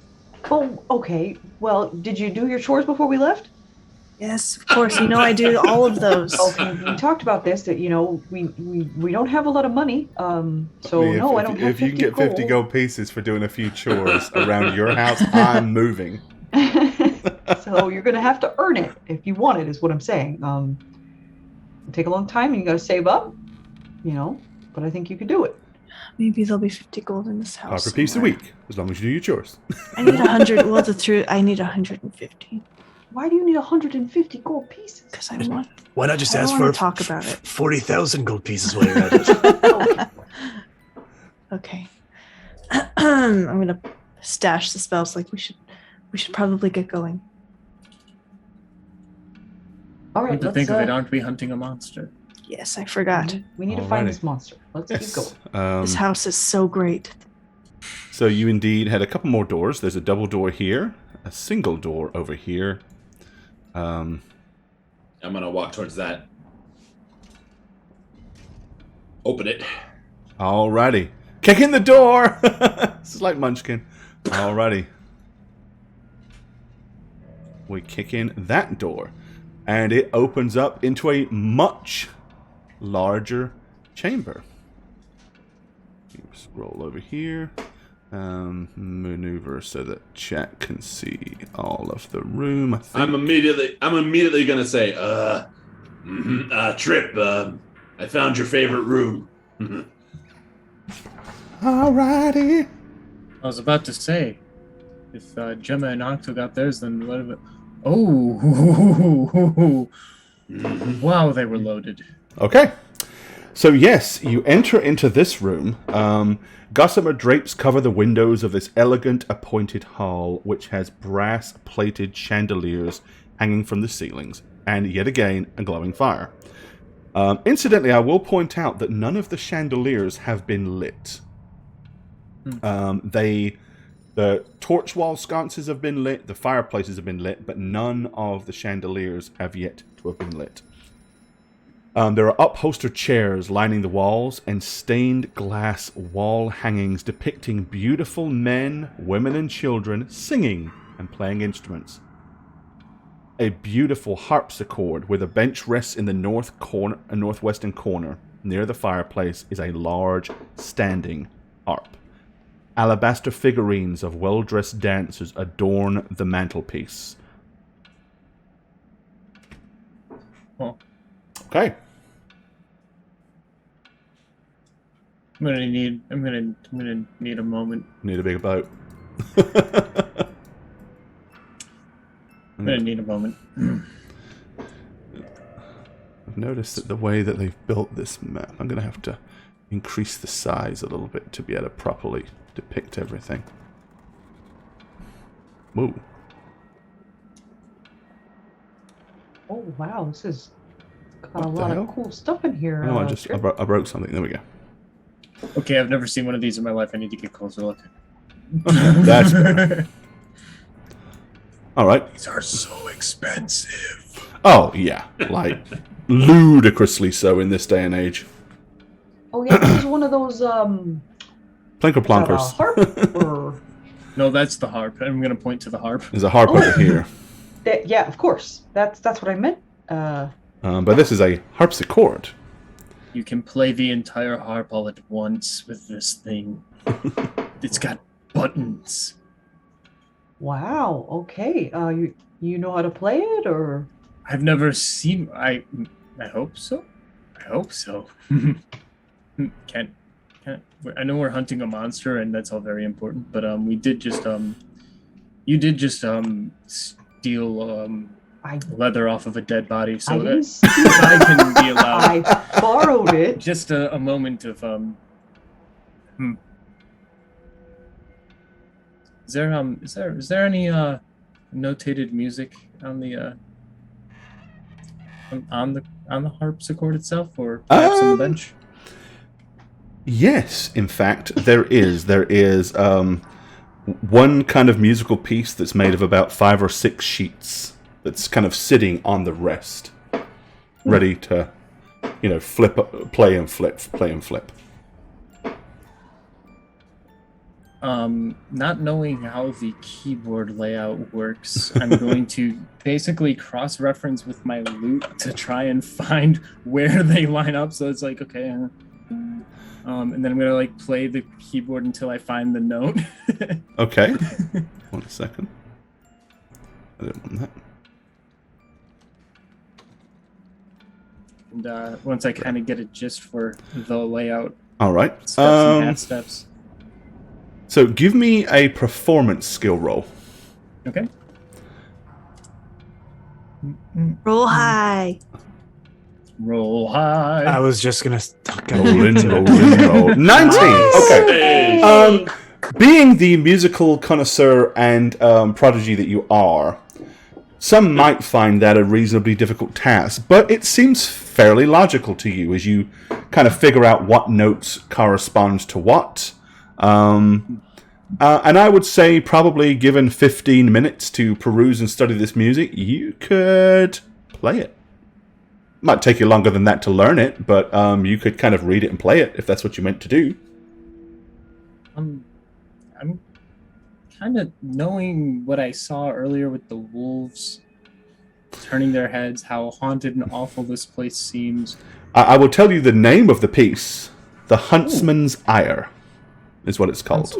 Oh, okay. Well, did you do your chores before we left? Yes, of course. You know I do all of those. Okay, we talked about this, that, we don't have a lot of money. I don't have 50 If you can get 50 gold pieces for doing a few chores around your house, I'm moving. So you're going to have to earn it if you want it, is what I'm saying. It'll take a long time and you got to save up, but I think you could do it. Maybe there'll be 50 gold in this house. Per piece a week, as long as you do your chores. I need 100. Well, the truth, I need 150. Why do you need 150 gold pieces? Because I want. Why not just I ask want for to talk about it. 40,000 gold pieces while you're at it? Okay. I'm gonna stash the spells. Like we should probably get going. All right. To think of it, aren't we hunting a monster? Yes, I forgot. We need to find this monster. Let's keep going. This house is so great. So you indeed had a couple more doors. There's a double door here, a single door over here. I'm gonna walk towards that. Open it. Alrighty. Kick in the door! This is like Munchkin. Alrighty. We kick in that door. And it opens up into a much larger chamber. Scroll over here. Maneuver so that chat can see all of the room. I think. I'm immediately gonna say, Trip, I found your favorite room. Alrighty. I was about to say, if Gemma and Octo got theirs, then what? Oh, wow! They were loaded. Okay. So yes, you enter into this room. Gossamer drapes cover the windows of this elegant, appointed hall, which has brass-plated chandeliers hanging from the ceilings, and yet again, a glowing fire. Incidentally, I will point out that none of the chandeliers have been lit. The torch wall sconces have been lit, the fireplaces have been lit, but none of the chandeliers have yet to have been lit. There are upholstered chairs lining the walls and stained glass wall hangings depicting beautiful men, women, and children singing and playing instruments. A beautiful harpsichord with a bench rests in the northwestern corner. Near the fireplace is a large standing harp. Alabaster figurines of well-dressed dancers adorn the mantelpiece. Oh. Okay. I'm gonna need a moment. Need a big boat. I'm gonna need a moment. I've noticed that the way that they've built this map, I'm going to have to increase the size a little bit to be able to properly depict everything. Woo. Oh wow, this is got What a the lot hell? of cool stuff in here. Oh, I Trip. broke something. There we go. Okay, I've never seen one of these in my life. I need to get a closer look. That's better. All right. These are so expensive. Oh, yeah. Like, ludicrously so in this day and age. Oh yeah, this is one of those Plinker is that a plonkers. harp or No, that's the harp. I'm gonna point to the harp. There's a harp over here. yeah, of course. That's what I meant. But this is a harpsichord. You can play the entire harp all at once with this thing. It's got buttons. Wow. Okay. You know how to play it, or? I've never seen. I hope so. I hope so. Can't. I know we're hunting a monster, and that's all very important. But we did just you did just steal leather off of a dead body, so that I can be allowed. I borrowed it. Just a moment of Is there any notated music on the on the harpsichord itself, or perhaps on the bench? Yes, in fact, there is. There is one kind of musical piece that's made of about 5 or 6 sheets that's kind of sitting on the rest, ready to, play and flip. Not knowing how the keyboard layout works, I'm going to basically cross-reference with my lute to try and find where they line up. So it's like, okay, and then I'm gonna play the keyboard until I find the note. Okay. 1 second. I didn't want that. And once I kind of get a gist for the layout, All right. steps and half steps. So give me a performance skill roll. Okay. Roll high. Roll high. I was just gonna Roll. 19. Okay. Being the musical connoisseur and prodigy that you are, some might find that a reasonably difficult task, but it seems fairly logical to you as you kind of figure out what notes correspond to what. And I would say probably given 15 minutes to peruse and study this music, you could play it. Might take you longer than that to learn it, but you could kind of read it and play it if that's what you meant to do. I'm kind of knowing what I saw earlier with the wolves turning their heads, how haunted and awful this place seems. I will tell you the name of the piece. The Huntsman's Ire is what it's called.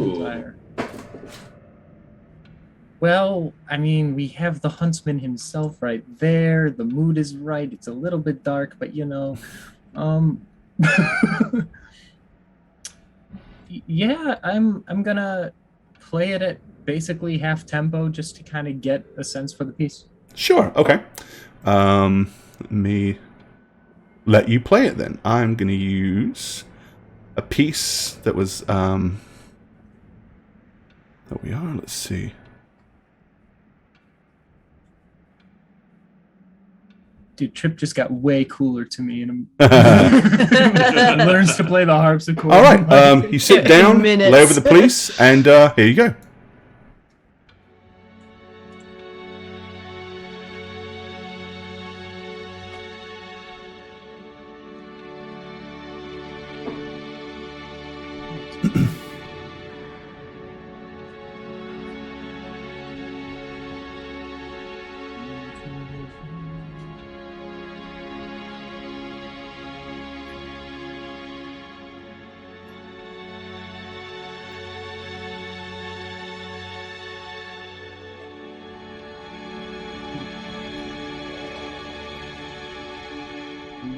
Well, I mean, we have the huntsman himself right there. The mood is right. It's a little bit dark, but yeah, I'm gonna play it at basically half tempo just to kind of get a sense for the piece? Sure. Okay. Let me let you play it then. I'm going to use a piece that was. There we are. Let's see. Dude, Trip just got way cooler to me, and learns to play the harpsichord. All right. You sit down, lay over the piece, and here you go.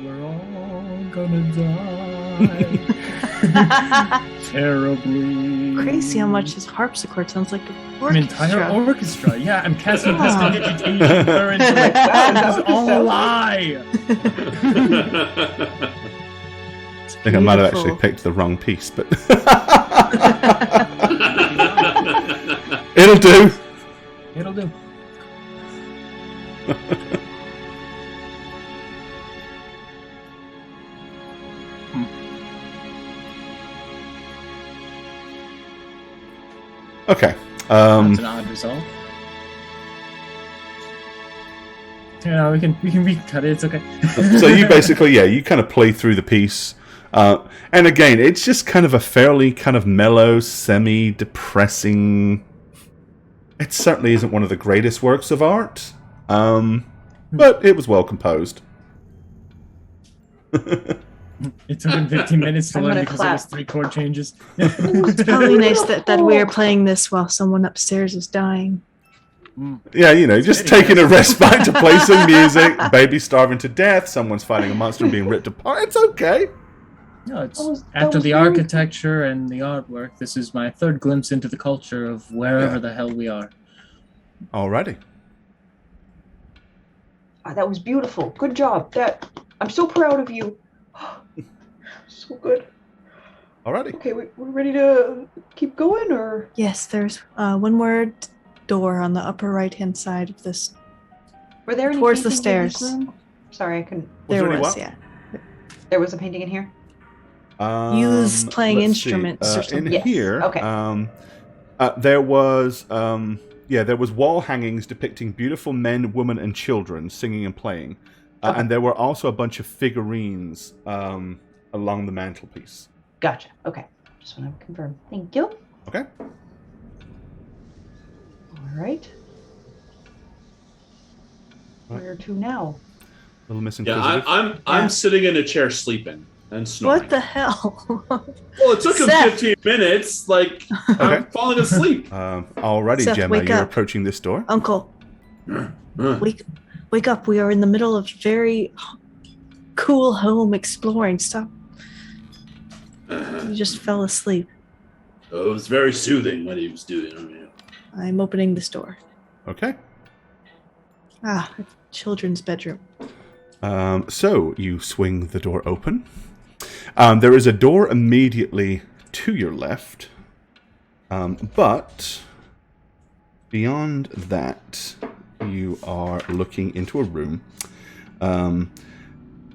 We're all gonna die terribly. Crazy how much his harpsichord sounds like an An orchestra. entire orchestra. Yeah, I'm casting prestidigitation currents. Like, wow, this is all a lie. I think I might have Beautiful. actually picked the wrong piece, but it'll do. It'll do. Okay. That's an odd result. Yeah, we can cut it. It's okay. So you basically, you kind of play through the piece, and again, it's just kind of a fairly kind of mellow, semi-depressing. It certainly isn't one of the greatest works of art, but it was well composed. It took him 15 minutes to I'm learn gonna because it was clap. 3 chord changes. It's probably nice that we're playing this while someone upstairs is dying. Yeah, just taking a respite to play some music. Baby starving to death. Someone's fighting a monster and being ripped apart. It's okay. No, it's That after was the very architecture and the artwork. This is my third glimpse into the culture of wherever the hell we are. Alrighty. That was beautiful. Good job. I'm so proud of you. So good. Alrighty. Okay, we're ready to keep going, or Yes, there's one more door on the upper right-hand side of this. were there any Towards the paintings in this stairs. room? Sorry, I couldn't. Was There there any was, what? yeah. There was a painting in here. Use playing Let's see. instruments or something. In Yes, here, okay. there was there was wall hangings depicting beautiful men, women, and children singing and playing, Okay. and there were also a bunch of figurines along the mantelpiece. Gotcha. Okay, just want to confirm. Thank you. Okay. All right. Right. Where to now? Little Miss Yeah, Inquisitive. I'm sitting in a chair sleeping and snoring. What the hell? Well, it took him Seth. 15 minutes. Like I'm falling asleep. Alrighty, Seth, Gemma, wake you're up. approaching this door. Uncle, wake up. We are in the middle of very cool home exploring. Stop. You just fell asleep. It was very soothing what he was doing. I mean, I'm opening this door. Okay. Ah, a children's bedroom. So you swing the door open. There is a door immediately to your left, but beyond that, you are looking into a room.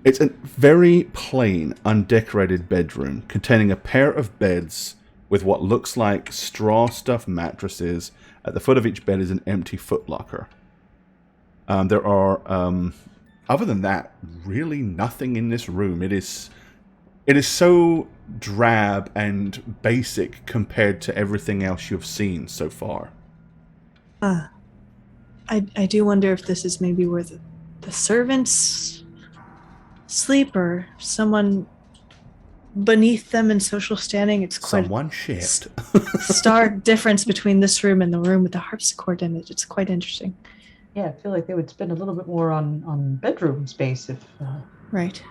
It's a very plain, undecorated bedroom containing a pair of beds with what looks like straw-stuffed mattresses. At the foot of each bed is an empty footlocker. There are, other than that, really nothing in this room. It is so drab and basic compared to everything else you've seen so far. I do wonder if this is maybe where the servants sleep or someone beneath them in social standing. It's quite Someone shit. stark difference between this room and the room with the harpsichord in it. It's quite interesting. Yeah, I feel like they would spend a little bit more on bedroom space if. Right.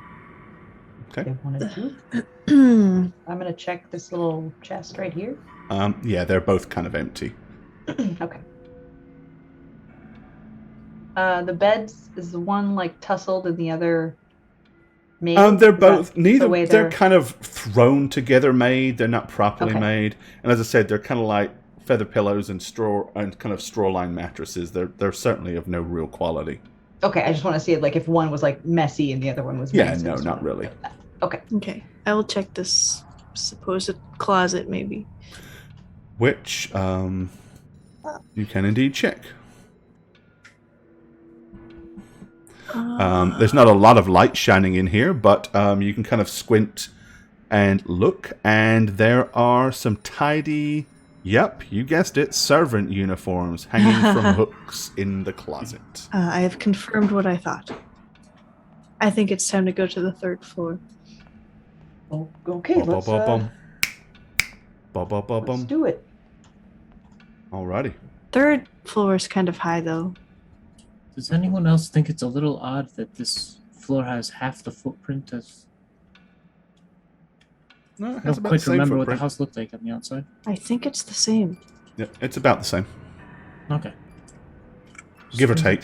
Okay. They wanted to. I'm gonna check this little chest right here. Yeah, they're both kind of empty. Okay. The beds is the one like tussled and the other made. They're both neither. The way they're kind of thrown together made. They're not properly made. And as I said, they're kind of like feather pillows and straw and kind of straw-lined mattresses. They're certainly of no real quality. Okay, I just want to see it like if one was like messy and the other one was. Yeah, no, not really. Okay. Okay, I will check this supposed closet, maybe. Which you can indeed check. There's not a lot of light shining in here, but you can kind of squint and look, and there are some tidy, yep, you guessed it, servant uniforms hanging from hooks in the closet. I have confirmed what I thought. I think it's time to go to the 3rd floor. Oh, okay, let's do it. Alrighty. 3rd floor is kind of high, though. Does anyone else think it's a little odd that this floor has half the footprint as... No, I don't quite remember what the house looked like on the outside. I think it's the same. Yeah, it's about the same. Okay. Give or take.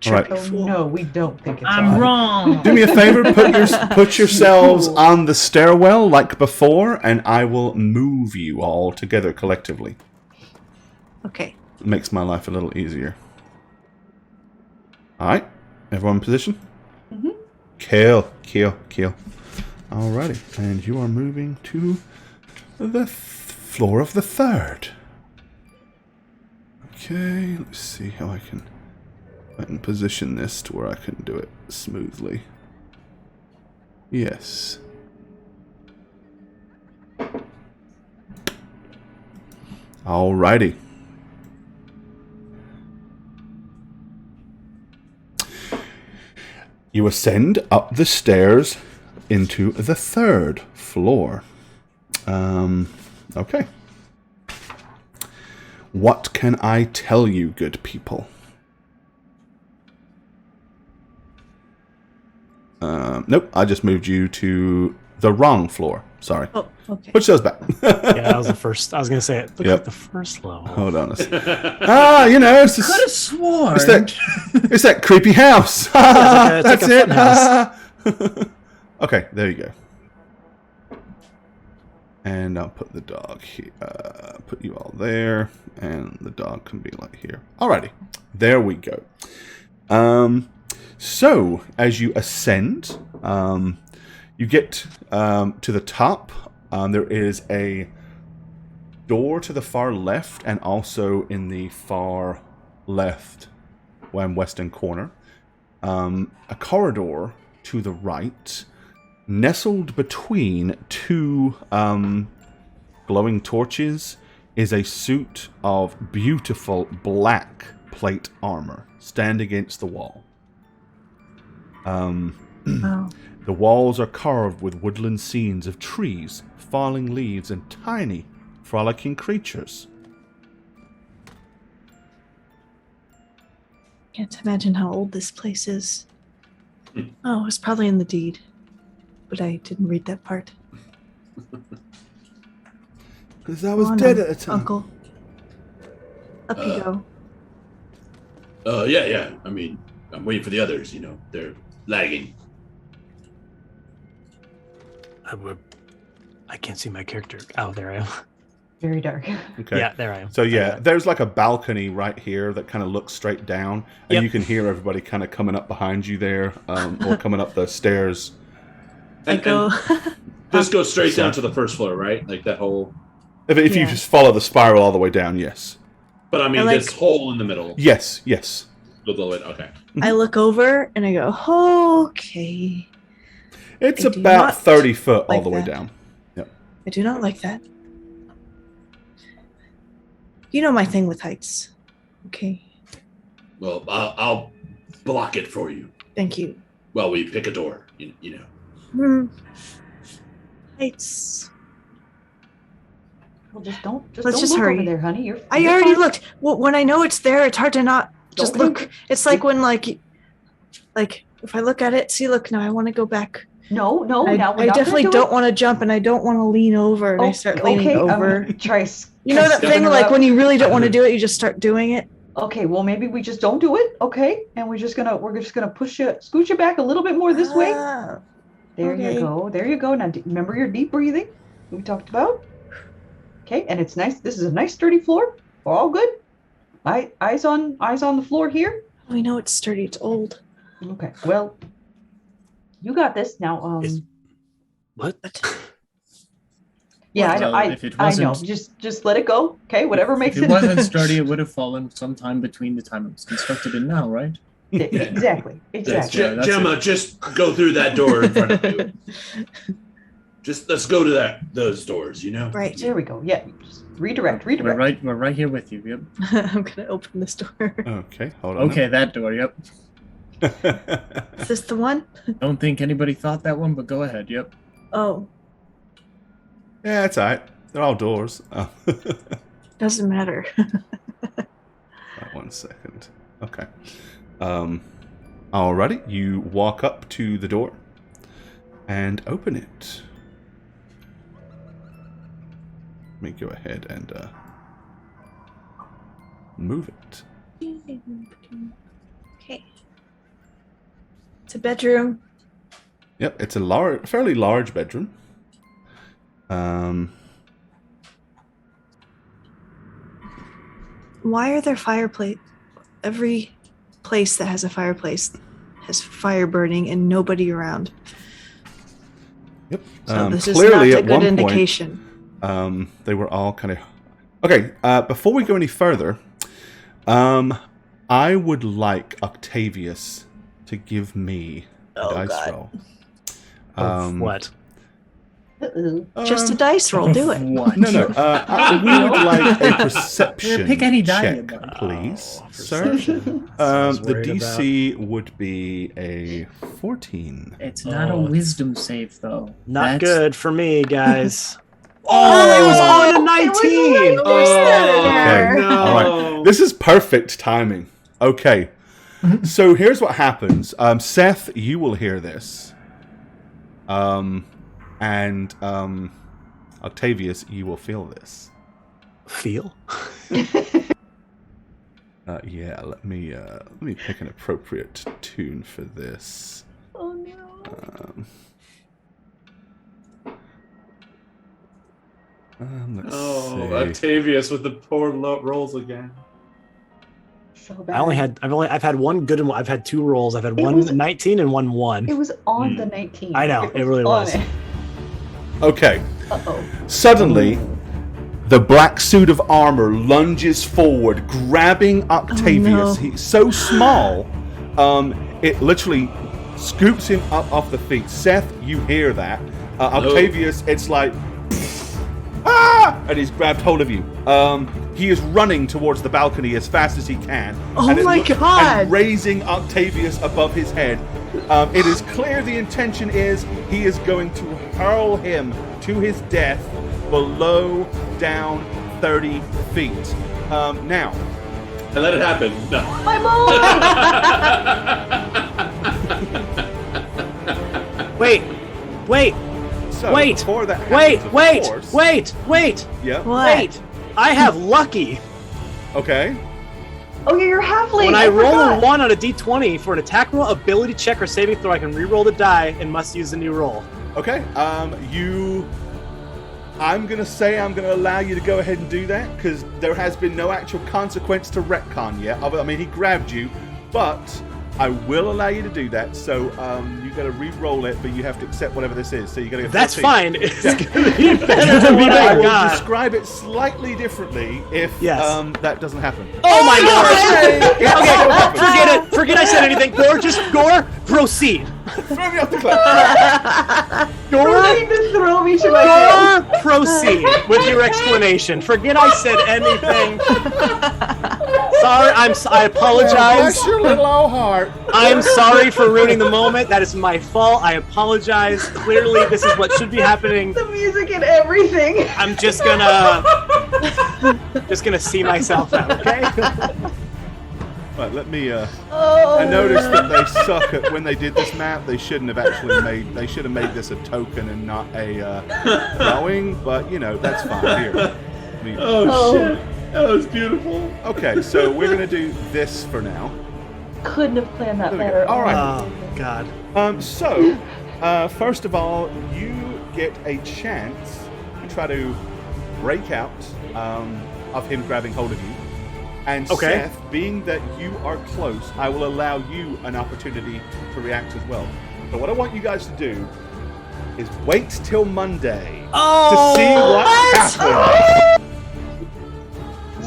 All right. Oh, no, we don't think it's I'm odd. wrong! Do me a favor, put yourselves on the stairwell like before, and I will move you all together collectively. Okay. It makes my life a little easier. Alright, everyone in position? Mm-hmm. Kill. Alrighty, and you are moving to the floor of the 3rd. Okay, let's see how I can position this to where I can do it smoothly. Yes. Alrighty. You ascend up the stairs into the 3rd floor. Okay. What can I tell you, good people? Nope, I just moved you to the wrong floor. Sorry. Oh, okay. Which goes back. Yeah, that was the first. I was going to say it. Looked like the first level. Hold on a second. It's Could have sworn. It's that creepy house. That's it. Okay, there you go. And I'll put the dog here. Put you all there, and the dog can be like here. Alrighty, there we go. So as you ascend, you get to the top. There is a door to the far left, and also in the far left, western corner, a corridor to the right, nestled between two glowing torches, is a suit of beautiful black plate armor stand against the wall. Wow. The walls are carved with woodland scenes of trees, falling leaves, and tiny, frolicking creatures. Can't imagine how old this place is. Oh, it's probably in the deed, but I didn't read that part. Because I was Come on, dead at the time. Uncle. Up you go. Yeah. I mean, I'm waiting for the others. They're lagging. I can't see my character. Oh, there I am. Very dark. Okay. Yeah, there I am. So yeah, there's like a balcony right here that kind of looks straight down, and you can hear everybody kind of coming up behind you there, or coming up the stairs. I go. This goes straight down to the first floor, right? Like that whole. If you Yeah. just follow the spiral all the way down, yes. But I mean, I like- this hole in the middle. Yes. Go the way. Okay. I look over and I go, okay. It's I do about not 30 foot all like the way that. down. Yep. I do not like that. You know my thing with heights. Okay. Well, I'll block it for you. Thank you. Well, we pick a door. You know. Heights. Well, don't Let's just look hurry. over there, honey. I you're already fine. looked. Well, when I know it's there, it's hard to not just Don't look. It's like when like if I look at it, see, look, now I want to go back No. Now I definitely don't want to jump, and I don't want to lean over. And I start leaning over. You know that thing, like when you really don't want to do it, you just start doing it. Okay, well maybe we just don't do it. Okay, and we're just gonna scoot you back a little bit more this way. There you go. Now remember your deep breathing we talked about. Okay, and it's nice. This is a nice sturdy floor. We're all good. Eyes on the floor here. We know it's sturdy. It's old. Okay, well, you got this now. What? Yeah, Well, I know. Just let it go. Okay, whatever makes If it. it wasn't sturdy, it would have fallen sometime between the time it was constructed and now, right? Exactly. Gemma, just go through that door in front of you. Just let's go to those doors. Right. There we go. Yeah. Just redirect. We're right here with you. Yep. I'm gonna open this door. Okay, hold on. Okay, that door. Yep. Is this the one? Don't think anybody thought that one, but go ahead. Yep. Oh, Yeah, it's alright. They're all doors. Oh. doesn't matter. Right, 1 second. Okay. Alrighty, you walk up to the door and open it. Let me go ahead and move it. Okay. It's a bedroom. Yep, it's a fairly large bedroom. Why are there fireplace? Every place that has a fireplace has fire burning and nobody around. Yep. So this is clearly, not a at good one indication. point, they were all kind of... Okay, before we go any further, I would like Octavius to give me a dice roll. What? Just a dice roll. Do it. What? No. We would like a perception Pick any die check, you'd like. please, sir. Perception. I was The worried DC would be a 14. It's not a wisdom save, though. Not That's- good for me, guys. Oh, it was on a 19! Okay. no. All right. This is perfect timing. Okay. So here's what happens. Seth, you will hear this. And Octavius, you will feel this. Feel? Yeah, let me pick an appropriate tune for this. Oh no. Let's Oh, see. Octavius with the poor rolls again. So bad. I've had one good and I've had two rolls. I've had one 19 and one 1. It was on the 19. I know, it really on was. it. Okay. Uh-oh. Suddenly, the black suit of armor lunges forward, grabbing Octavius. no. He's so small, it literally scoops him up off the feet. Seth, you hear that. Octavius, it's like, ah! And he's grabbed hold of you. He is running towards the balcony as fast as he can. Oh and my God. And raising Octavius above his head. It is clear the intention is he is going to hurl him to his death below down 30 feet. Now. And let it happen. No. My mom! Wait. So Wait, before that happens, of course- wait. Yep. What? Wait. I have lucky. Okay. Oh, yeah, you're halfling. When I roll forgot. a 1 on a d20 for an attack roll, ability check, or saving throw, I can re-roll the die and must use a new roll. Okay. I'm gonna say I'm gonna allow you to go ahead and do that because there has been no actual consequence to retcon yet. I mean, he grabbed you, but I will allow you to do that. So you got to re-roll it, but you have to accept whatever this is. So you got to get. That's 14. fine. It's gonna be better than what I I will got. describe it slightly differently if Yes. that doesn't happen. Oh my god! Okay, Okay, forget I said anything. Gore, proceed. Throw me off the cliff. Proceed to throw me to my death. Gore, proceed with your explanation. Forget I said anything. Sorry, I apologize. Bless your little old heart. I am sorry for ruining the moment. That is my fault. I apologize. Clearly, this is what should be happening. The music and everything. I'm just gonna see myself out, okay? Right, let me. I noticed that they suck at when they did this map. They shouldn't have actually made. They should have made this a token and not a drawing. But that's fine. Here. Shit! That was beautiful. Okay, so we're gonna do this for now. Couldn't have planned that There we better. go. All right. Oh, God. So, first of all, you get a chance to try to break out of him grabbing hold of you. And Okay. Seth, being that you are close, I will allow you an opportunity to react as well. So what I want you guys to do is wait till Monday to see what happens.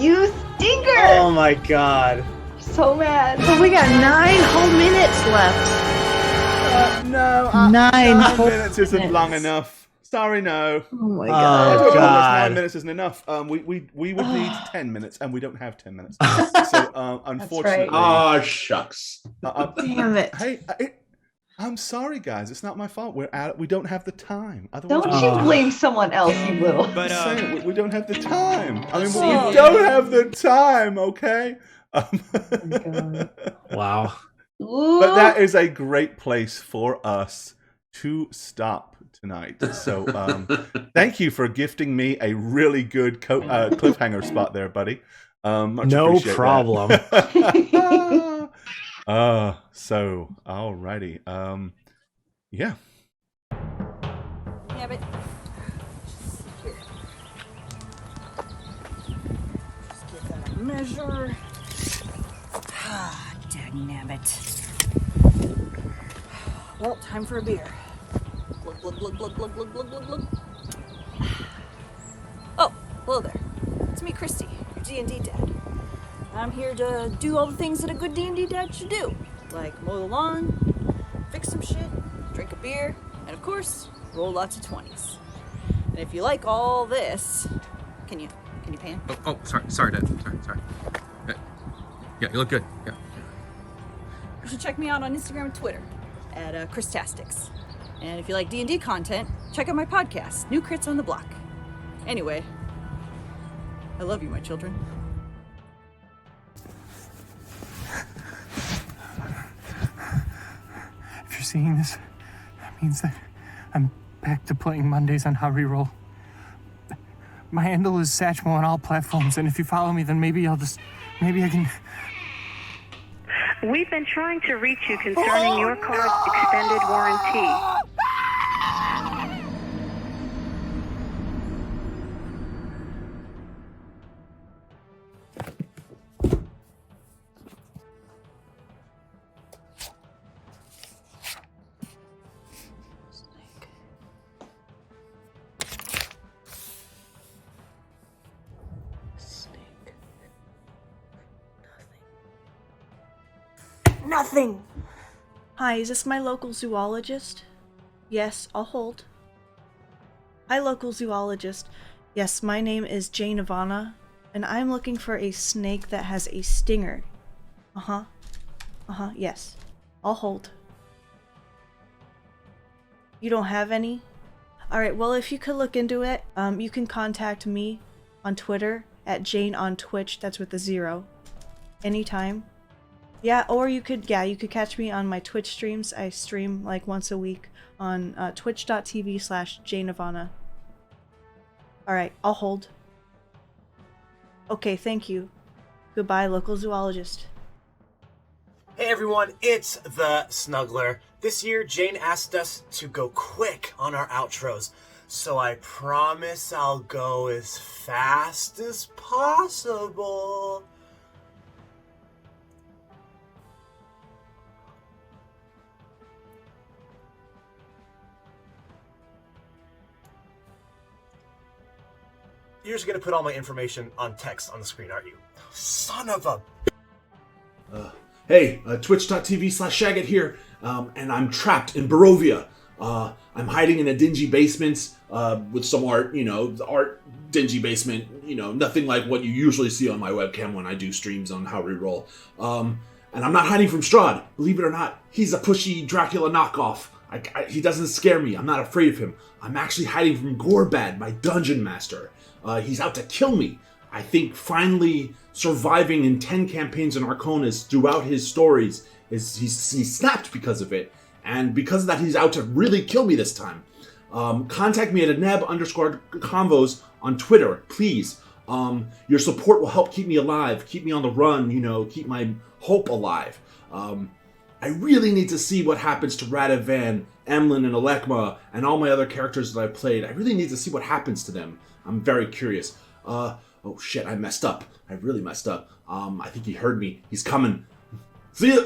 You stinker! Oh, my God. So mad. But we got 9 whole minutes left. No, 9 9 whole minutes isn't minutes. long enough. Sorry, no. Oh my Oh, I god. do apologize, God. 9 minutes isn't enough. We would need 10 minutes, and we don't have 10 minutes. So, unfortunately... Ah, shucks. Damn it. Hey, I'm sorry, guys. It's not my fault. We don't have the time. Otherwise, Don't you blame someone else, you little. I'm saying, we don't have the time. I mean, we don't have the time, okay? Wow. But that is a great place for us to stop tonight. So thank you for gifting me a really good cliffhanger spot there, buddy. Much No appreciate problem. that. So alrighty. Yeah. Yeah, but here. Just give that a measure. Ah, dagnabbit. Well, time for a beer. Glug, glug, glug, glug, glug, glug, glug, glug, glug. Oh, hello there. It's me, Christy, your D&D dad. I'm here to do all the things that a good D&D dad should do. Like mow the lawn, fix some shit, drink a beer, and of course, roll lots of 20s. And if you like all this, can you pan? Oh, sorry, Dad. Sorry. Yeah, you look good. Yeah. You should check me out on Instagram and Twitter at Christastics. And if you like D&D content, check out my podcast, New Crits on the Block. Anyway, I love you, my children. If you're seeing this, that means that I'm back to playing Mondays on How Reroll. My handle is Satchmo on all platforms, and if you follow me, then maybe I can... We've been trying to reach you concerning your car's extended warranty. Nothing. Hi, is this my local zoologist? Yes, I'll hold. Hi, local zoologist. Yes, my name is Jane Ivana, and I'm looking for a snake that has a stinger. Yes. I'll hold. You don't have any? Alright, well, if you could look into it, you can contact me on Twitter at Jane on Twitch, that's with a 0. Anytime. Yeah, or you could catch me on my Twitch streams. I stream like once a week on twitch.tv/JaneIvana. Alright, I'll hold. Okay, thank you. Goodbye, local zoologist. Hey everyone, it's the Snuggler. This year, Jane asked us to go quick on our outros, so I promise I'll go as fast as possible. You're just gonna put all my information on text on the screen, aren't you? Son of a... Hey, twitch.tv/Shagget here, and I'm trapped in Barovia. I'm hiding in a dingy basement with some art, the art dingy basement, nothing like what you usually see on my webcam when I do streams on How We Roll. And I'm not hiding from Strahd. Believe it or not, he's a pushy Dracula knockoff. He doesn't scare me. I'm not afraid of him. I'm actually hiding from Gorebad, my dungeon master. He's out to kill me. I think finally surviving in 10 campaigns in Arconis throughout his stories he snapped because of it. And because of that, he's out to really kill me this time. Contact me at @neb_convos on Twitter, please. Your support will help keep me alive, keep me on the run, keep my hope alive. I really need to see what happens to Radovan, Emlyn, and Alekma, and all my other characters that I've played. I really need to see what happens to them. I'm very curious. Oh shit, I messed up. I really messed up. I think he heard me. He's coming. See ya!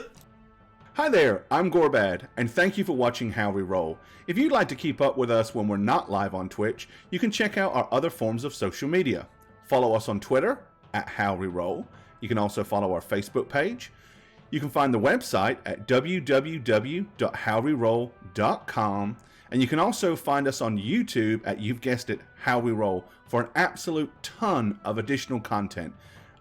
Hi there, I'm Gorebad, and thank you for watching How We Roll. If you'd like to keep up with us when we're not live on Twitch, you can check out our other forms of social media. Follow us on Twitter @HowWeRoll. You can also follow our Facebook page. You can find the website at www.howweroll.com, and you can also find us on YouTube at, you've guessed it, How We Roll, for an absolute ton of additional content.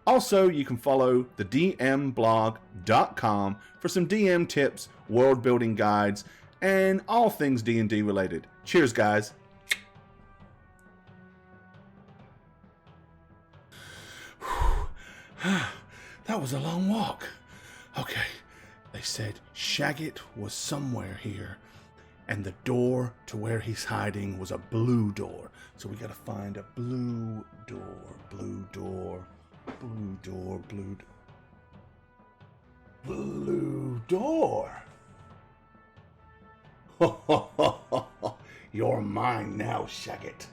Also, you can follow the dmblog.com for some DM tips, world building guides, and all things D&D related. Cheers, guys. That was a long walk. Okay, they said Shagget was somewhere here, and the door to where he's hiding was a blue door. So we gotta find a blue door, blue door, blue door, blue door. You're mine now, Shagget.